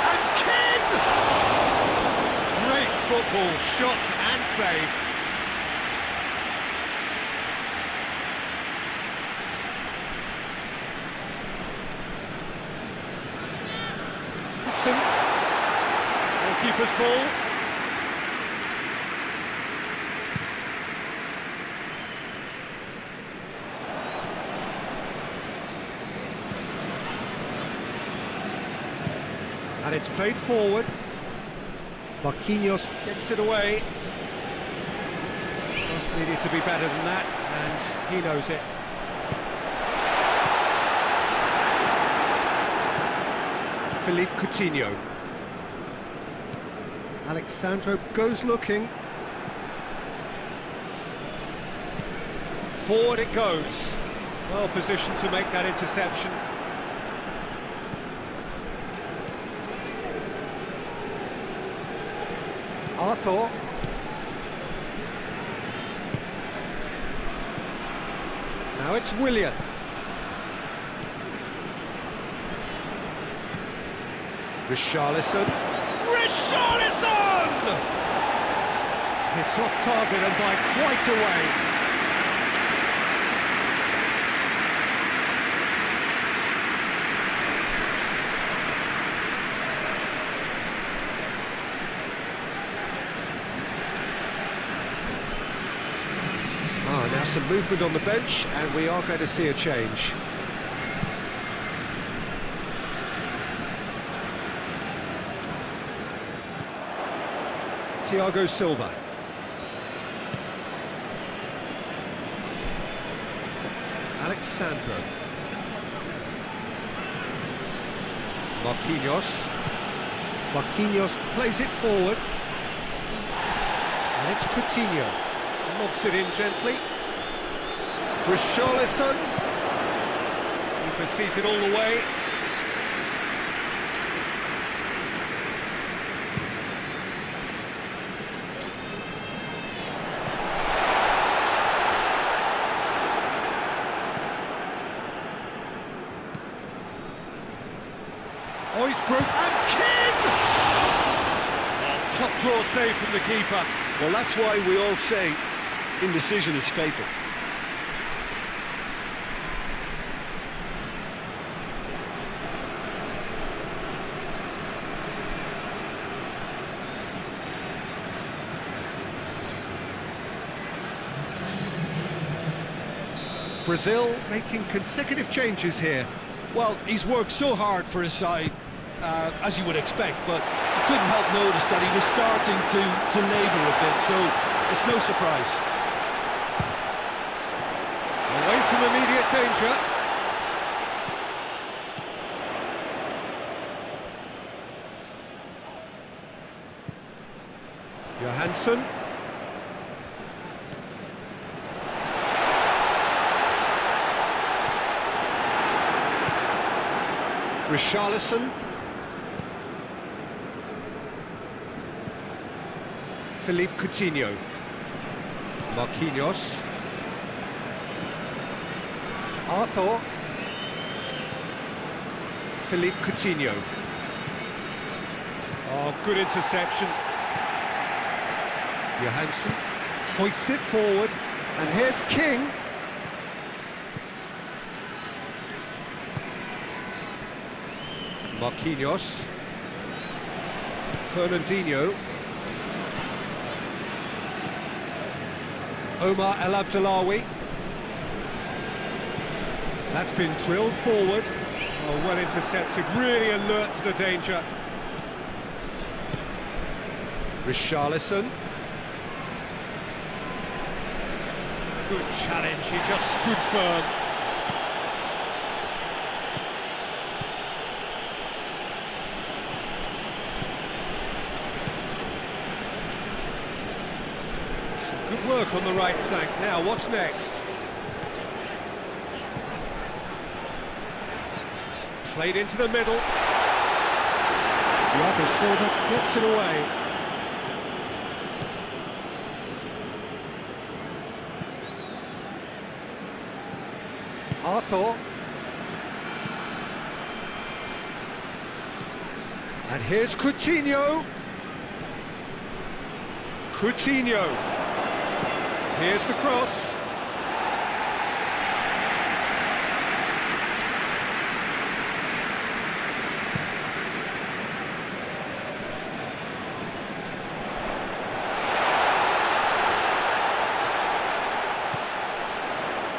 And King! Great football, shot and save. Goalkeeper's ball. And it's played forward. Marquinhos gets it away. Just needed to be better than that, and he knows it. Philippe Coutinho. Alexandro goes looking. Forward it goes. Well positioned to make that interception. Arthur. Now it's Willian. Richarlison. Richarlison! It's off target and by quite a way. Now some movement on the bench, and we are going to see a change. Thiago Silva. Alexandro. Marquinhos. Marquinhos plays it forward. And it's Coutinho. Lobs it in gently. Richarlison. Keeper sees it all the way. Oh, he's broke, and King! Oh, top draw save from the keeper. Well, that's why we all say indecision is fatal. Brazil making consecutive changes here. Well, he's worked so hard for his side, as you would expect, but you couldn't help notice that he was starting to labour a bit, so it's no surprise. Away from immediate danger. Johansson. Richarlison. Philippe Coutinho. Marquinhos. Arthur. Philippe Coutinho. Oh, good interception. Johansson hoists it forward, and here's King. Marquinhos. Fernandinho. Omar El Abdellaoui. That's been drilled forward. Oh, well intercepted, really alert to the danger. Richarlison. Good challenge, he just stood firm. Good work on the right flank. Now, what's next? Played into the middle. Thiago Silva gets it away. Arthur. And here's Coutinho. Coutinho. Here's the cross.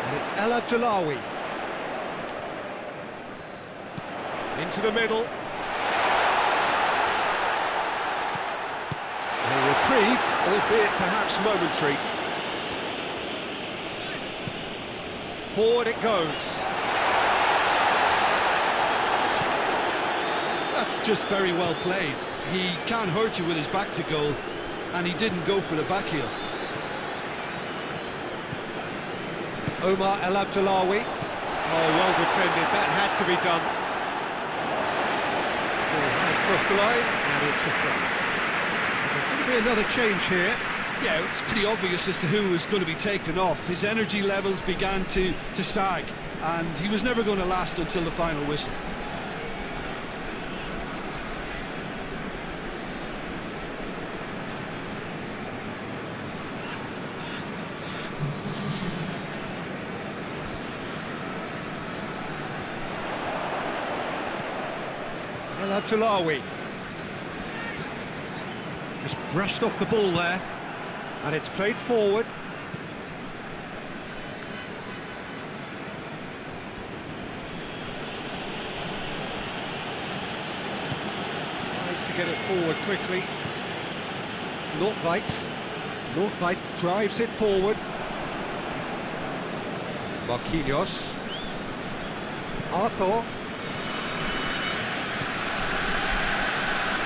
And it's El Abdellaoui. Into the middle. A reprieve, albeit perhaps momentary. Forward it goes. That's just very well played. He can't hurt you with his back to goal, and he didn't go for the back heel. Omar El Abdellaoui. Oh, well defended, that had to be done. Ball has crossed the line, and it's a throw. There's going to be another change here. Yeah, it's pretty obvious as to who was going to be taken off. His energy levels began to sag, and he was never going to last until the final whistle. El Abdellaoui. Just brushed off the ball there. And it's played forward. Tries to get it forward quickly. Nordtveit drives it forward. Marquinhos. Arthur.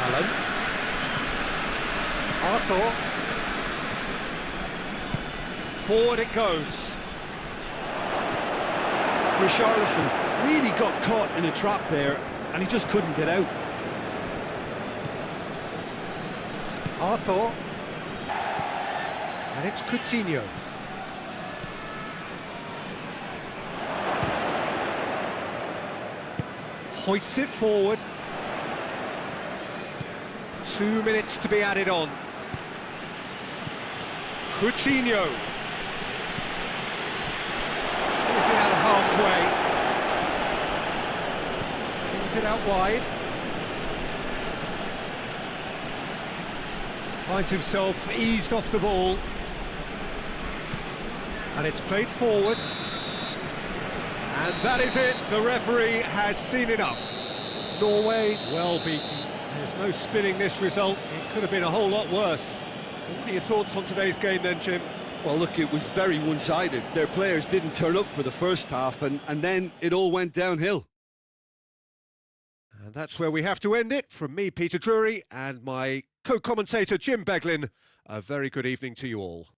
Allen. Arthur. Forward it goes. Richarlison really got caught in a trap there, and he just couldn't get out. Arthur. And it's Coutinho. Hoists it forward. 2 minutes to be added on. Coutinho. Plays it out of harm's way. Kings it out wide. Finds himself eased off the ball. And it's played forward. And that is it. The referee has seen enough. Norway, well beaten. There's no spinning this result. It could have been a whole lot worse. What are your thoughts on today's game then, Jim? Well, look, it was very one-sided. Their players didn't turn up for the first half, and then it all went downhill. And that's where we have to end it. From me, Peter Drury, and my co-commentator, Jim Beglin, a very good evening to you all.